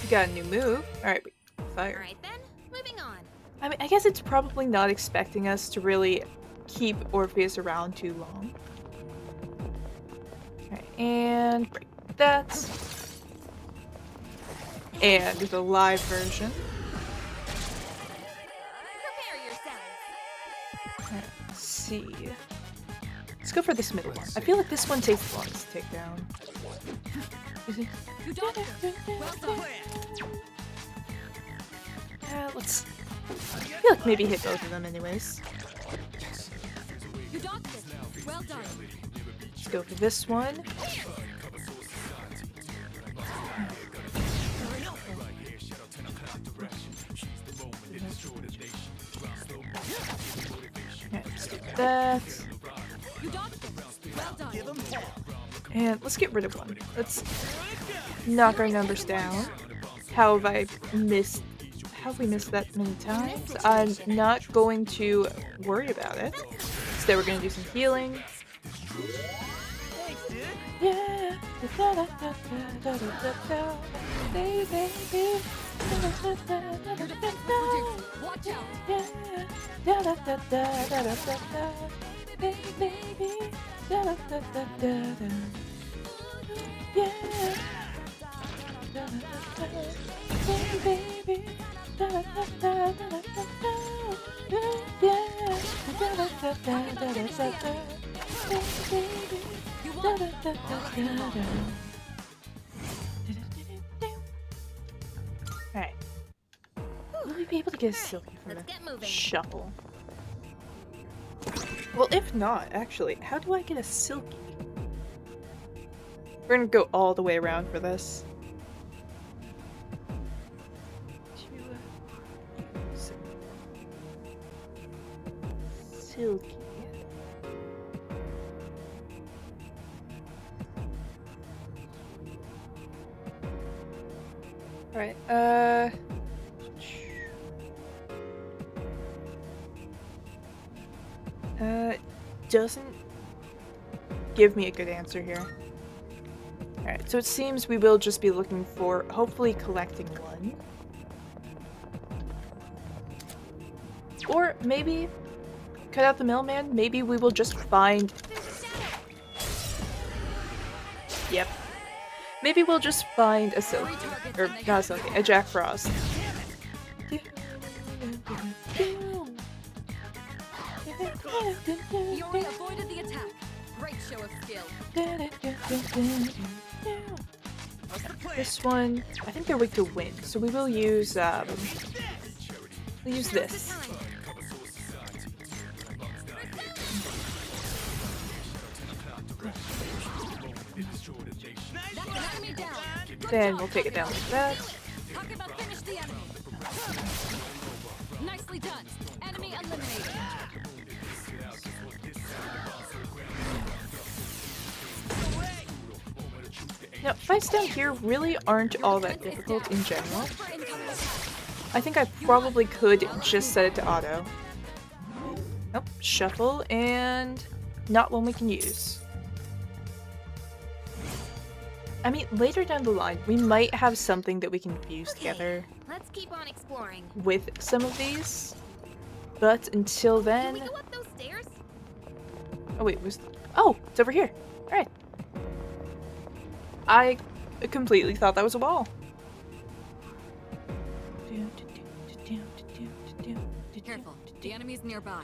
We got a new move. Alright, fire. Alright then, moving on. I mean, I guess it's probably not expecting us to really keep Orpheus around too long. Alright, and break that. and the live version. Let's see. Let's go for this middle one. I feel like this one takes the longest to take down. Is it? Let's. I feel like maybe hit both of them, anyways. You dodged it. Well done. Let's go for this one. Let's do that. And let's get rid of one. Let's knock our numbers down. How have I missed? How have we missed that many times? I'm not going to worry about it. Instead, we're going to do some healing. Yeah. Watch out. Alright. Will we be able to get a Silky from the shuffle? Well, if not, actually, how do I get a Silky? We're gonna go all the way around for this. Silky. Alright, doesn't give me a good answer here. Alright, so it seems we will just be looking for, hopefully collecting one. Or maybe, cut out the middleman, maybe we will just find... Yep. Maybe we'll just find a Silky, or not a Silky, a Jack Frost. Yuri avoided the attack. Great show of skill. This one, I think they're weak to wind, so we will use, we'll use this. Then we'll take it down like that. Talk about finish the enemy. Nicely done. Enemy eliminated. Now, fights down here really aren't all that difficult in general. I think I probably could just set it to auto. Nope, shuffle, and not one we can use. I mean, later down the line, we might have something that we can fuse together. Let's keep on exploring. With some of these, but until then... Can we go up those stairs? Oh wait, oh, it's over here. All right. I completely thought that was a wall. Careful, the enemy's nearby.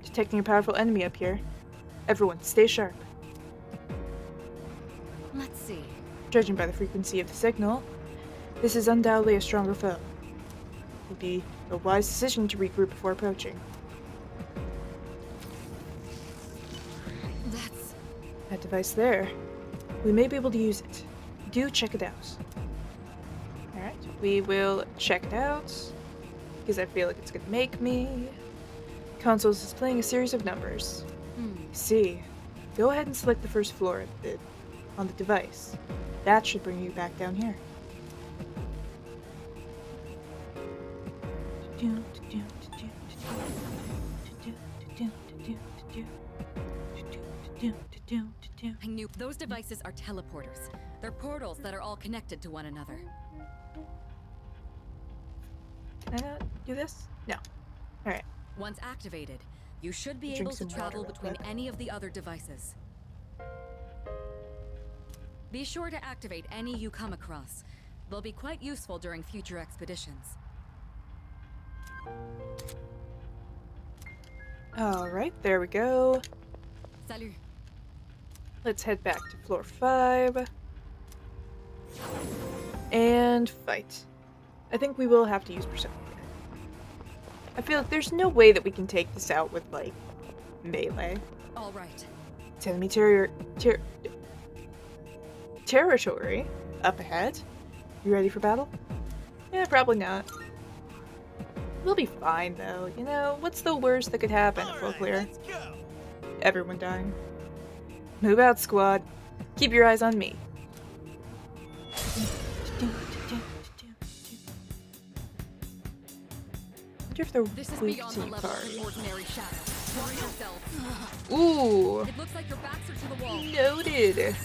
Detecting a powerful enemy up here. Everyone, stay sharp. Let's see. Judging by the frequency of the signal, this is undoubtedly a stronger foe. It would be a wise decision to regroup before approaching. That's... That device there. We may be able to use it. Do check it out. Alright, we will check it out. Because I feel like it's gonna make me. Console is displaying a series of numbers. See. Go ahead and select the first floor on the device. That should bring you back down here. I knew those devices are teleporters. They're portals that are all connected to one another. Can I not do this? No. Alright. Once activated, you should be Drink able to some travel water real between quick. any of the other devices. Be sure to activate any you come across. They'll be quite useful during future expeditions. Alright, there we go. Salut. Let's head back to floor 5. And fight. I think we will have to use Persona here. I feel like there's no way that we can take this out with, like, melee. Alright. It's enemy territory up ahead. You ready for battle? Yeah, probably not. We'll be fine, though. You know, what's the worst that could happen if we're clear? Everyone dying. Move out, squad. Keep your eyes on me. I wonder if they're weak to cards. Ooh. It looks like your backs are to the wall. Noted.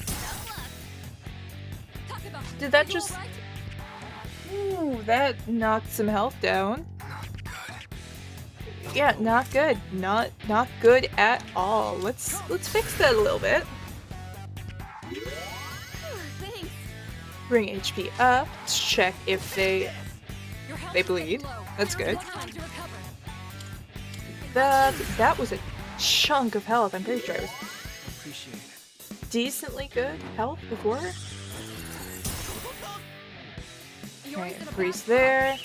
Did that just... Ooh, that knocked some health down. Yeah, not good. Not good at all. Let's fix that a little bit. Bring HP up. Let's check if they bleed. That's good. That was a chunk of health. I'm pretty sure it was decently good health before. Alright, freeze there.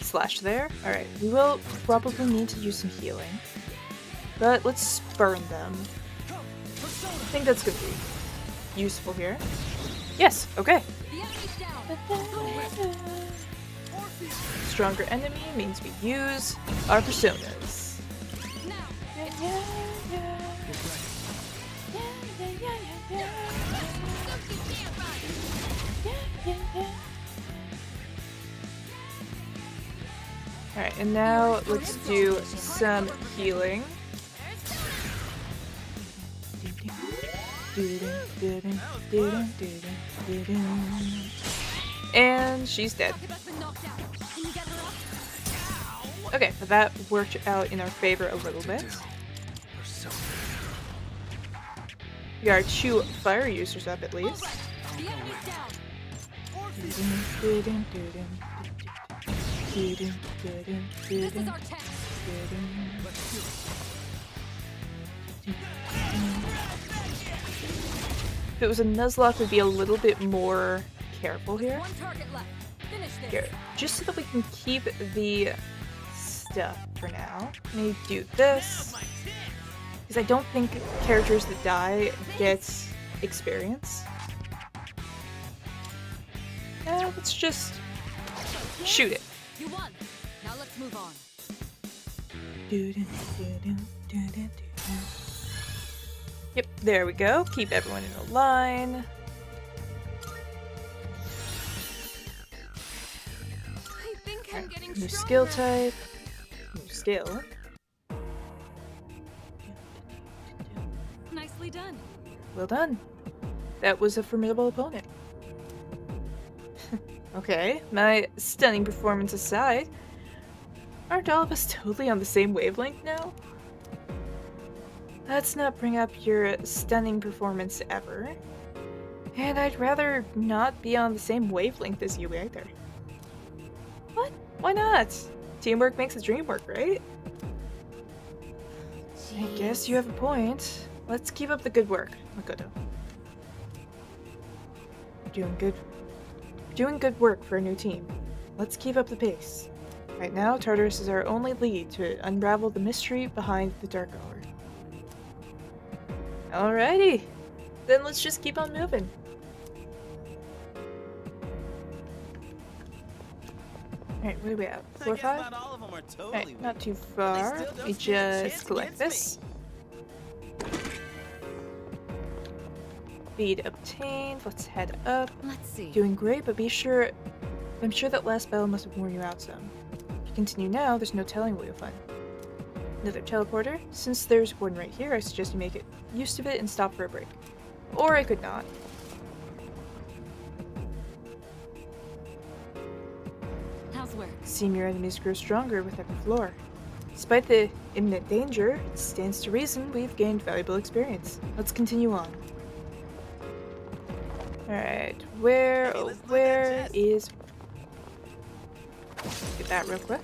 Slash there. Alright, we will probably need to use some healing. But let's burn them. I think that's gonna be useful here. Yes, okay. Stronger enemy means we use our personas. Alright, and now let's do some healing. And she's dead. Okay, but that worked out in our favor a little bit. We are 2 fire users up at least. If it was a Nuzlocke, we'd be a little bit more careful here. Here, just so that we can keep the stuff for now. Maybe do this. Because I don't think characters that die get experience. Let's just shoot it. You won. Now let's move on. Yep, there we go. Keep everyone in a line. I think I'm getting New stronger. skill type. New skill. Nicely done. Well done. That was a formidable opponent. Okay, my stunning performance aside, aren't all of us totally on the same wavelength now? Let's not bring up your stunning performance ever. And I'd rather not be on the same wavelength as you either. What? Why not? Teamwork makes the dream work, right? I guess you have a point. Let's keep up the good work, Makoto. Doing good work for a new team. Let's keep up the pace. Right now, Tartarus is our only lead to unravel the mystery behind the Dark Hour. Alrighty, then let's just keep on moving. Alright, what do we have? Floor 5? Not all of them are totally Alright, not too But far. they still Let don't me stand a chance just collect against this. Feed obtained. Let's head up. Let's see. Doing great, but I'm sure that last battle must have worn you out some. If you continue now, there's no telling what you'll find. Another teleporter? Since there's one right here, I suggest you make it use of it and stop for a break. Or I could not. How's work? Seem your enemies grow stronger with every floor. Despite the imminent danger, it stands to reason we've gained valuable experience. Let's continue on. Alright, where is... Get that real quick.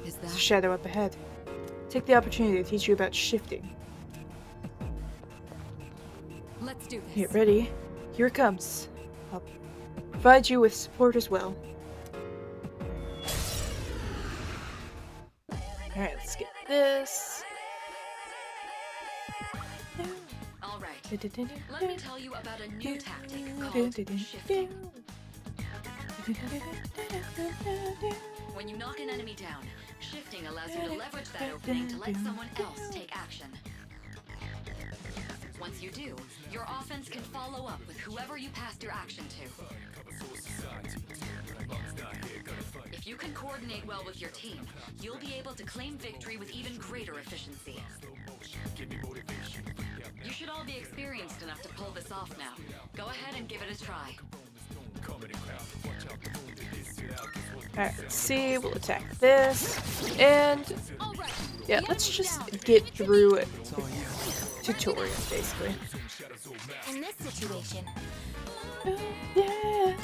Is There's that a shadow up ahead. Take the opportunity to teach you about shifting. Let's do this. Get ready. Here it comes. I'll provide you with support as well. Alright, let's get this. All right. Let me tell you about a new tactic called shifting. When you knock an enemy down, shifting allows you to leverage that opening to let someone else take action. Once you do, your offense can follow up with whoever you passed your action to. If you can coordinate well with your team, you'll be able to claim victory with even greater efficiency. You should all be experienced enough to pull this off now. Go ahead and give it a try. Alright, let's see. We'll attack this. And yeah, let's just get through it. Tutorial, basically. In this situation, Yeah.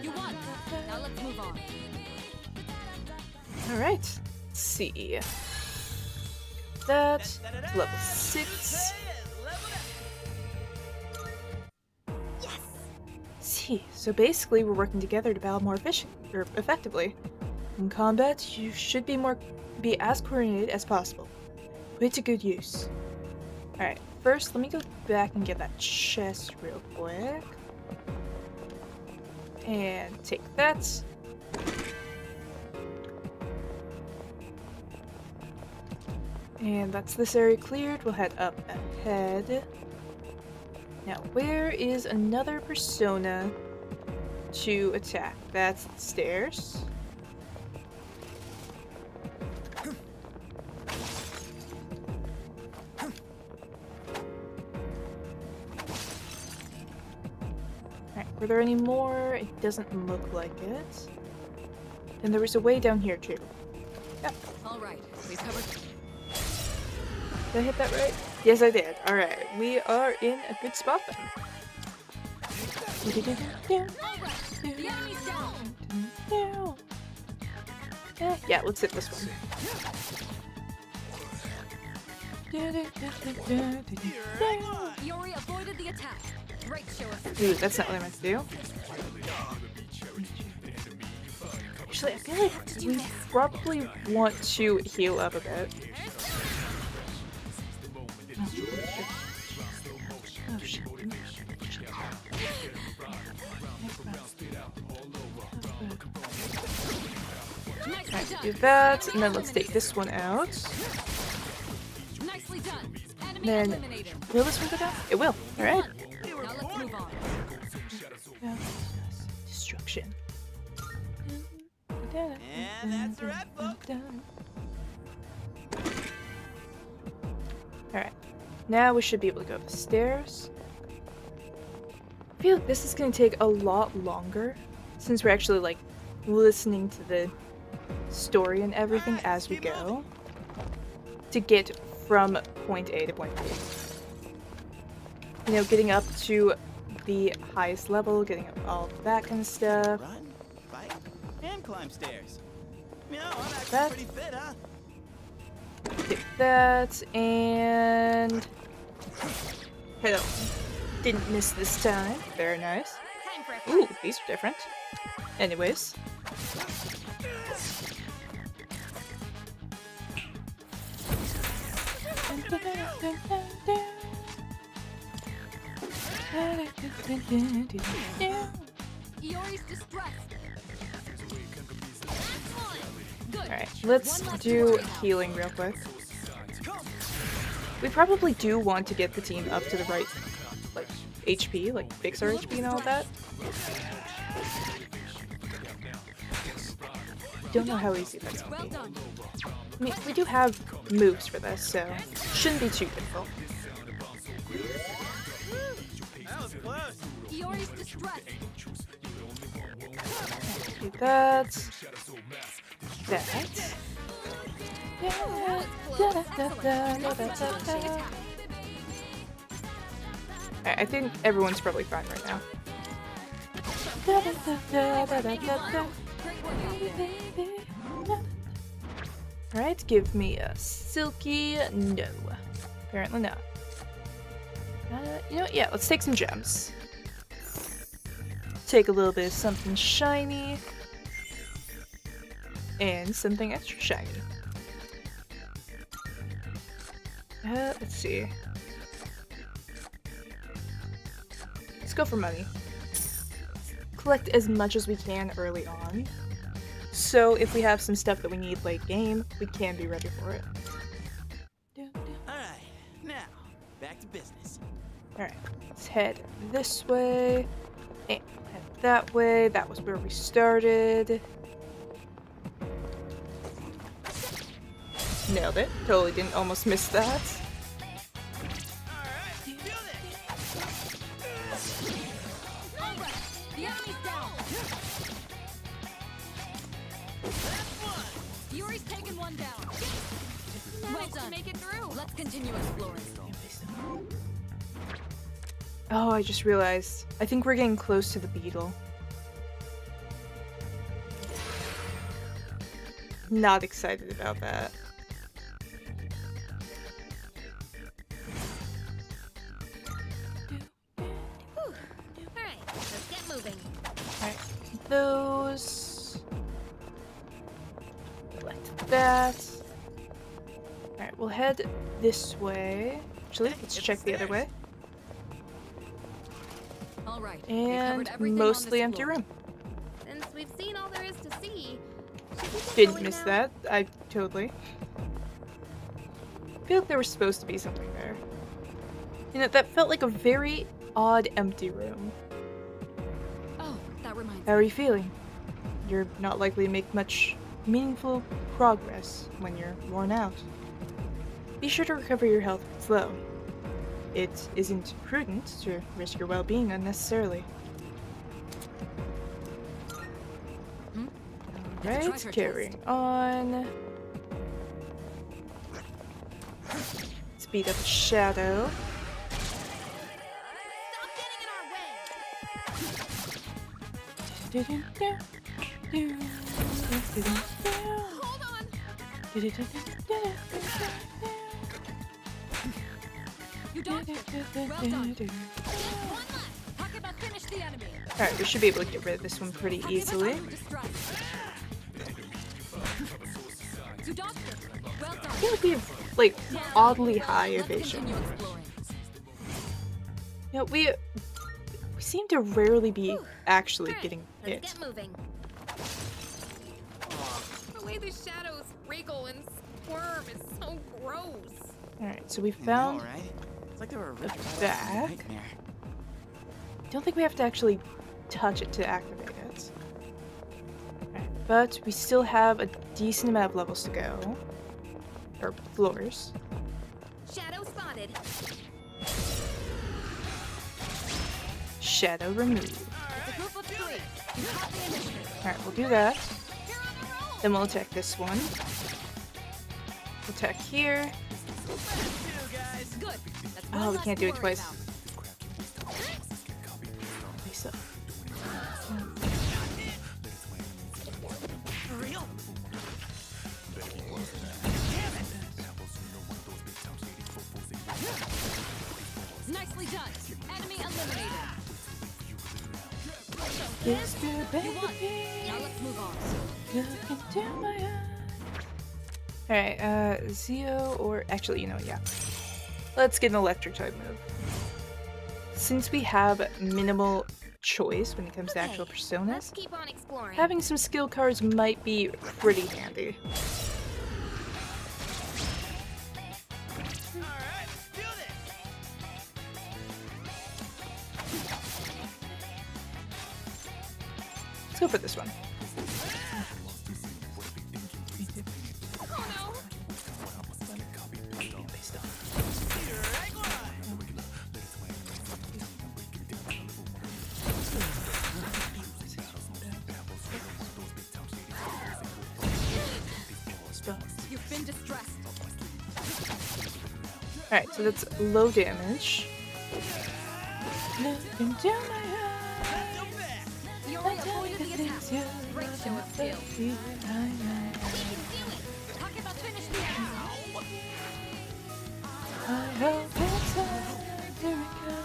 You won. Now let's move on. Alright, let's see. That's level 6. See, so basically we're working together to battle more effectively. In combat, you should be as coordinated as possible. Put it to good use. Alright, first let me go back and get that chest real quick. And take that. And that's this area cleared. We'll head up ahead. Now, where is another persona to attack? That's the stairs. Alright, were there any more? It doesn't look like it. And there was a way down here too. Yep. Alright, we've covered. Did I hit that right? Yes, I did. Alright, we are in a good spot then. Yeah, let's hit this one. Yori avoided the attack. Great show of Ooh, that's not what I meant to do. Actually, I feel like we probably want to heal up a bit. Oh shit. Alright, do that, and then let's take this one out. Nicely done. Enemy Then, eliminated. will this one go down? It will. Alright. Now let's move on. Destruction. And that's a wrap, folks. Alright. Now we should be able to go up the stairs. I feel like this is going to take a lot longer since we're actually like listening to the story and everything as we go to get from point A to point B. You know, getting up to the highest level, getting up all that kind of stuff. Run, fight, and climb stairs. You know, I'm actually That. pretty fit, huh? Get that, and... Hello. Didn't miss this time. Very nice. time for a Ooh, fight. these are different. Anyways. Yori's distressed. Alright, let's do healing real quick. We probably do want to get the team up to the right, like, HP, like fix our HP and all that. don't know how easy that's gonna be. I mean, we do have moves for this, so shouldn't be too difficult. That was close. Iori's distressed. Do that. That. Alright, I think everyone's probably fine right now. Alright, give me a silky. No. Apparently not. You know what? Yeah, let's take some gems. Take a little bit of something shiny. And something extra shiny. Let's see. Let's go for money. Collect as much as we can early on. So if we have some stuff that we need late game, we can be ready for it. Alright, now, back to business. Alright, let's head this way. And head that way. That was where we started. Nailed it. Totally didn't almost miss that. The enemy's down. Yuri's taken one down. Well done. Make it through. Let's continue exploring. Oh, I just realized. I think we're getting close to the beetle. Not excited about that. Alright, let's get moving. Alright, those. Select that. Alright, we'll head this way. Actually, let's check the other way. All right. And mostly empty room. Since we've seen all there is to see, should we get Didn't going miss now? that. I totally. I feel like there was supposed to be something there. You know, that felt like a very odd empty room. Oh, that reminds How are you feeling? You're not likely to make much meaningful progress when you're worn out. Be sure to recover your health if it's low. It isn't prudent to risk your well-being unnecessarily. Alright, carrying on. Speed up Shadow. Hold on. You dodged it. Well done. Talk about finish the enemy. Alright, we should be able to get rid of this one pretty easily. You dodged it. Well done. I feel like we have, like, oddly high evasion. You know, we seem to rarely be actually getting hit. Let's get moving. The way the shadows wriggle and squirm is so gross. Alright, so we found Alright. It's like they were ripped out of a back. nightmare. Don't think we have to actually touch it to activate it. Alright, but we still have a decent amount of levels to go. Or floors. Shadow spotted. Shadow removed. It's a group of 3. You have the initiative. Alright, we'll do that. Then we'll attack this one. Attack here. Good. That's Oh, one we less can't to do it worry twice. about. Lisa. For real? Nicely done. Enemy eliminated. Yes, good You baby. won. Now let's move on. Look into my eyes. Alright, Zio, or actually, you know, yeah. Let's get an electric type move. Since we have minimal choice when it comes to actual Let's personas, keep on exploring. having some skill cards might be pretty handy. Alright, do this! Let's go for this one. in distress. Alright, so that's low damage. Looking down my Yuri avoided the attack. Great show of skill. Talk about finish the I hope it's all here we go.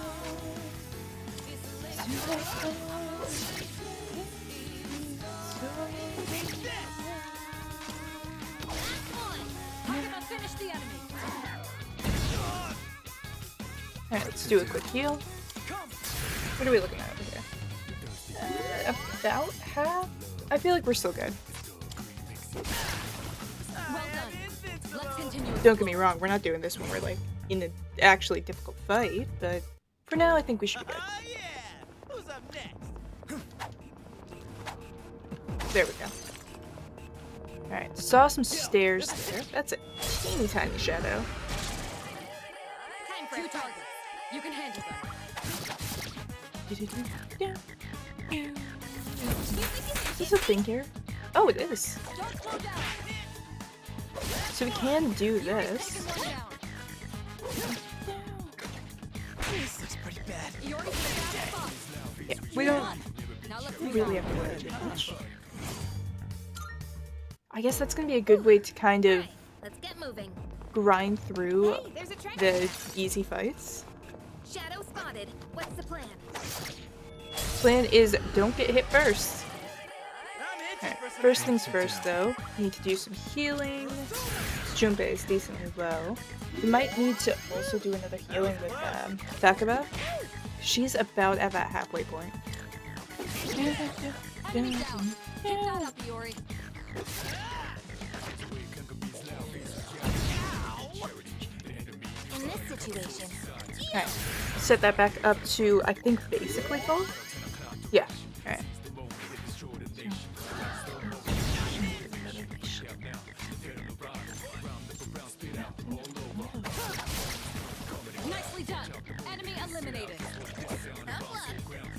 Talk about finish the enemy. Alright, let's do a quick heal. What are we looking at over here? About half? I feel like we're still good. Well done. Let's continue. Don't get me wrong, we're not doing this when we're like in an actually difficult fight, but for now I think we should be good. Who's up next? There we go. Alright, saw some stairs there. That's a teeny tiny shadow. Time for 2 targets. You can handle them. Is this a thing here? Oh, it is. Don't slow down. So we can do this. This looks pretty bad. Yuri's in a bad spot. Yeah, we don't Now let's really have to worry too much. I guess that's gonna be a good way to kind of Let's get moving. grind through Hey, there's a track. the easy fights. Shadow spotted. What's the plan? Plan is don't get hit first. I'm itching Alright, for some first things first though, we need to do some healing. Junpei is decently low. We might need to also do another healing with Takaba. She's about at that halfway point. Enemy down. Keep that up, Yuri. In this situation, Alright, set that back up to, I think, basically full? Yeah, alright. Nicely done. Enemy eliminated.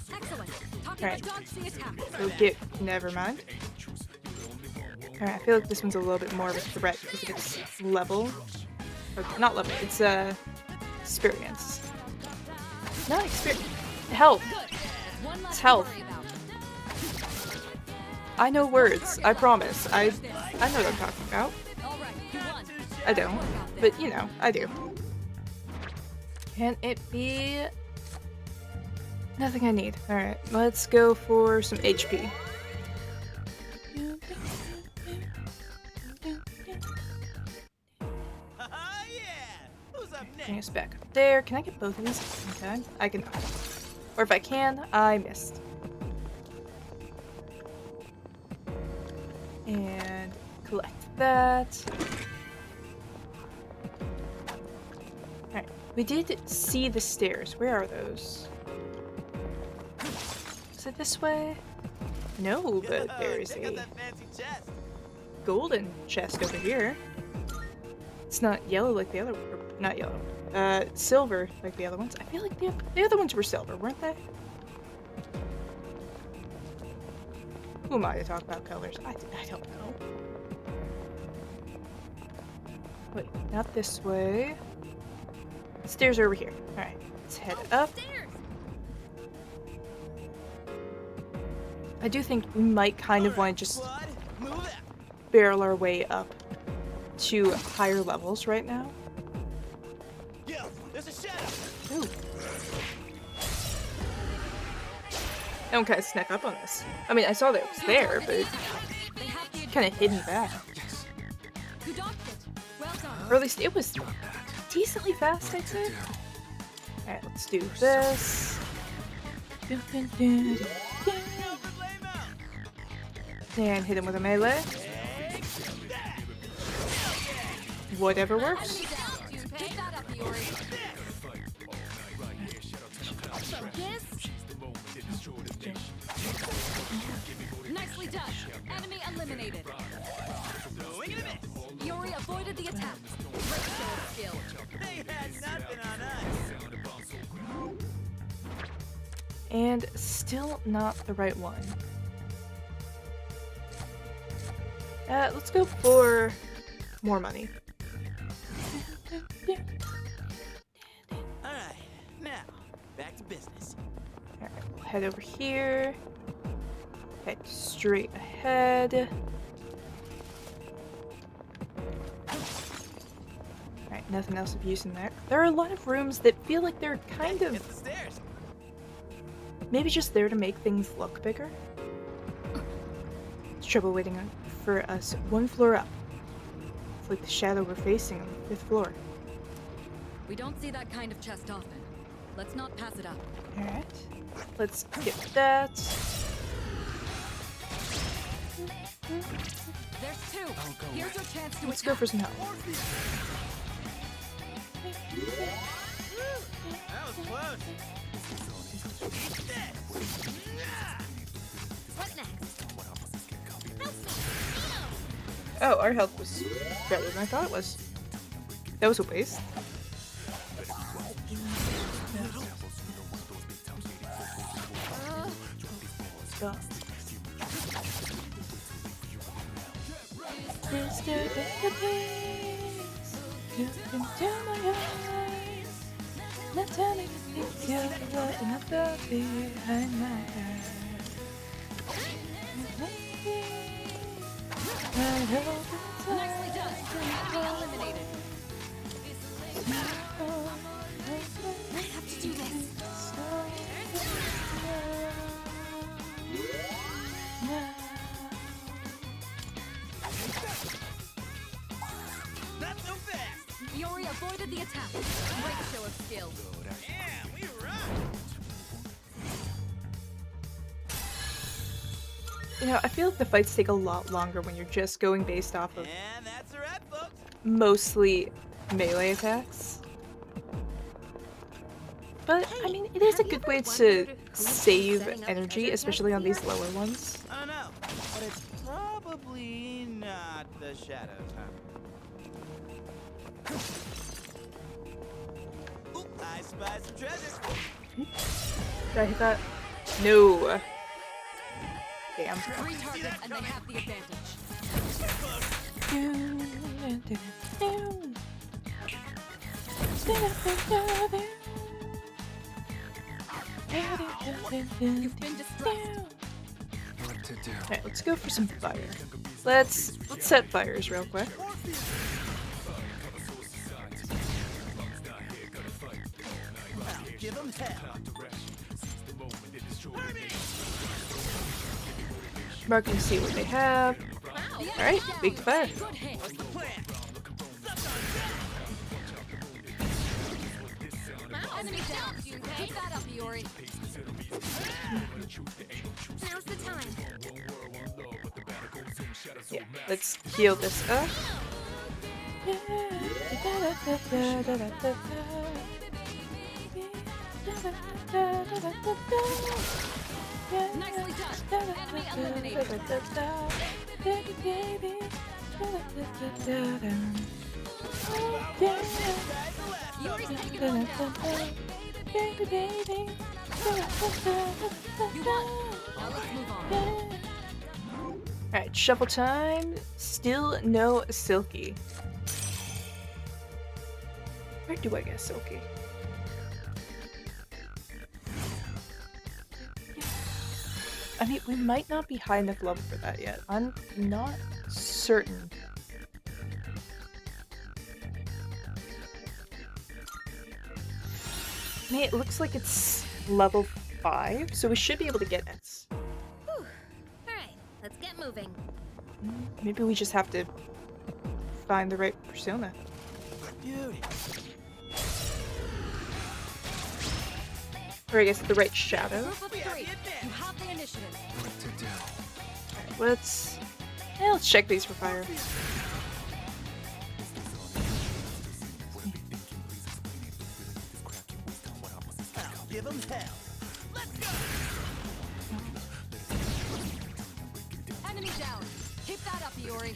Excellent. Talking Alright. about dodge the attack. So get, never mind. Alright, I feel like this one's a little bit more of a threat because of its level. Or, not level, it's experience. Not experience. Health. Good. One less It's to health. worry about. I know words, I promise. I know what I'm talking about. All right, you won. I don't, but you know, I do. Can it be? Nothing I need. Alright, let's go for some HP. Who's up Bring next? us back up there. Can I get both of these at the same time? I cannot. Or if I can, I missed. And collect that. Alright, we did see the stairs. Where are those? Is it this way? No, but there's Check out a that fancy chest. golden chest over here. It's not yellow like the other, or not yellow. Silver like the other ones. I feel like the other ones were silver, weren't they? Who am I to talk about colors? I don't know. Wait, not this way. Stairs are over here. Alright, let's head up. I do think we might kind of want to just Squad, move it. barrel our way up to higher levels right now. Yo, there's a shadow. Ooh. I don't kind of snuck up on this. I mean, I saw that it was there, but They have the kind of hidden back. You dodged it. Well done. Or at least it was decently fast, I'd say. Alright, let's do this. And hit him with a melee. Whatever works. Enemy down. Keep that up, Yuri. Yes. Nicely done. Enemy eliminated. Swing and a miss. Yuri avoided the attack. Great show of skill. They had nothing on us. And still not the right one. Let's go for more money. Alright, now, back to business. Alright, we'll head over here. Head straight ahead. Alright, nothing else of use in there. There are a lot of rooms that feel like they're kind of... Hit the stairs. maybe just there to make things look bigger. It's trouble waiting for us one floor up. It's like the shadow we're facing on the 5th floor. We don't see that kind of chest often. Let's not pass it up. Alright. Let's get that. There's two. Here's your chance to Let's go for some help. That was close. What next? Oh, our health was better than I thought it was. That was a waste. Nicely done. Enemy eliminated. I have to do this. Not so fast. Yori avoided the attack. Great show of skill. Yeah, we rock. You know, I feel like the fights take a lot longer when you're just going based off of And that's a wrap, folks. mostly melee attacks. But, I mean, it is a good way to save energy, especially on these lower ones. I don't know, but it's probably not the shadows, huh? Ooh, I spy some treasure. Did I hit that? No. Damn. 3 targets and they have the advantage. You've been distressed. What to do? Alright, let's go for some fire. Let's set fires real quick. Give them hell. Mark and see what they have. Alright, big fire. Good hit. What's the plan? Enemy down. Keep that up, Yori. Now's the time. Yeah, let's heal this up. Nicely done. Enemy eliminated. Yori's taking one down. You won. Now let's move on. Alright, shuffle time. Still no Silky. Where do I get Silky? I mean, we might not be high enough level for that yet. I'm not certain. I mean, it looks like it's level 5, so we should be able to get S. Whew. Alright, let's get moving. Maybe we just have to find the right persona. Beauty. Or I guess the right shadow. Group of 3. You have the initiative. What to do? Alright, let's check these for fire. Give them hell. Let's go. Enemy down. Keep that up, Yori.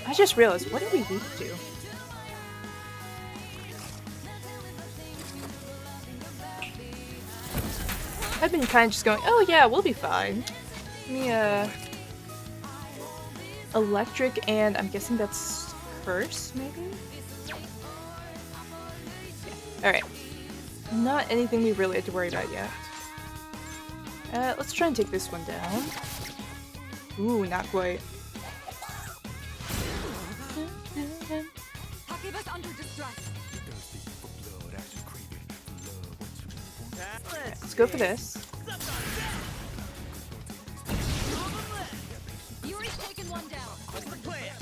I just realized, what did we lead to? I've been kind of just going, oh yeah, we'll be fine. Give me electric, and I'm guessing that's curse, maybe? Yeah. Alright. Not anything we really have to worry about yet. Let's try and take this one down. Ooh, not quite. Under distress. Right, let's go for this. Yuri's taken one down. What's the plan?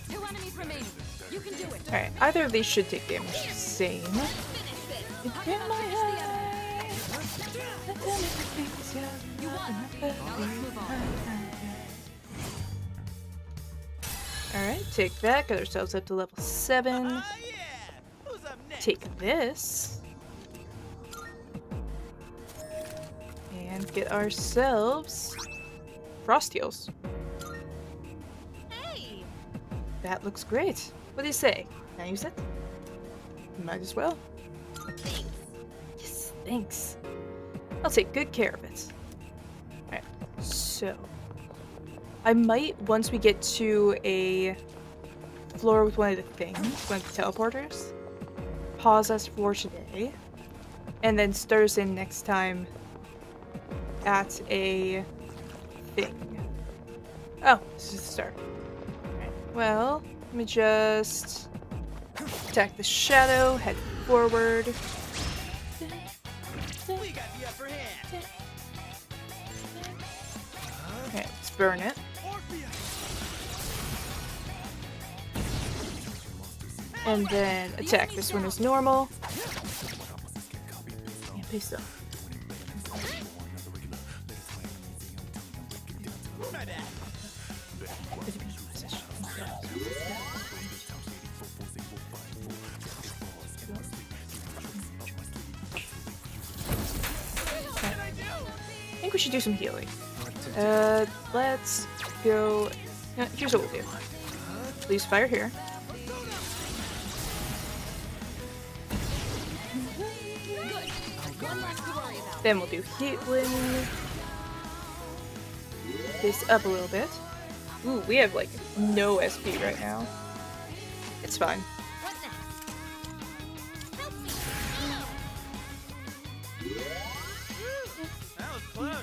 Two enemies remaining. You can do it. Alright, either of these should take damage. Same. It's in my head. You won. Now let's move on. Alright, take that. Got ourselves up to level 7. Take this. And get ourselves frost heals. Hey! That looks great. What do you say? Can I use it? Might as well. Thanks. Yes, thanks. I'll take good care of it. Alright, so I might, once we get to a floor with one of the things, one of the teleporters, pause us for today, and then start us in next time at a thing. Oh, this is the start. Alright, well, let me just attack the shadow, head forward. We got the upper hand. Okay, let's burn it. And then attack this one as normal. Yeah, please don't. I think we should do some healing. Let's go. No, here's what we'll do. Please fire here. Then we'll do healing. This up a little bit. Ooh, we have like no SP right now. It's fine. What next? That was close.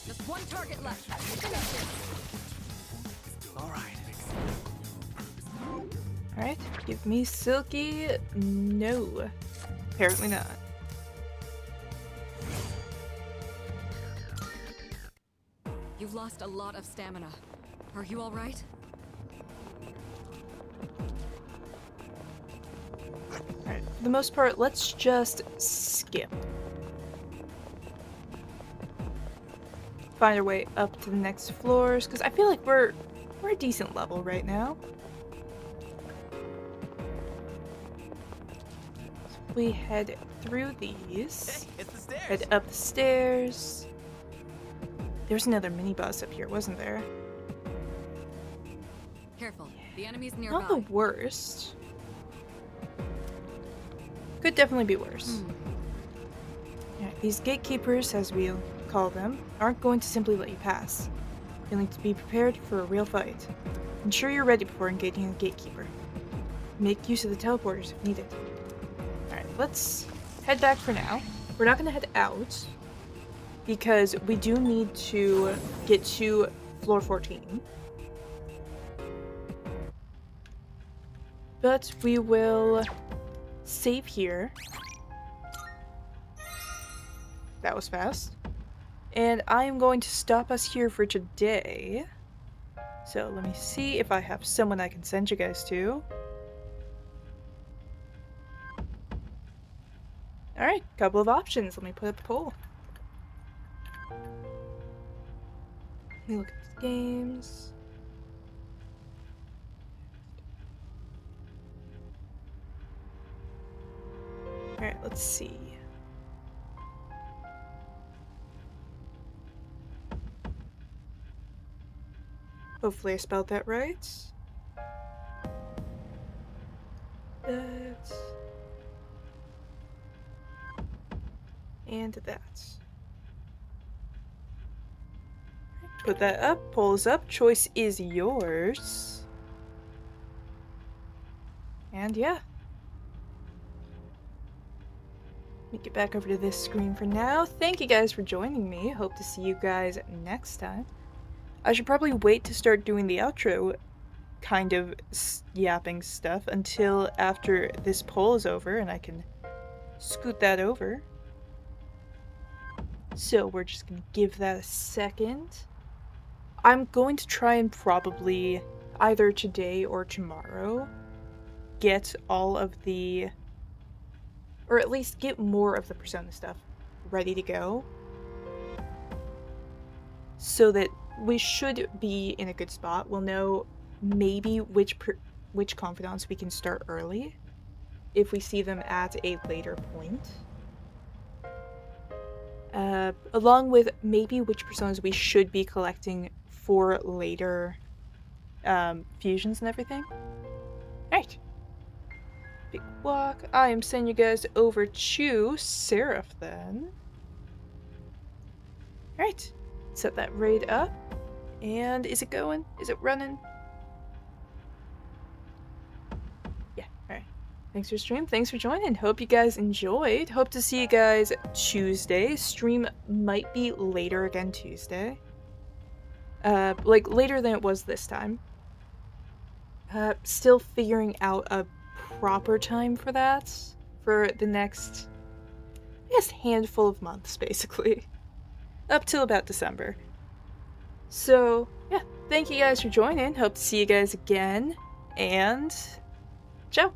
Just one target left. Alright, give me Silky. No. Apparently not. You've lost a lot of stamina. Are you all right? Alright, for the most part, let's just skip. Find our way up to the next floors, because I feel like we're a decent level right now. So we head through these. Hey, it's the stairs. Head up the stairs. There's another mini boss up here, wasn't there? Careful. The enemy's nearby. Not the worst. Could definitely be worse. Yeah, these gatekeepers, as we'll call them, aren't going to simply let you pass. You'll need to be prepared for a real fight. Ensure you're ready before engaging a gatekeeper. Make use of the teleporters if needed. Alright, let's head back for now. We're not going to head out, because we do need to get to floor 14. But we will save here. That was fast. And I am going to stop us here for today. So let me see if I have someone I can send you guys to. Alright, couple of options. Let me put up the poll. Let me look at the games. Alright, let's see. Hopefully I spelled that right. That. And that. Put that up, polls up, choice is yours. And yeah. Let me get back over to this screen for now. Thank you guys for joining me. Hope to see you guys next time. I should probably wait to start doing the outro kind of yapping stuff until after this poll is over and I can scoot that over. So we're just gonna give that a second. I'm going to try and probably either today or tomorrow get all of the, or at least get more of the Persona stuff ready to go, so that we should be in a good spot. We'll know maybe which confidants we can start early if we see them at a later point. Along with maybe which personas we should be collecting for later fusions and everything. Alright. Big walk. I am sending you guys over to Seraph then. Alright. Set that raid up. And is it going? Is it running? Yeah, alright. Thanks for stream. Thanks for joining. Hope you guys enjoyed. Hope to see you guys Tuesday. Stream might be later again Tuesday. Like later than it was this time. Still figuring out a proper time for that. For the next, I guess, handful of months, basically. Up till about December. So, yeah. Thank you guys for joining. Hope to see you guys again. And ciao.